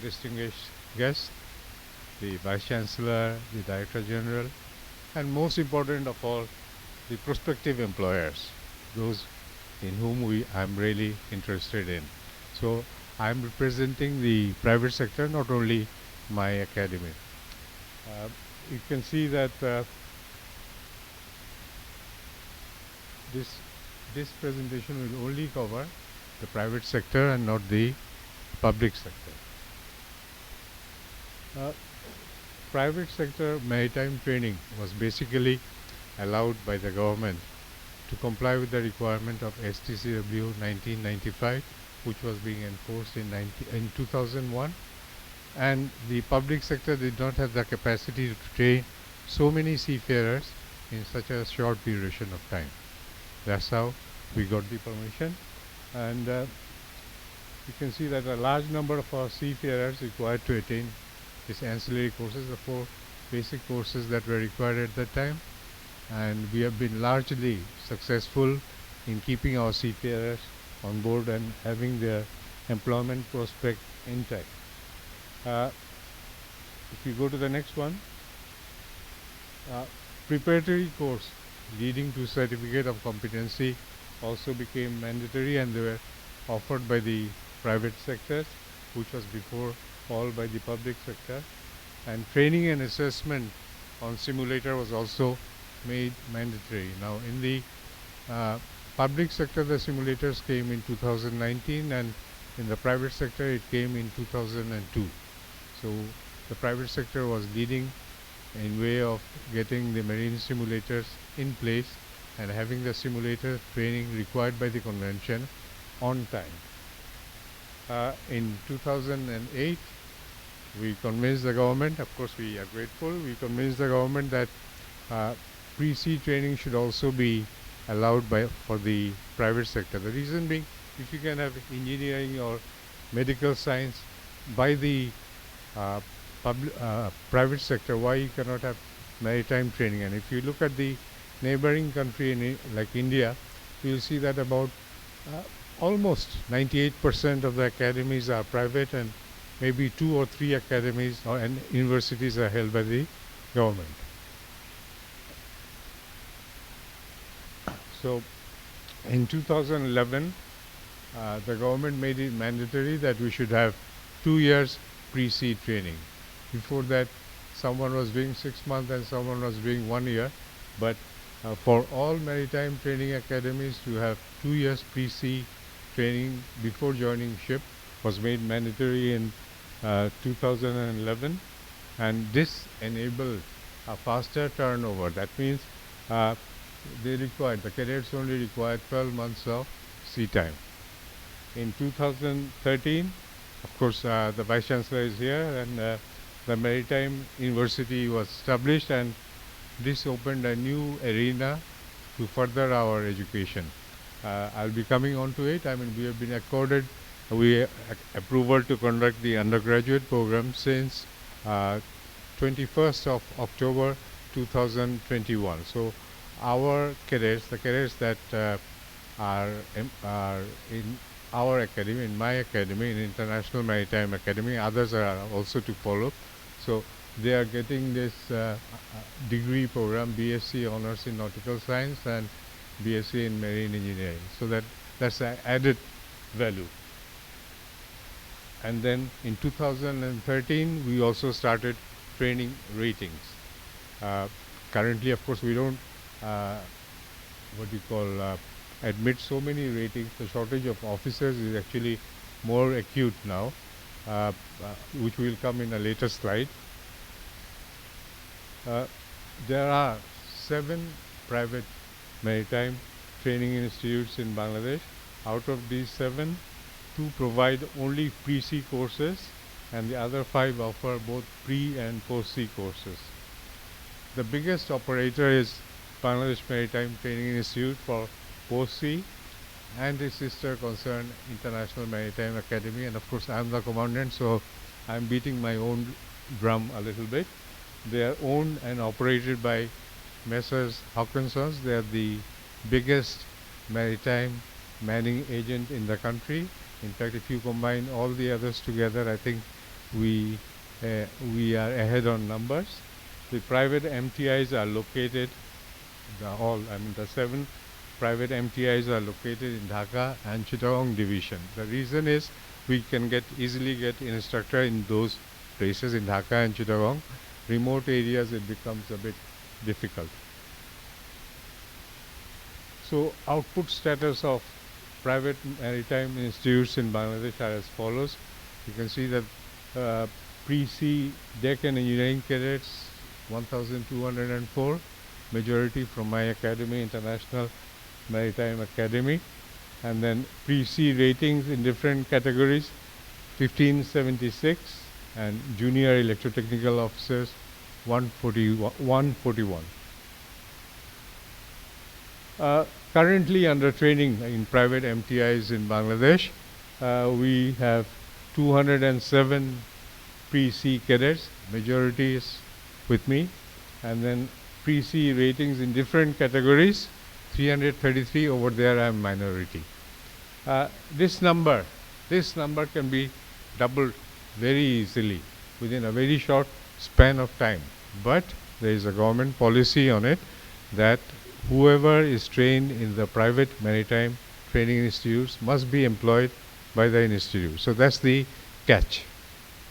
distinguished guests, the Vice Chancellor, the Director General, and most important of all, the prospective employers, those in whom I'm really interested in. So I'm representing the private sector, not only my academy. You can see that this presentation will only cover the private sector and not the public sector. Private sector maritime training was basically allowed by the government to comply with the requirement of STCW 1995, which was being enforced in 2001, and the public sector did not have the capacity to train so many seafarers in such a short duration of time. That's how we got the permission. And you can see that a large number of our seafarers required to attain these ancillary courses, the 4 basic courses that were required at that time. And we have been largely successful in keeping our seafarers on board and having their employment prospect intact. If you go to the next one, preparatory course leading to certificate of competency also became mandatory, and they were offered by the private sector, which was before all by the public sector. And training and assessment on simulator was also made mandatory. Now in the public sector, the simulators came in 2019, and in the private sector it came in 2002. So the private sector was leading in way of getting the marine simulators in place and having the simulator training required by the convention on time. In 2008, we convinced the government, of course we are grateful, we convinced the government that pre-sea training should also be allowed for the private sector. The reason being, if you can have engineering or medical science by the private sector, why you cannot have maritime training? And if you look at the neighboring country like India, you will see that about almost 98% of the academies are private, and maybe 2 or 3 academies and universities are held by the government. So in 2011, the government made it mandatory that we should have 2 years pre-sea training. Before that, someone was doing 6 months and someone was doing 1 year, but for all maritime training academies to have 2 years pre-sea training before joining ship was made mandatory in 2011, and this enabled a faster turnover. That means the cadets only required 12 months of sea time. In 2013, of course, the Vice Chancellor is here, and the Maritime University was established, and this opened a new arena to further our education. I'll be coming on to it. I mean, we have been accorded approval to conduct the undergraduate program since 21st of October 2021. So our cadets, the cadets that are in our academy, in my academy, in International Maritime Academy, others are also to follow. So they are getting this degree program, BSc Honours in Nautical Science and BSc in Marine Engineering. So that's an added value. And then in 2013, we also started training ratings. Currently, of course, we don't admit so many ratings. The shortage of officers is actually more acute now, which will come in a later slide. There are 7 private maritime training institutes in Bangladesh. Out of these 7, 2 provide only pre-sea courses, and the other 5 offer both pre and post-sea courses. The biggest operator is Bangladesh Maritime Training Institute for post-sea, and its sister concern International Maritime Academy, and of course I am the commandant, so I am beating my own drum a little bit. They are owned and operated by Messrs. Hawkinsons. They are the biggest maritime manning agent in the country. In fact, if you combine all the others together, I think we are ahead on numbers. The private MTIs are located, the 7 private MTIs are located in Dhaka and Chittagong division. The reason is we can easily get instructor in those places in Dhaka and Chittagong. Remote areas it becomes a bit difficult. So output status of private maritime institutes in Bangladesh are as follows. You can see that pre-sea deck and engineering cadets 1,204, majority from my academy, International Maritime Academy, and then pre-sea ratings in different categories 1576, and junior electrotechnical officers 141. Currently under training in private MTIs in Bangladesh, we have 207 pre-C cadets, majority is with me, and then pre-C ratings in different categories, 333. Over there I am minority. This number can be doubled very easily within a very short span of time, but there is a government policy on it that whoever is trained in the private maritime training institutes must be employed by the institute. So that's the catch.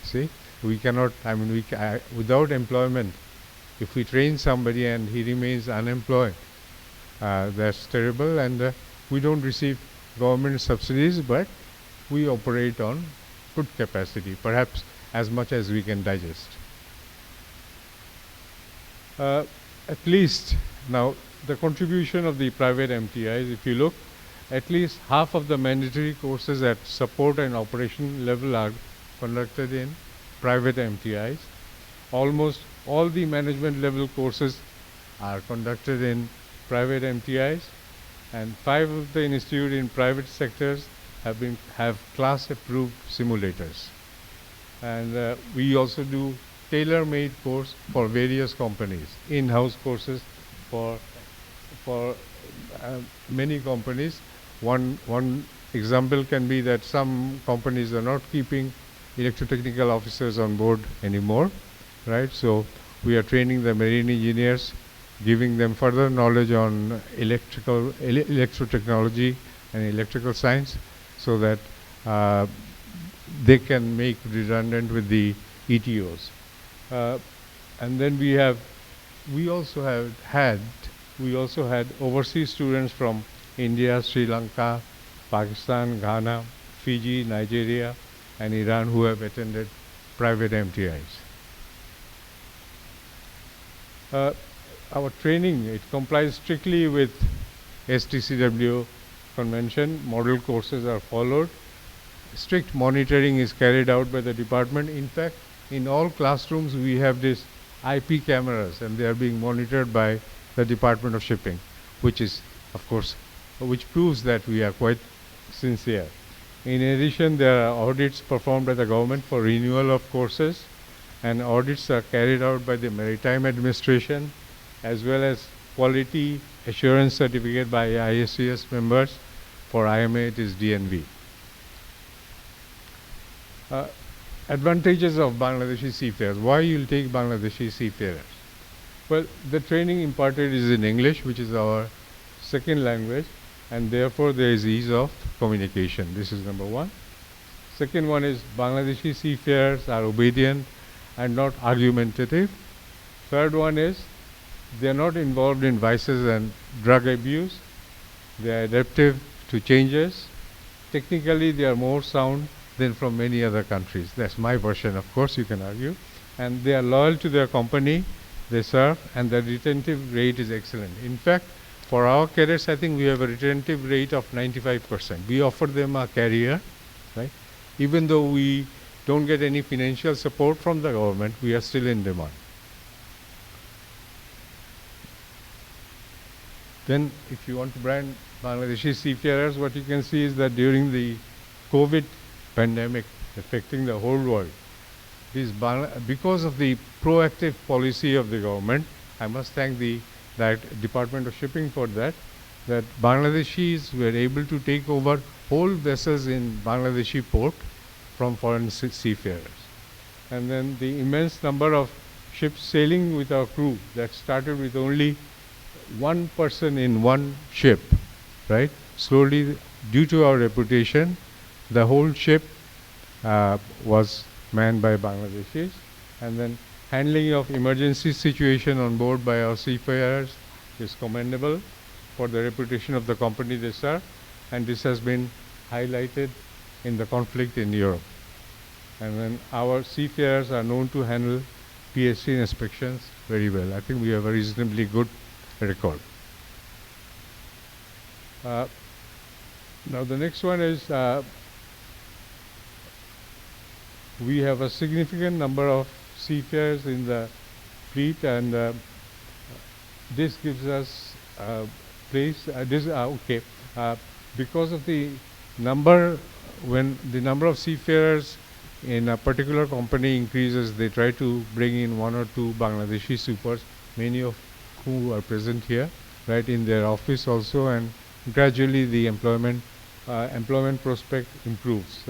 See, we cannot, I mean, without employment, if we train somebody and he remains unemployed, that's terrible, and we don't receive government subsidies, but we operate on good capacity, perhaps as much as we can digest. At least now the contribution of the private MTIs, if you look, at least half of the mandatory courses at support and operation level are conducted in private MTIs. Almost all the management level courses are conducted in private MTIs, and 5 of the institute in private sectors have class approved simulators. And we also do tailor-made course for various companies, in-house courses for many companies. One example can be that some companies are not keeping electrotechnical officers on board anymore, right? So we are training the marine engineers, giving them further knowledge on electrotechnology and electrical science, so that they can make redundant with the ETOs. And then we also had overseas students from India, Sri Lanka, Pakistan, Ghana, Fiji, Nigeria, and Iran who have attended private MTIs. Our training, it complies strictly with STCW convention. Model courses are followed. Strict monitoring is carried out by the department. In fact, in all classrooms we have these IP cameras, and they are being monitored by the Department of Shipping, which is, of course, which proves that we are quite sincere. In addition, there are audits performed by the government for renewal of courses, and audits are carried out by the Maritime Administration, as well as quality assurance certificate by ISCS members. For IMA, it is DNV. Advantages of Bangladeshi seafarers. Why you'll take Bangladeshi seafarers? Well, the training imparted is in English, which is our second language, and therefore there is ease of communication. This is number one. Second one is Bangladeshi seafarers are obedient and not argumentative. Third one is they are not involved in vices and drug abuse. They are adaptive to changes. Technically, they are more sound than from many other countries. That's my version, of course, you can argue. And they are loyal to their company they serve, and the retentive rate is excellent. In fact, for our cadets, I think we have a retentive rate of 95%. We offer them a career, right? Even though we don't get any financial support from the government, we are still in demand. Then, if you want to brand Bangladeshi seafarers, what you can see is that during the COVID pandemic affecting the whole world, because of the proactive policy of the government, I must thank the Department of Shipping for that Bangladeshis were able to take over whole vessels in Bangladeshi port from foreign seafarers. And then the immense number of ships sailing with our crew that started with only one person in one ship, right? Slowly, due to our reputation, the whole ship was manned by Bangladeshis, and then handling of emergency situation on board by our seafarers is commendable for the reputation of the company they serve, and this has been highlighted in the conflict in Europe. And then our seafarers are known to handle PSC inspections very well. I think we have a reasonably good record. Now the next one is we have a significant number of seafarers in the fleet, and this gives us please. Okay. Because of the number, when the number of seafarers in a particular company increases, they try to bring in 1 or 2 Bangladeshi supers, many of who are present here, right, in their office also, and gradually the employment prospect improves.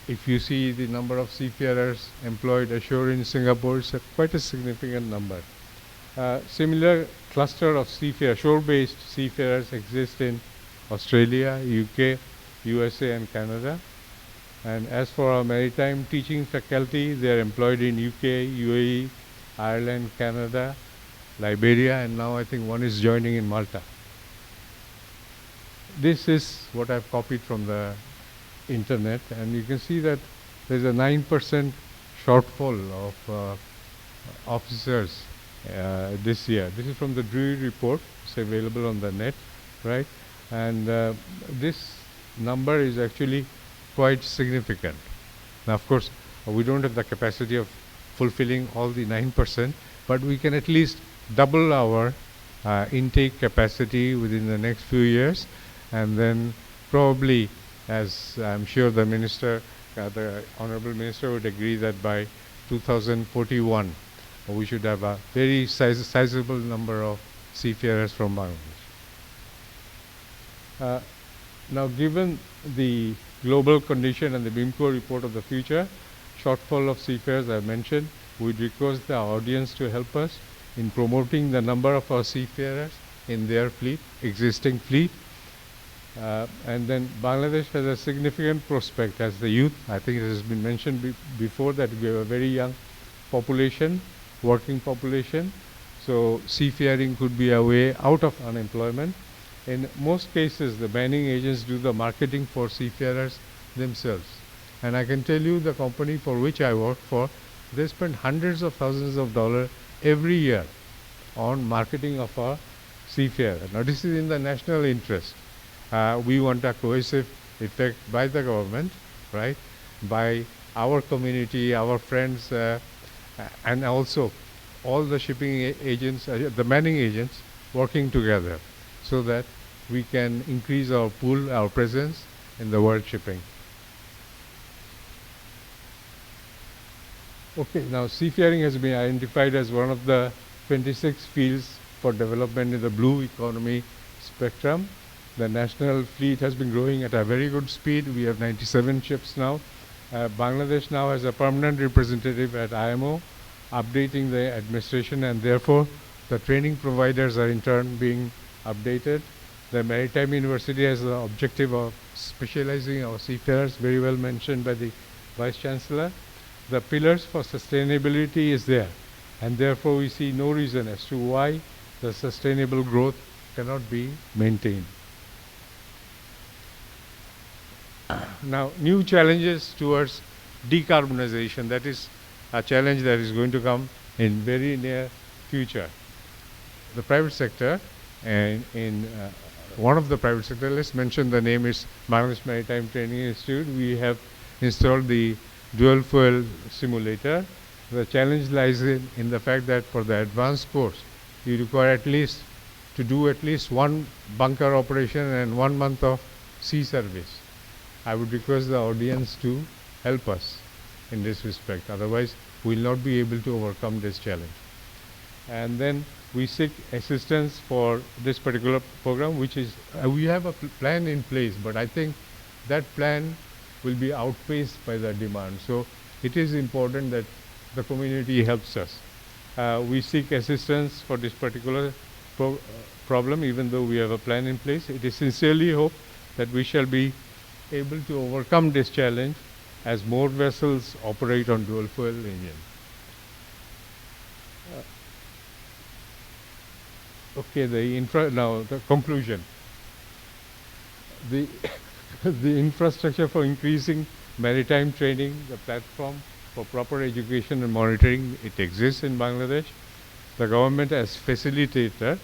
If you see the number of seafarers employed ashore in Singapore, it's quite a significant number. Similar cluster of shore-based seafarers exist in Australia, UK, USA, and Canada. And as for our maritime teaching faculty, they are employed in UK, UAE, Ireland, Canada, Liberia, and now I think one is joining in Malta. This is what I've copied from the internet, and you can see that there's a 9% shortfall of officers this year. This is from the Drury report. It's available on the net, right? And this number is actually quite significant. Now, of course, we don't have the capacity of fulfilling all the 9%, but we can at least double our intake capacity within the next few years, and then probably, as I'm sure the minister, the honorable minister would agree, that by 2041 we should have a very sizable number of seafarers from Bangladesh. Now, given the global condition and the BIMCO report of the future, shortfall of seafarers I mentioned, we'd request the audience to help us in promoting the number of our seafarers in their fleet, existing fleet. And then Bangladesh has a significant prospect as the youth. I think it has been mentioned before that we have a very young population, working population. So seafaring could be a way out of unemployment. In most cases, the banning agents do the marketing for seafarers themselves. And I can tell you the company for which I work for, they spend hundreds of thousands of dollars every year on marketing of our seafarer. Now, this is in the national interest. We want a cohesive effect by the government, right, by our community, our friends, and also all the shipping agents, the manning agents working together so that we can increase our pool, our presence in the world shipping. Okay, now seafaring has been identified as one of the 26 fields for development in the blue economy spectrum. The national fleet has been growing at a very good speed. We have 97 ships now. Bangladesh now has a permanent representative at IMO, updating the administration, and therefore the training providers are in turn being updated. The Maritime University has the objective of specializing our seafarers, very well mentioned by the Vice Chancellor. The pillars for sustainability is there, and therefore we see no reason as to why the sustainable growth cannot be maintained. Now, new challenges towards decarbonization, that is a challenge that is going to come in very near future. The private sector, and in one of the private sector, let's mention the name is Bangladesh Maritime Training Institute. We have installed the dual fuel simulator. The challenge lies in the fact that for the advanced course, you require to do at least one bunker operation and 1 month of sea service. I would request the audience to help us in this respect. Otherwise, we will not be able to overcome this challenge. And then we seek assistance for this particular program, which is, we have a plan in place, but I think that plan will be outpaced by the demand. So it is important that the community helps us. We seek assistance for this particular problem, even though we have a plan in place. It is sincerely hoped that we shall be able to overcome this challenge as more vessels operate on dual fuel engine. Okay, now the conclusion. The infrastructure for increasing maritime training, the platform for proper education and monitoring, it exists in Bangladesh. The government as facilitator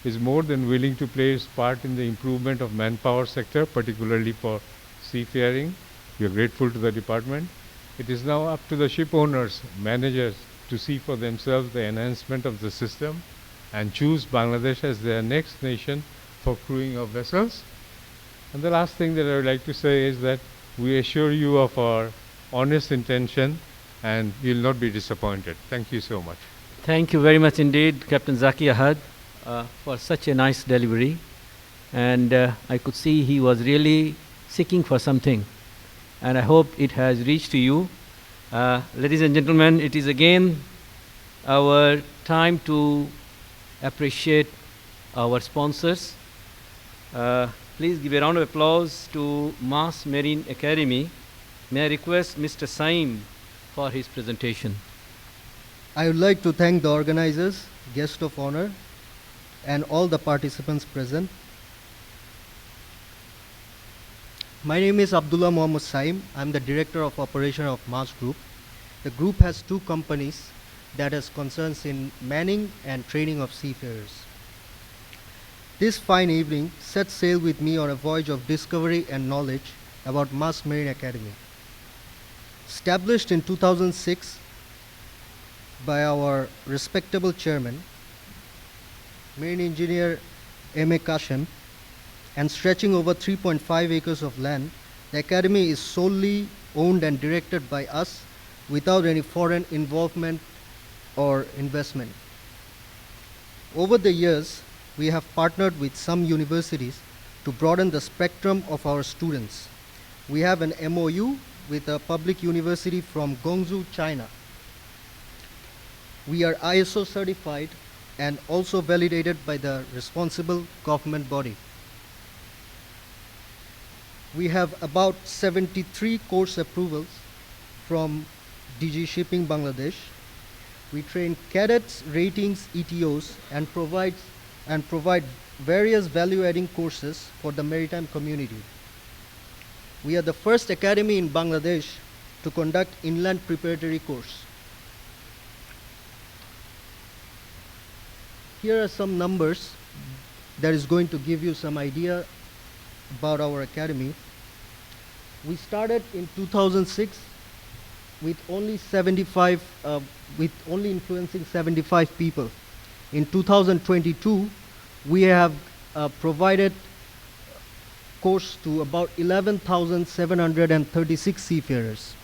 is more than willing to play its part in the improvement of manpower sector, particularly for seafaring. We are grateful to the department. It is now up to the ship owners, managers, to see for themselves the enhancement of the system. and choose Bangladesh as their next nation for crewing of vessels. And the last thing that I would like to say is that we assure you of our honest intention and you'll not be disappointed. Thank you so much. Thank you very much indeed, Captain Zaki Ahad, for such a nice delivery. And I could see he was really seeking for something. And I hope it has reached to you. Ladies and gentlemen, it is again our time to appreciate our sponsors. Please give a round of applause to Mass Marine Academy. May I request Mr. Saim for his presentation. I would like to thank the organizers, guests of honor, and all the participants present. My name is Abdullah Muhammad Saim. I'm the Director of Operation of Mars Group. The group has two companies that has concerns in manning and training of seafarers. This fine evening, set sail with me on a voyage of discovery and knowledge about Mars Marine Academy. Established in 2006 by our respectable chairman, Marine Engineer M.A. Kashem, and stretching over 3.5 acres of land, the academy is solely owned and directed by us without any foreign involvement or investment. Over the years, we have partnered with some universities to broaden the spectrum of our students. We have an MOU with a public university from Guangzhou, China. We are ISO certified and also validated by the responsible government body. We have about 73 course approvals from DG Shipping Bangladesh. We train cadets, ratings, ETOs, and provide various value-adding courses for the maritime community. We are the first academy in Bangladesh to conduct inland preparatory course. Here are some numbers that is going to give you some idea about our academy. We started in 2006 with only influencing 75 people. In 2022, we have provided course to about 11,736 seafarers.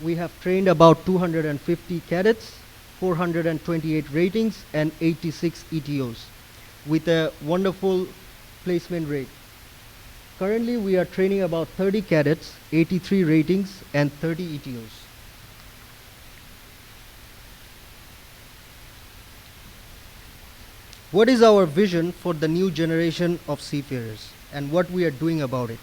We have trained about 250 cadets, 428 ratings, and 86 ETOs with a wonderful placement rate. Currently, we are training about 30 cadets, 83 ratings, and 30 ETOs. What is our vision for the new generation of seafarers and what we are doing about it?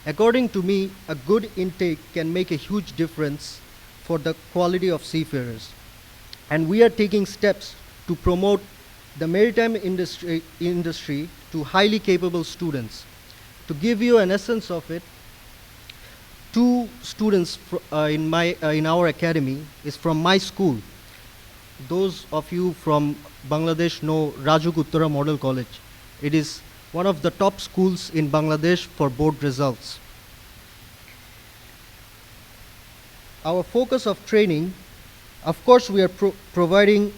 According to me, a good intake can make a huge difference for the quality of seafarers. And we are taking steps to promote the maritime industry to highly capable students. To give you an essence of it, two students in our academy is from my school. Those of you from Bangladesh know Rajuk Uttara Model College. It is one of the top schools in Bangladesh for board results. Our focus of training, of course, we are providing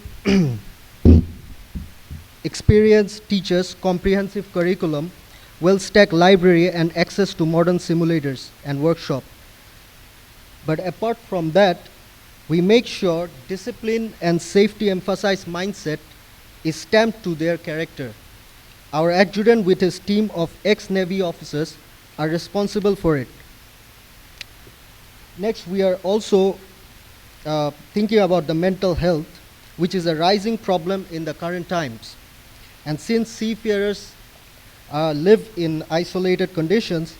experienced teachers, comprehensive curriculum, well-stacked library, and access to modern simulators and workshop. But apart from that, we make sure discipline and safety emphasized mindset is stamped to their character. Our adjutant with his team of ex-Navy officers are responsible for it. Next, we are also thinking about the mental health, which is a rising problem in the current times. And since seafarers live in isolated conditions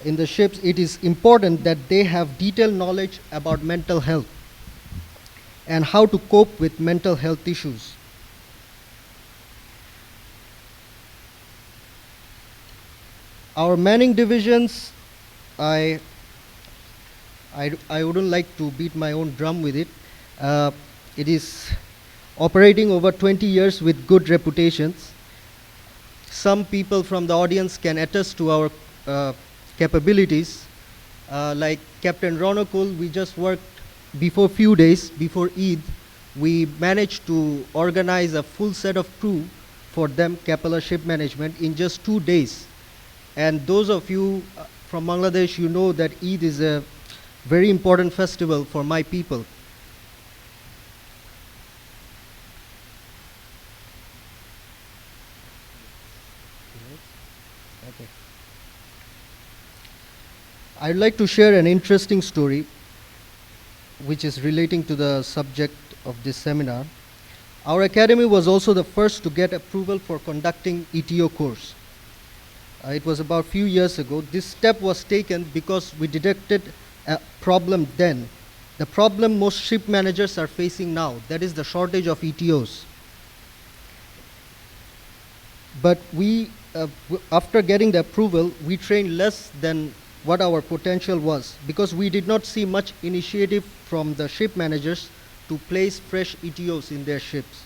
in the ships, it is important that they have detailed knowledge about mental health and how to cope with mental health issues. Our manning divisions, I wouldn't like to beat my own drum with it. It is operating over 20 years with good reputations. Some people from the audience can attest to our capabilities. Like Captain Ronokul, we just worked before few days, before Eid, we managed to organize a full set of crew for them, Capella Ship Management, in just 2 days. And those of you from Bangladesh, you know that Eid is a very important festival for my people. Okay. I'd like to share an interesting story which is relating to the subject of this seminar. Our academy was also the first to get approval for conducting ETO course. It was about a few years ago. This step was taken because we detected a problem then. The problem most ship managers are facing now, that is the shortage of ETOs. But we, after getting the approval, we trained less than what our potential was, because we did not see much initiative from the ship managers to place fresh ETOs in their ships,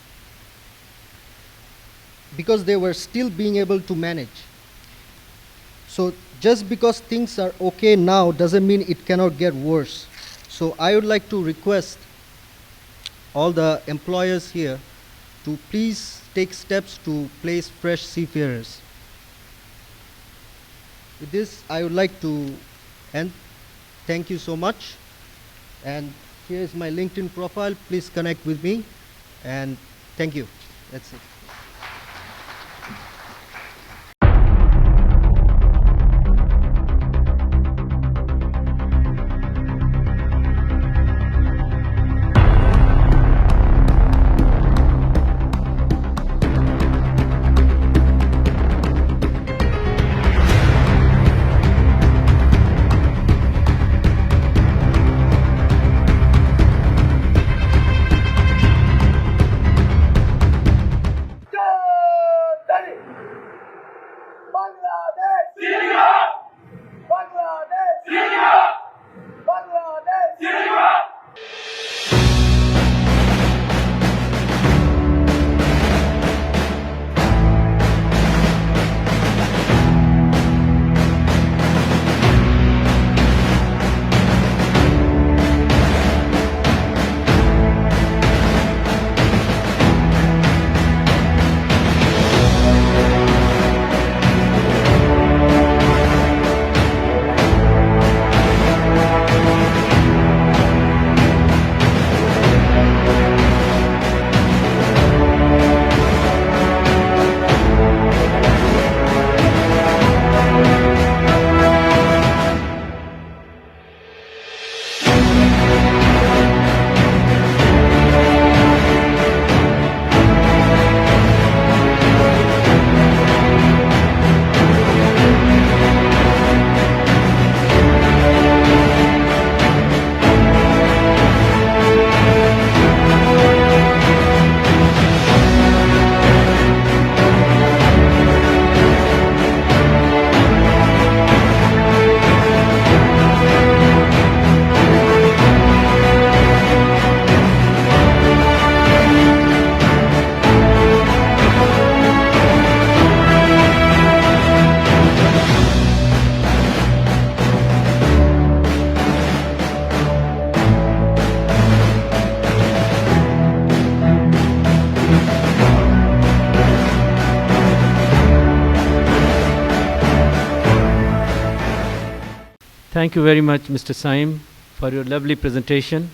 because they were still being able to manage. So just because things are okay now doesn't mean it cannot get worse. So I would like to request all the employers here to please take steps to place fresh seafarers. With this, I would like to end. Thank you so much. And here is my LinkedIn profile. Please connect with me. And thank you. That's it. Thank you very much, Mr. Saim, for your lovely presentation.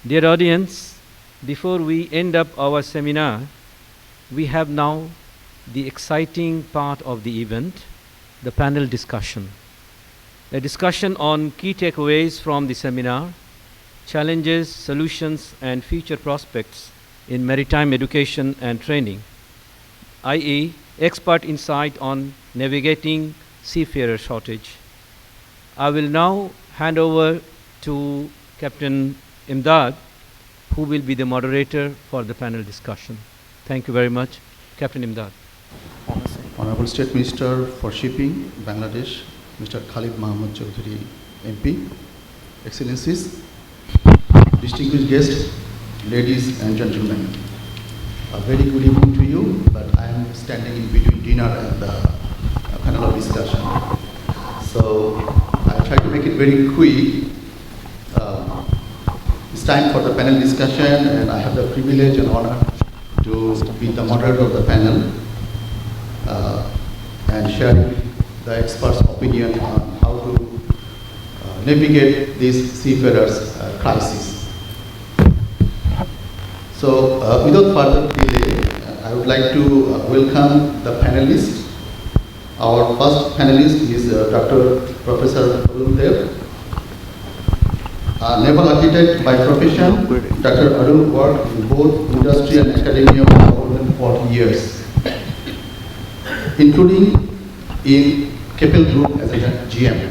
Dear audience, before we end up our seminar, we have now the exciting part of the event, the panel discussion. A discussion on key takeaways from the seminar, challenges, solutions, and future prospects in maritime education and training, i.e., expert insight on navigating seafarer shortage. I will now hand over to Captain Imdad, who will be the moderator for the panel discussion. Thank you very much. Captain Imdad. Honorable State Minister for Shipping, Bangladesh, Mr. Khalid Mahmud Chowdhury MP, Excellencies, distinguished guests, ladies and gentlemen, a very good evening to you, but I am standing in between dinner and the panel of discussion. So I'll try to make it very quick. This time for the panel discussion, and I have the privilege and honor to be the moderator of the panel and sharing the experts' opinion on how to navigate this seafarers crisis. So without further delay, I would like to welcome the panelists. Our first panelist is Dr. Professor Arun Dev, a naval architect by profession. Dr. Arun worked in both industry and academia for more than 40 years, including in Keppel Group as a GM.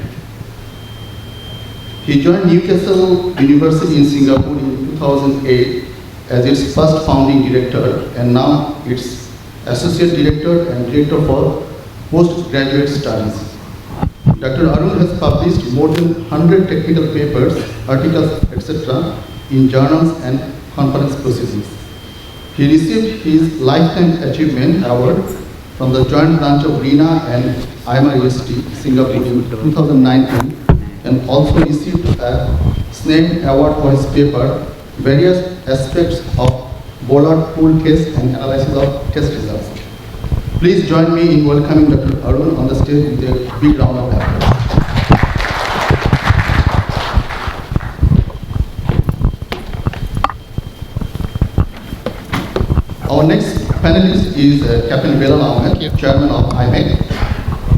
He joined Newcastle University in Singapore in 2008 as its first founding director, and now its associate director and director for postgraduate studies. Dr. Arun has published more than 100 technical papers, articles, etc. in journals and conference proceedings. He received his Lifetime Achievement Award from the Joint Branch of RINA and FIMarEST, Singapore in 2019, and also received a SNAME Award for his paper, Various Aspects of Bollard Pool Case and Analysis of Test Results. Please join me in welcoming Dr. Arun on the stage with a big round of applause. Our next panelist is Captain Belal Ahmed, Chairman of IMEC.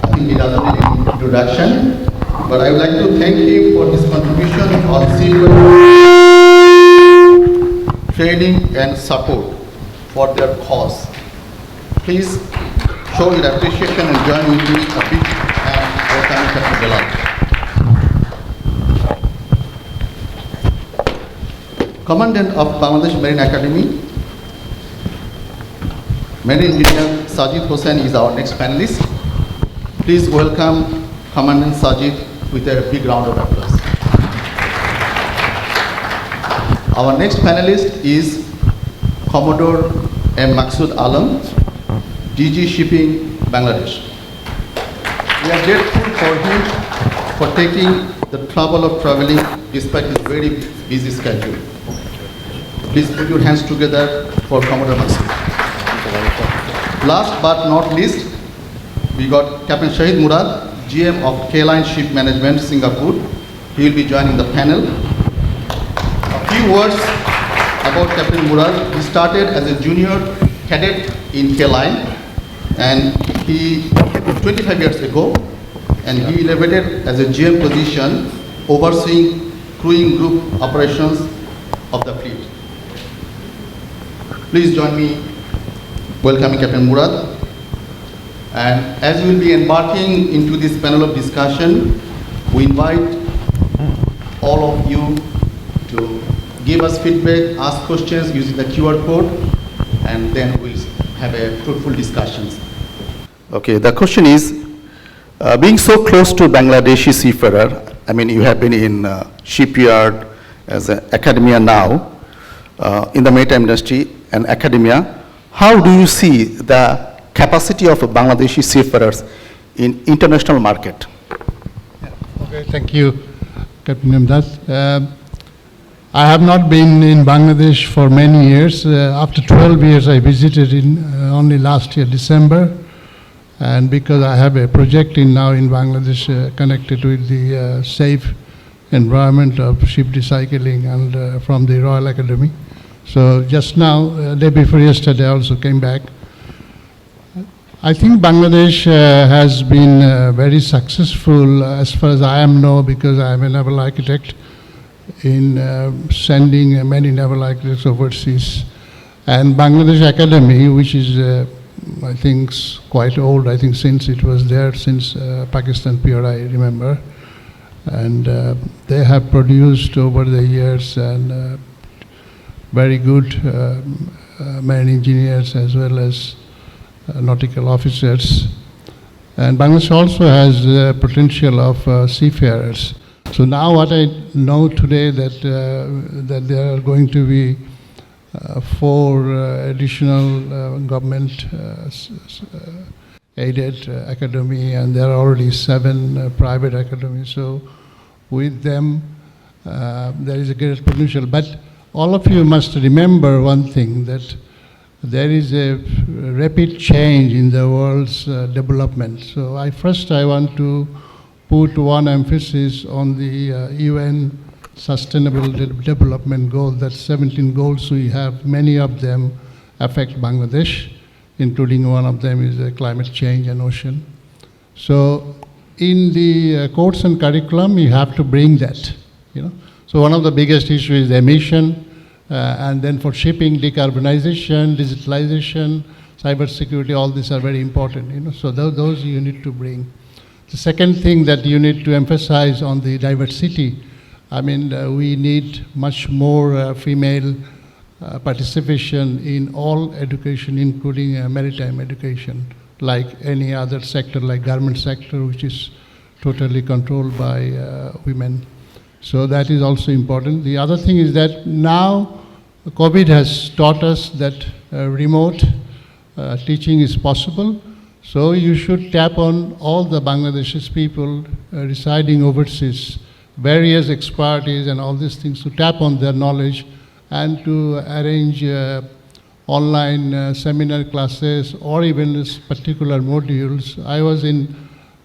I think he doesn't need any introduction, but I would like to thank him for his contribution on seafarers training and support for their cause. Please show your appreciation and join with me a big hand welcoming Captain Belal. Commandant of Bangladesh Marine Academy, Marine Engineer Sajid Hossain is our next panelist. Please welcome Commandant Sajid with a big round of applause. Our next panelist is Commodore M. Maksud Alam, DG Shipping, Bangladesh. We are grateful for him for taking the trouble of traveling despite his very busy schedule. Please put your hands together for Commodore Maksud. Last but not least, we got Captain Shahid Murad, GM of K-Line Ship Management, Singapore. He will be joining the panel. A few words about Captain Murad. He started as a junior cadet in K-Line, and he 25 years ago, and he elevated as a GM position, overseeing crewing group operations of the fleet. Please join me welcoming Captain Murad. And as we will be embarking into this panel of discussion, we invite all of you to give us feedback, ask questions using the QR code, and then we'll have a fruitful discussions. Okay, the question is, being so close to Bangladeshi seafarer, I mean, you have been in shipyard as an academia now, in the maritime industry and academia, how do you see the capacity of Bangladeshi seafarers in international market? Okay, thank you, Captain Imdad. I have not been in Bangladesh for many years. After 12 years, I visited in only last year, December. And because I have a project now in Bangladesh connected with the safe environment of ship recycling and from the Royal Academy. So just now, day before yesterday, I also came back. I think Bangladesh has been very successful as far as I know, because I am a naval architect, in sending many naval architects overseas. And Bangladesh Academy, which is I think quite old, I think since it was there since Pakistan period, I remember. And they have produced over the years and very good marine engineers as well as nautical officers. And Bangladesh also has the potential of seafarers. So now what I know today that that there are going to be 4 additional government aided academy, and there are already 7 private academies. So with them, there is a great potential. But all of you must remember one thing, that there is a rapid change in the world's development. So I want to put one emphasis on the UN Sustainable Development Goal. That's 17 goals we have. Many of them affect Bangladesh, including one of them is climate change and ocean. So in the course and curriculum, you have to bring that, you know. So one of the biggest issues is emission, and then for shipping, decarbonization, digitalization, cybersecurity, all these are very important, you know. So those you need to bring. The second thing that you need to emphasize on the diversity, I mean, we need much more female participation in all education, including maritime education, like any other sector, like garment sector, which is totally controlled by women. So that is also important. The other thing is that now COVID has taught us that remote teaching is possible. So you should tap on all the Bangladeshi people residing overseas, various expertise and all these things, to tap on their knowledge and to arrange online seminar classes or even particular modules. I was in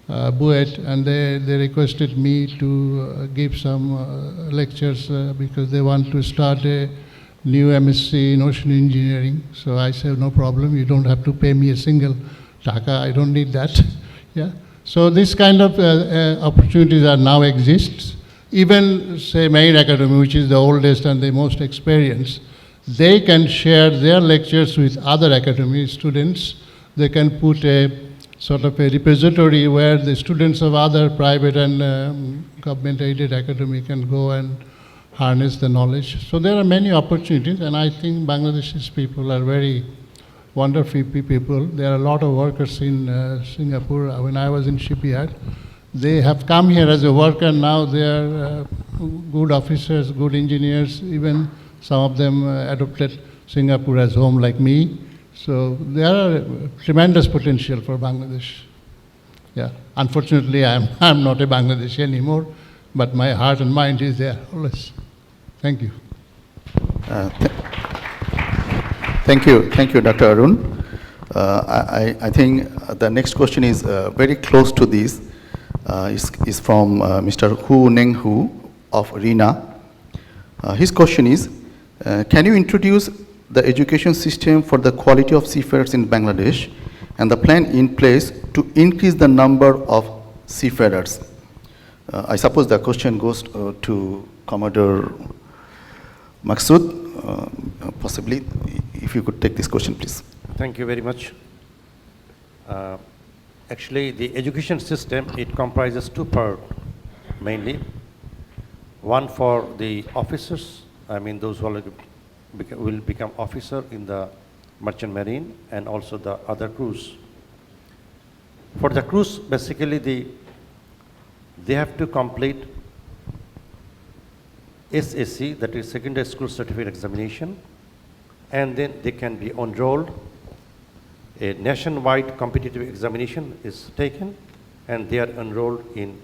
Buet, and they requested me to give some lectures because they want to start a new MSc in ocean engineering. So I said, no problem, you don't have to pay me a single taka, I don't need that. Yeah. So this kind of opportunities are now exist. Even say Main Academy, which is the oldest and the most experienced, they can share their lectures with other academy students. They can put a sort of a repository where the students of other private and government-aided academy can go and harness the knowledge. So there are many opportunities, and I think Bangladeshi people are very wonderful people. There are a lot of workers in Singapore. When I was in shipyard, they have come here as a worker. Now they are good officers, good engineers. Even some of them adopted Singapore as home, like me. So there are tremendous potential for Bangladesh. Yeah. Unfortunately, I'm not a Bangladeshi anymore, but my heart and mind is there always. Thank you. Thank you, Dr. Arun. I think the next question is very close to this. Is from Mr. Hu Neng Hu of RINA. His question is, can you introduce the education system for the quality of seafarers in Bangladesh and the plan in place to increase the number of seafarers? I suppose the question goes to Commodore Maksud. Possibly, if you could take this question, please. Thank you very much. Actually, the education system, it comprises two parts mainly. One for the officers, I mean those who will become officer in the merchant marine, and also the other crews. For the crews, basically they have to complete SSC, that is Secondary School Certificate Examination, and then they can be enrolled. A nationwide competitive examination is taken, and they are enrolled in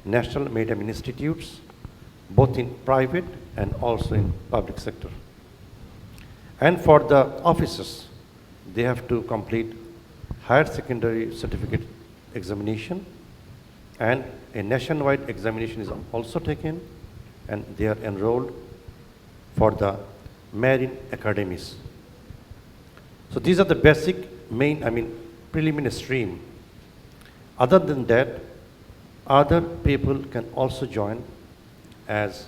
national maritime institutes, both in private and also in public sector. And for the officers, they have to complete higher secondary certificate examination, and a nationwide examination is also taken, and they are enrolled for the marine academies. So these are the basic preliminary stream. Other than that, other people can also join as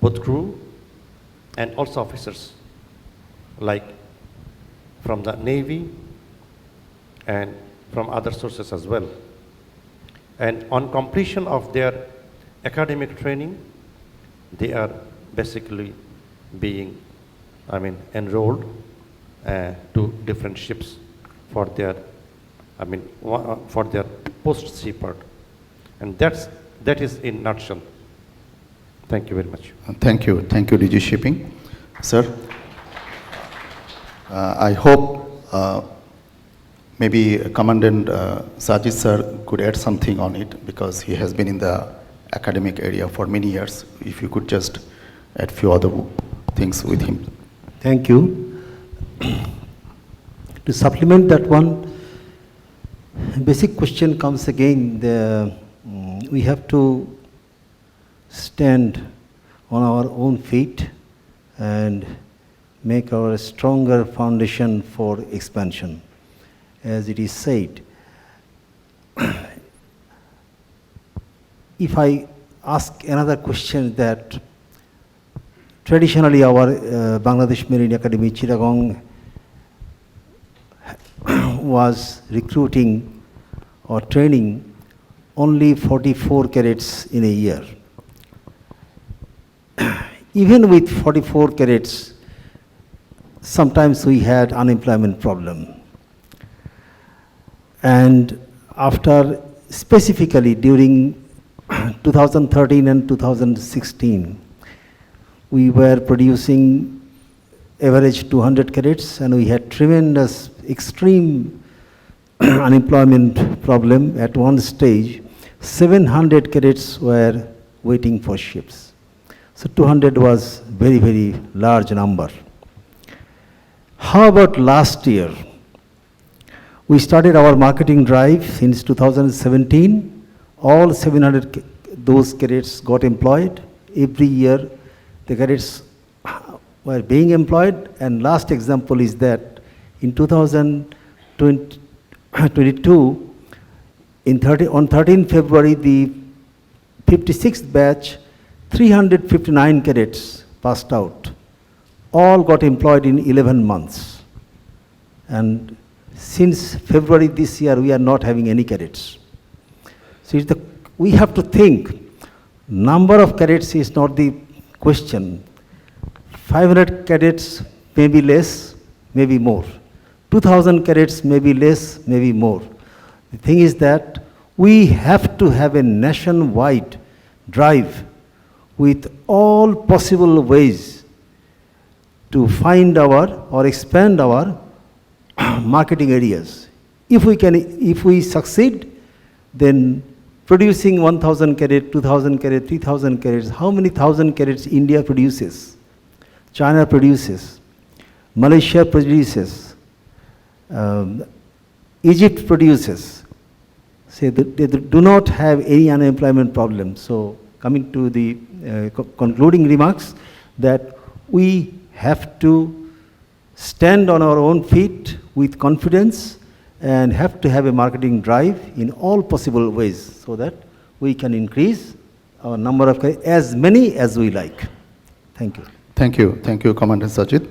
both crew and also officers, like from the Navy and from other sources as well. And on completion of their academic training, they are basically being enrolled to different ships for their post-sea part. And that is in nutshell. Thank you very much. Thank you, DG Shipping. Sir, I hope maybe Commandant Sajid sir could add something on it, because he has been in the academic area for many years. If you could just add few other things with him. Thank you. To supplement that one, basic question comes again. We have to stand on our own feet and make our stronger foundation for expansion. As it is said, if I ask another question, that traditionally our Bangladesh Marine Academy Chittagong was recruiting or training only 44 cadets in a year. Even with 44 cadets, sometimes we had unemployment problem. And after, specifically during 2013 and 2016, we were producing average 200 cadets, and we had tremendous, extreme unemployment problem. At one stage, 700 cadets were waiting for ships. So 200 was very, very large number. How about last year? We started our marketing drive since 2017. All 700 those cadets got employed. Every year the cadets were being employed, and last example is that in 2022, on 13 February, the 56th batch, 359 cadets passed out. All got employed in 11 months. And since February this year, we are not having any cadets. So we have to think, number of cadets is not the question. 500 cadets may be less, maybe more. 2,000 cadets may be less, maybe more. The thing is that we have to have a nationwide drive with all possible ways to find or expand our marketing areas. If we succeed, then producing 1,000 cadets, 2,000 cadets, 3,000 cadets, how many thousand cadets India produces? China produces, Malaysia produces, Egypt produces. Say that they do not have any unemployment problem. So coming to the concluding remarks, that we have to stand on our own feet with confidence and have to have a marketing drive in all possible ways so that we can increase our number of as many as we like. Thank you. Thank you. Thank you, Commander Sajid.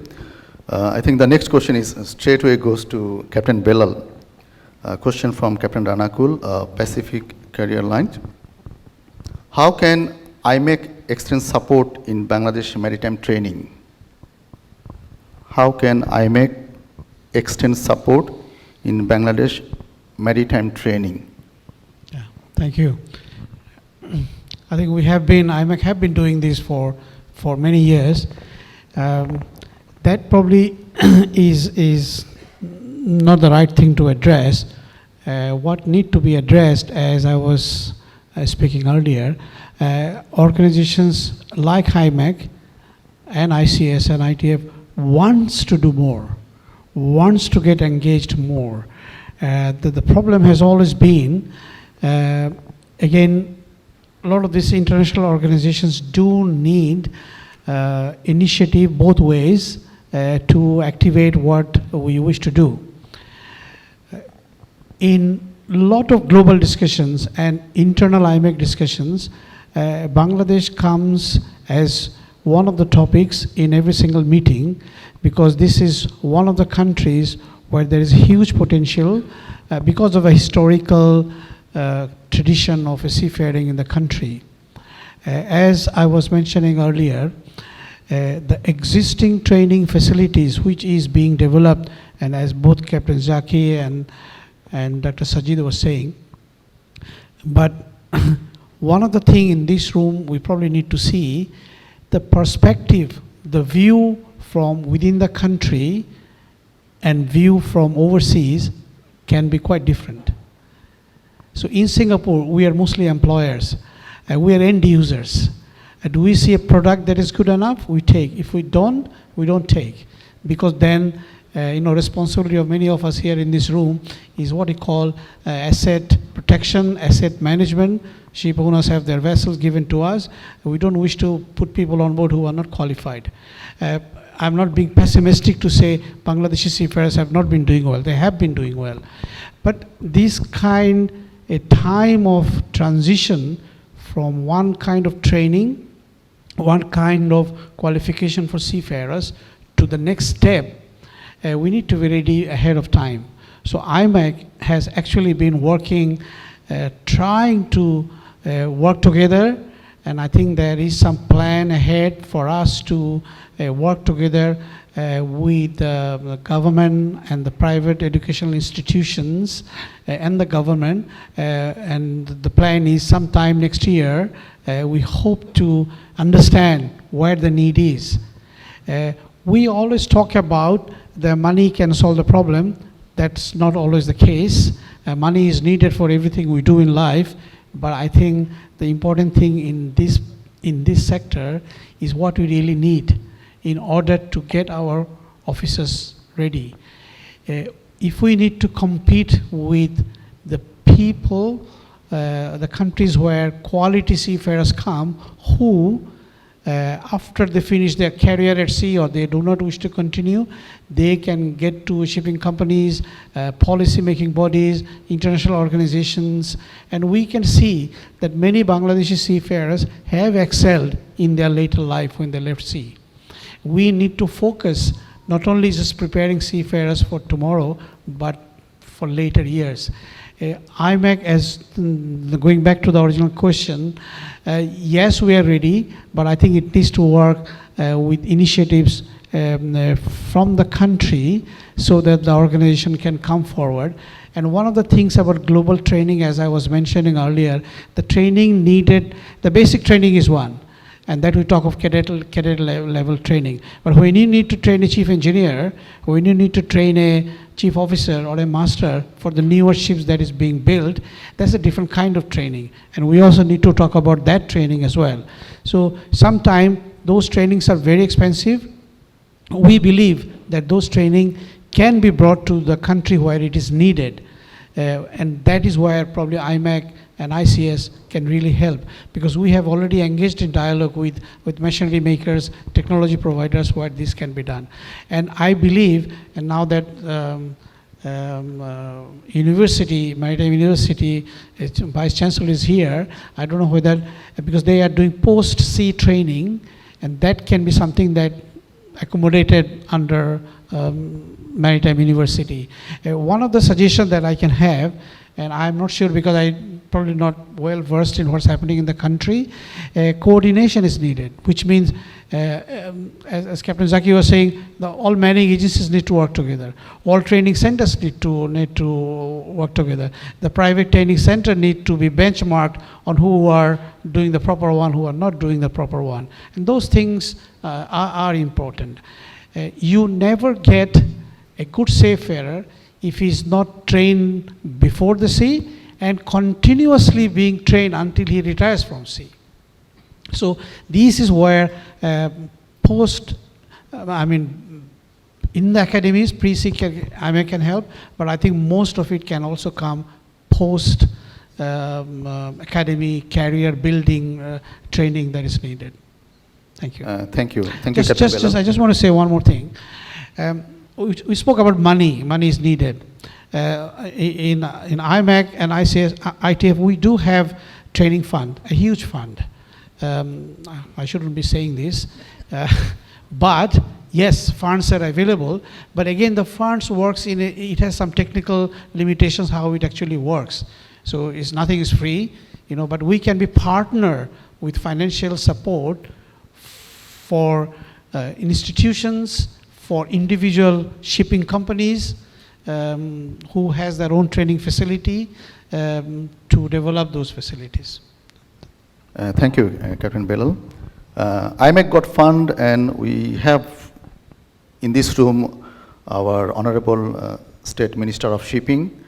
I think the next question is straight away goes to Captain Belal. Question from Captain Ranakul, Pacific Career Line. How can IMEC extend support in Bangladesh maritime training? How can IMEC extend support in Bangladesh maritime training? Yeah, thank you. I think IMEC have been doing this for many years. That probably is not the right thing to address. What need to be addressed, as I was speaking earlier, organizations like IMEC and ICS and ITF wants to do more, wants to get engaged more. The problem has always been, again, a lot of these international organizations do need initiative both ways to activate what we wish to do. In a lot of global discussions and internal IMEC discussions, Bangladesh comes as one of the topics in every single meeting, because this is one of the countries where there is huge potential because of a historical tradition of seafaring in the country. As I was mentioning earlier, the existing training facilities which is being developed, and as both Captain Zaki and Dr. Sajid was saying, but one of the things in this room we probably need to see, the perspective, the view from within the country and view from overseas can be quite different. So in Singapore, we are mostly employers, we are end users. Do we see a product that is good enough? We take. If we don't take. Because then, responsibility of many of us here in this room is what we call asset protection, asset management. Ship owners have their vessels given to us. We don't wish to put people on board who are not qualified. I'm not being pessimistic to say Bangladeshi seafarers have not been doing well. They have been doing well. But this a time of transition from one kind of training, one kind of qualification for seafarers to the next step, we need to be ready ahead of time. So IMEC has actually been working, trying to work together, and I think there is some plan ahead for us to work together with the government and the private educational institutions and the government, and the plan is sometime next year we hope to understand where the need is. We always talk about the money can solve the problem. That's not always the case. Money is needed for everything we do in life, but I think the important thing in this sector is what we really need in order to get our officers ready. If we need to compete with the people, the countries where quality seafarers come, who after they finish their career at sea or they do not wish to continue, they can get to shipping companies, policy making bodies, international organizations, and we can see that many Bangladeshi seafarers have excelled in their later life when they left sea. We need to focus not only just preparing seafarers for tomorrow, but for later years. IMEC, as going back to the original question, yes, we are ready, but I think it needs to work with initiatives from the country so that the organization can come forward. And one of the things about global training, as I was mentioning earlier, the training needed, the basic training is one, and that we talk of cadet level training. But when you need to train a chief engineer, when you need to train a chief officer or a master for the newer ships that is being built, that's a different kind of training. And we also need to talk about that training as well. So sometimes those trainings are very expensive. We believe that those training can be brought to the country where it is needed. And that is where probably IMEC and ICS can really help, because we have already engaged in dialogue with machinery makers, technology providers where this can be done. And I believe, and now that university, Maritime University, Vice Chancellor is here, I don't know whether, because they are doing post-sea training, and that can be something that accommodated under Maritime University. One of the suggestions that I can have, and I'm not sure because I'm probably not well versed in what's happening in the country, coordination is needed, which means, as Captain Zaki was saying, all manning agencies need to work together. All training centers need to work together. The private training center need to be benchmarked on who are doing the proper one, who are not doing the proper one. And those things are important. You never get a good seafarer if he's not trained before the sea and continuously being trained until he retires from sea. So this is where in the academies, pre-sea IMEC can help, but I think most of it can also come post academy career building training that is needed. Thank you. Thank you. Thank you, I just want to say one more thing. We spoke about money. Money is needed. In IMEC and ICS, ITF, we do have training fund, a huge fund. I shouldn't be saying this, but yes, funds are available. But again, the funds works it has some technical limitations how it actually works. So nothing is free, but we can be partner with financial support for institutions, for individual shipping companies who has their own training facility to develop those facilities. Thank you, Captain Belal. IMEC got fund, and we have in this room our Honorable State Minister of Shipping,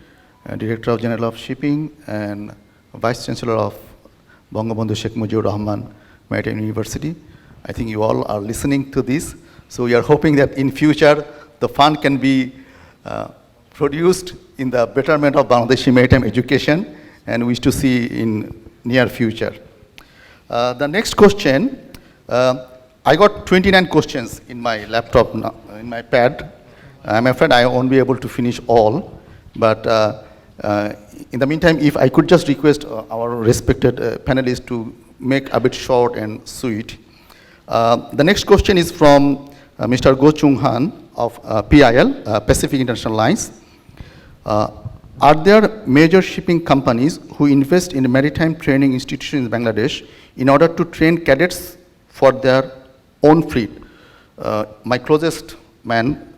Director General of Shipping, and Vice Chancellor of Bangabandhu Sheikh Mujibur Rahman Maritime University. I think you all are listening to this. So we are hoping that in future, the fund can be produced in the betterment of Bangladeshi maritime education, and wish to see in near future. The next question, I got 29 questions in my laptop, now, in my pad. I'm afraid I won't be able to finish all, but in the meantime, if I could just request our respected panelists to make a bit short and sweet. The next question is from Mr. Go Chung Han of PIL, Pacific International Lines. Are there major shipping companies who invest in maritime training institutions in Bangladesh in order to train cadets for their own fleet? My closest man,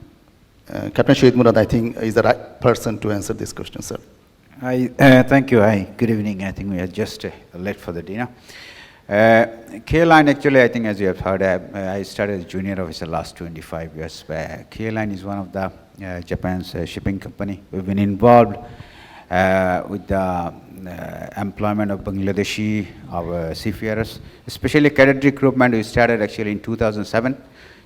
Captain Shahid Murad, I think, is the right person to answer this question, sir. Thank you. Good evening. I think we are just late for the dinner. K-Line, actually, I think as you have heard, I started as a junior officer last 25 years. K-Line is one of the Japan's shipping company. We've been involved with the employment of Bangladeshi, our seafarers, especially cadet recruitment. We started actually in 2007.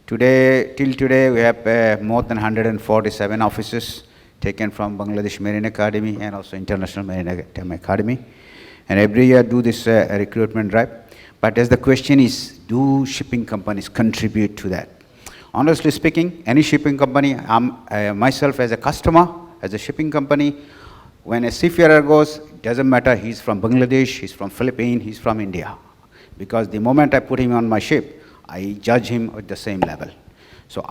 Till today, we have more than 147 officers taken from Bangladesh Marine Academy and also International Maritime Academy. And every year do this recruitment drive. But as the question is, do shipping companies contribute to that? Honestly speaking, any shipping company, myself as a customer, as a shipping company, when a seafarer goes, doesn't matter he's from Bangladesh, he's from Philippines, he's from India. Because the moment I put him on my ship, I judge him at the same level. So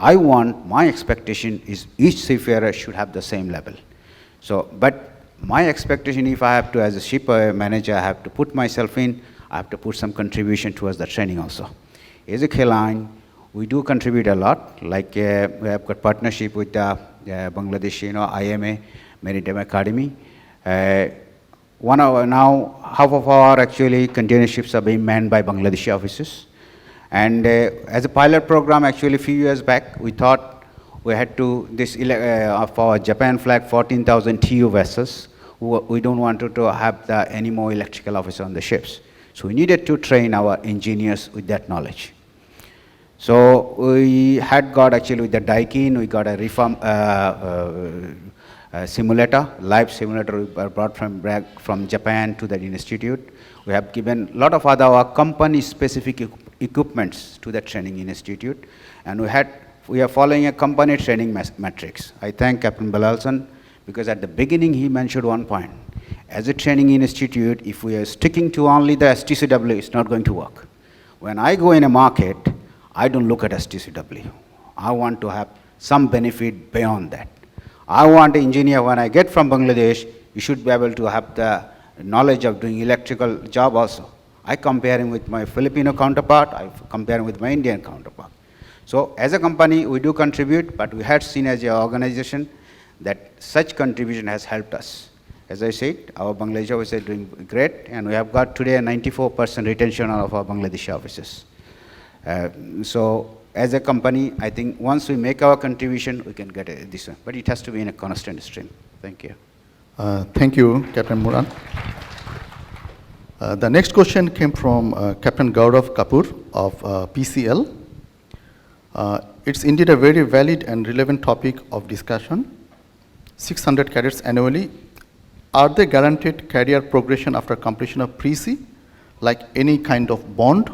my expectation is each seafarer should have the same level. So, but my expectation, if I have to, as a ship manager, I have to put myself in, I have to put some contribution towards the training also. As a K-Line, we do contribute a lot, like we have got partnership with the Bangladeshi, IMA, Maritime Academy. Now, half of our actually container ships are being manned by Bangladeshi officers. And as a pilot program, actually a few years back, we thought we had to, of our Japan flag 14,000 TU vessels, we don't want to have any more electrical officer on the ships. So we needed to train our engineers with that knowledge. So we had got actually with the Daikin, we got a reform simulator, live simulator we brought from Japan to that institute. We have given a lot of other our company-specific equipments to the training institute, and we are following a company training matrix. I thank Captain Belalson because at the beginning he mentioned one point. As a training institute, if we are sticking to only the STCW, it's not going to work. When I go in a market, I don't look at STCW. I want to have some benefit beyond that. I want an engineer, when I get from Bangladesh, you should be able to have the knowledge of doing electrical job also. I compare him with my Filipino counterpart, I compare him with my Indian counterpart. So as a company, we do contribute, but we had seen as an organization that such contribution has helped us. As I said, our Bangladeshi officers are doing great, and we have got today a 94% retention of our Bangladeshi officers. So as a company, I think once we make our contribution, we can get this one. But it has to be in a constant stream. Thank you. Thank you, Captain Murad. The next question came from Captain Gaurav Kapoor of PCL. It's indeed a very valid and relevant topic of discussion. 600 cadets annually. Are they guaranteed career progression after completion of pre-C, like any kind of bond?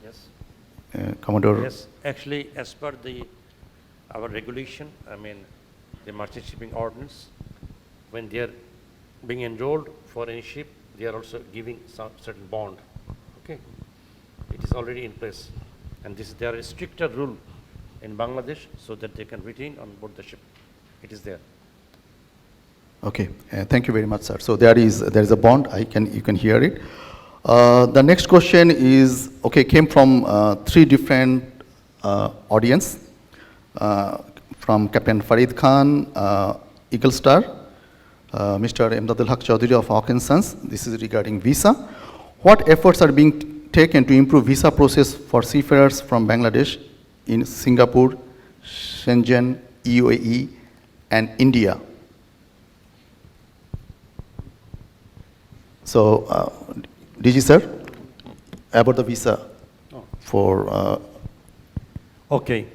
Yes. Commodore? Yes, actually, as per our regulation, the Merchant Shipping Ordinance, when they are being enrolled for any ship, they are also giving some certain bond. Okay, it is already in place, and there is a stricter rule in Bangladesh so that they can retain on board the ship. It is there. Okay, thank you very much, sir. So there is a bond. You can hear it. The next question is came from 3 different audience. From Captain Farid Khan, Eagle Star, Mr. Imdadul Haq Chowdhury of Hawk & Sons. This is regarding visa. What efforts are being taken to improve visa process for seafarers from Bangladesh in Singapore, Shenzhen, UAE, and India? So, DG sir. about the visa for... Okay.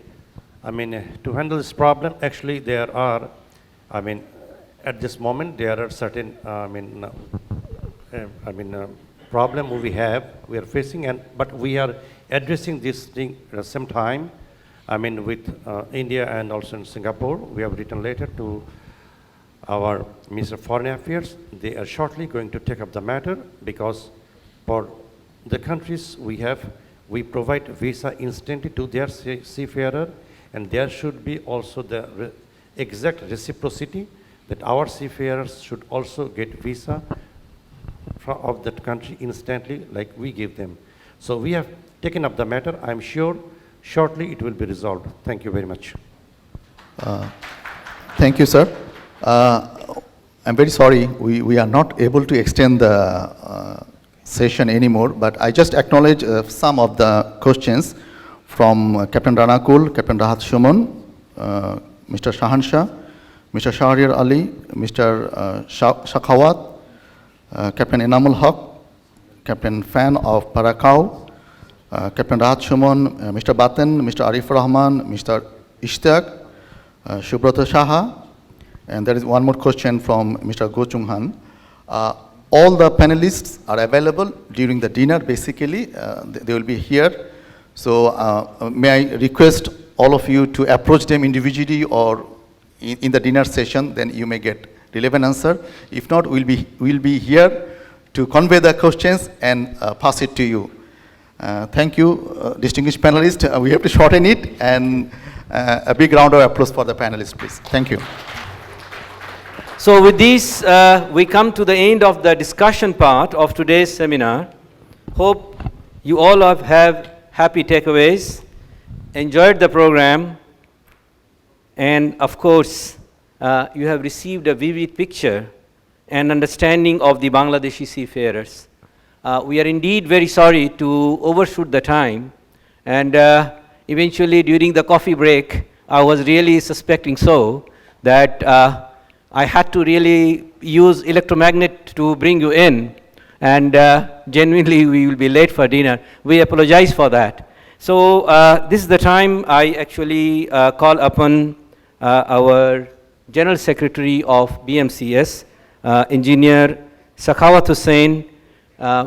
I mean, to handle this problem, actually there are, I mean, at this moment there are certain, problem we are facing, but we are addressing this thing at the same time. I mean, with India and also in Singapore, we have written letter to our Minister of Foreign Affairs. They are shortly going to take up the matter, because for the countries we provide visa instantly to their seafarer, and there should be also the exact reciprocity that our seafarers should also get visa of that country instantly like we give them. So we have taken up the matter. I'm sure shortly it will be resolved. Thank you very much. Thank you, sir. I'm very sorry we are not able to extend the session anymore, but I just acknowledge some of the questions from Captain Ranakul, Captain Rahat Shumon, Mr. Shahanshah, Mr. Shahrir Ali, Mr. Shakhawat, Captain Enamul Haq, Captain Fan of Parakau, Captain Rahat Shumon, Mr. Baten, Mr. Arif Rahman, Mr. Ishtaq, Shubrata Shaha, and there is one more question from Mr. Go Chung Han. All the panelists are available during the dinner, basically. They will be here. So may I request all of you to approach them individually or in the dinner session, then you may get relevant answer. If not, we'll be here to convey the questions and pass it to you. Thank you, distinguished panelists. We have to shorten it, and a big round of applause for the panelists, please. Thank you. So with this, we come to the end of the discussion part of today's seminar. Hope you all have happy takeaways, enjoyed the program, and of course, you have received a vivid picture and understanding of the Bangladeshi seafarers. We are indeed very sorry to overshoot the time, and eventually during the coffee break, I was really suspecting that I had to really use electromagnet to bring you in, and genuinely we will be late for dinner. We apologize for that. So this is the time I actually call upon our General Secretary of BMCS, Engineer Sakhawat Hussain,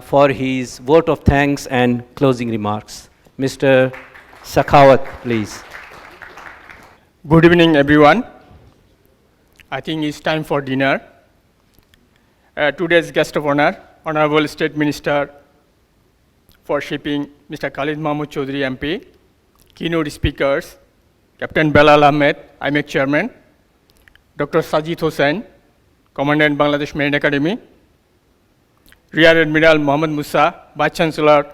for his vote of thanks and closing remarks. Mr. Sakhawat, please. Good evening, everyone. I think it's time for dinner. Today's guest of honor, Honorable State Minister for Shipping, Mr. Khalid Mahmud Chowdhury MP, keynote speakers, Captain Belal Ahmed, IMEC Chairman, Dr. Sajid Hossain, Commandant Bangladesh Marine Academy, Rear Admiral Muhammad Musa, Vice Chancellor,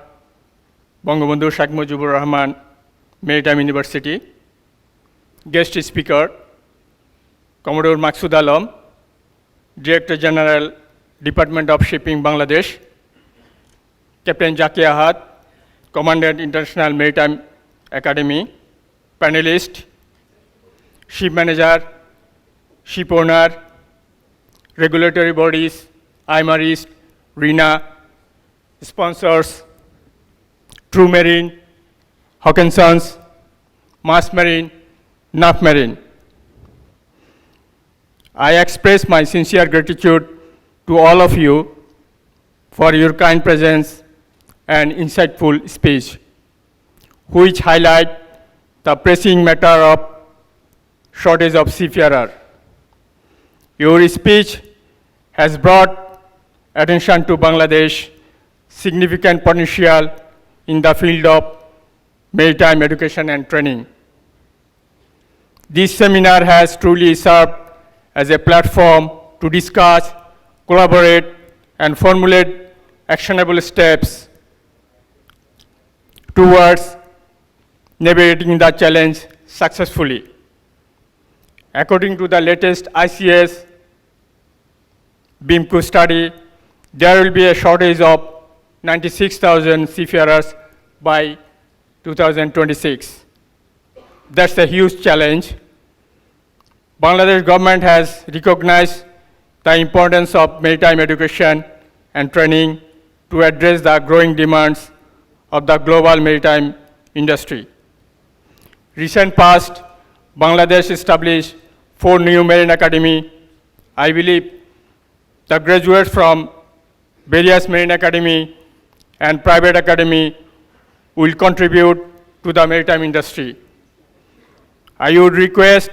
Bangabandhu Sheikh Mujibur Rahman, Maritime University, guest speaker, Commodore Maksud Alam, Director General, Department of Shipping, Bangladesh, Captain Jaki Ahad, Commandant International Maritime Academy, panelist, ship manager, ship owner, regulatory bodies, FIMarEST, RINA, sponsors, True Marine, Hawkinsons, Mass Marine, NAF Marine. I express my sincere gratitude to all of you for your kind presence and insightful speech, which highlight the pressing matter of shortage of seafarer. Your speech has brought attention to Bangladesh's significant potential in the field of maritime education and training. This seminar has truly served as a platform to discuss, collaborate, and formulate actionable steps towards navigating the challenge successfully. According to the latest ICS BIMCO study, there will be a shortage of 96,000 seafarers by 2026. That's a huge challenge. Bangladesh government has recognized the importance of maritime education and training to address the growing demands of the global maritime industry. Recent past, Bangladesh established 4 new marine academy. I believe the graduates from various marine academy and private academy will contribute to the maritime industry. I would request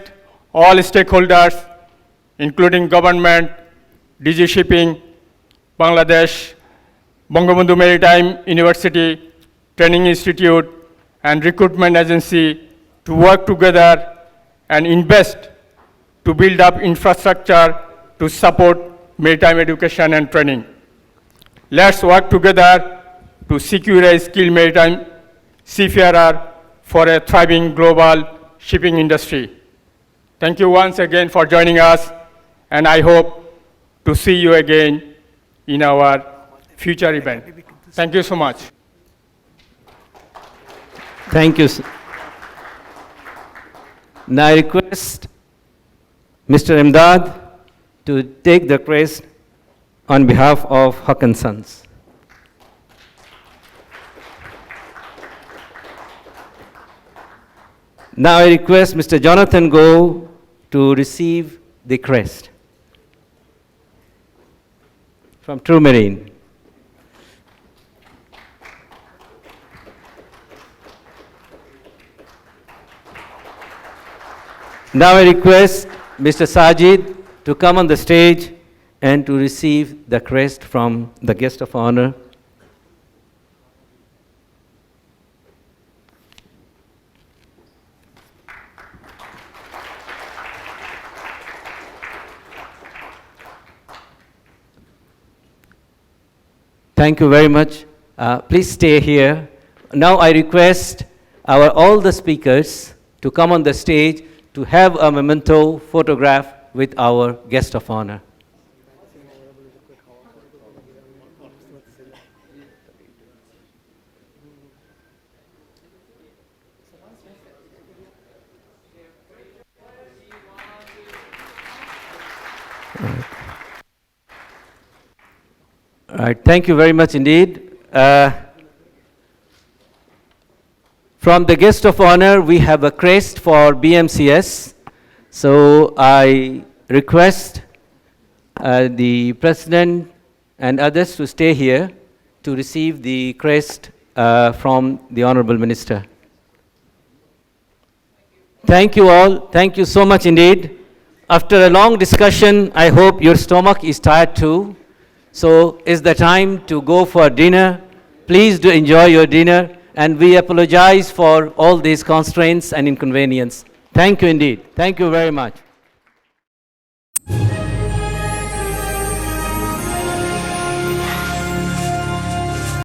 all stakeholders, including government, DG Shipping, Bangladesh, Bangabandhu Maritime University, Training Institute, and Recruitment Agency to work together and invest to build up infrastructure to support maritime education and training. Let's work together to secure a skilled maritime seafarer for a thriving global shipping industry. Thank you once again for joining us, and I hope to see you again in our future event. Thank you so much. Thank you. Now I request Mr. Imdad to take the crest on behalf of Huck & Sons. Now I request Mr. Jonathan Go to receive the crest from True Marine. Now I request Mr. Sajid to come on the stage and to receive the crest from the guest of honor. Thank you very much. Please stay here. Now I request all the speakers to come on the stage to have a memento photograph with our guest of honor. All right, thank you very much indeed. From the guest of honor, we have a crest for BMCS. So I request the president and others to stay here to receive the crest from the honorable minister. Thank you all. Thank you so much indeed. After a long discussion, I hope your stomach is tired too. So it's the time to go for dinner. Please do enjoy your dinner. And we apologize for all these constraints and inconvenience. Thank you indeed. Thank you very much.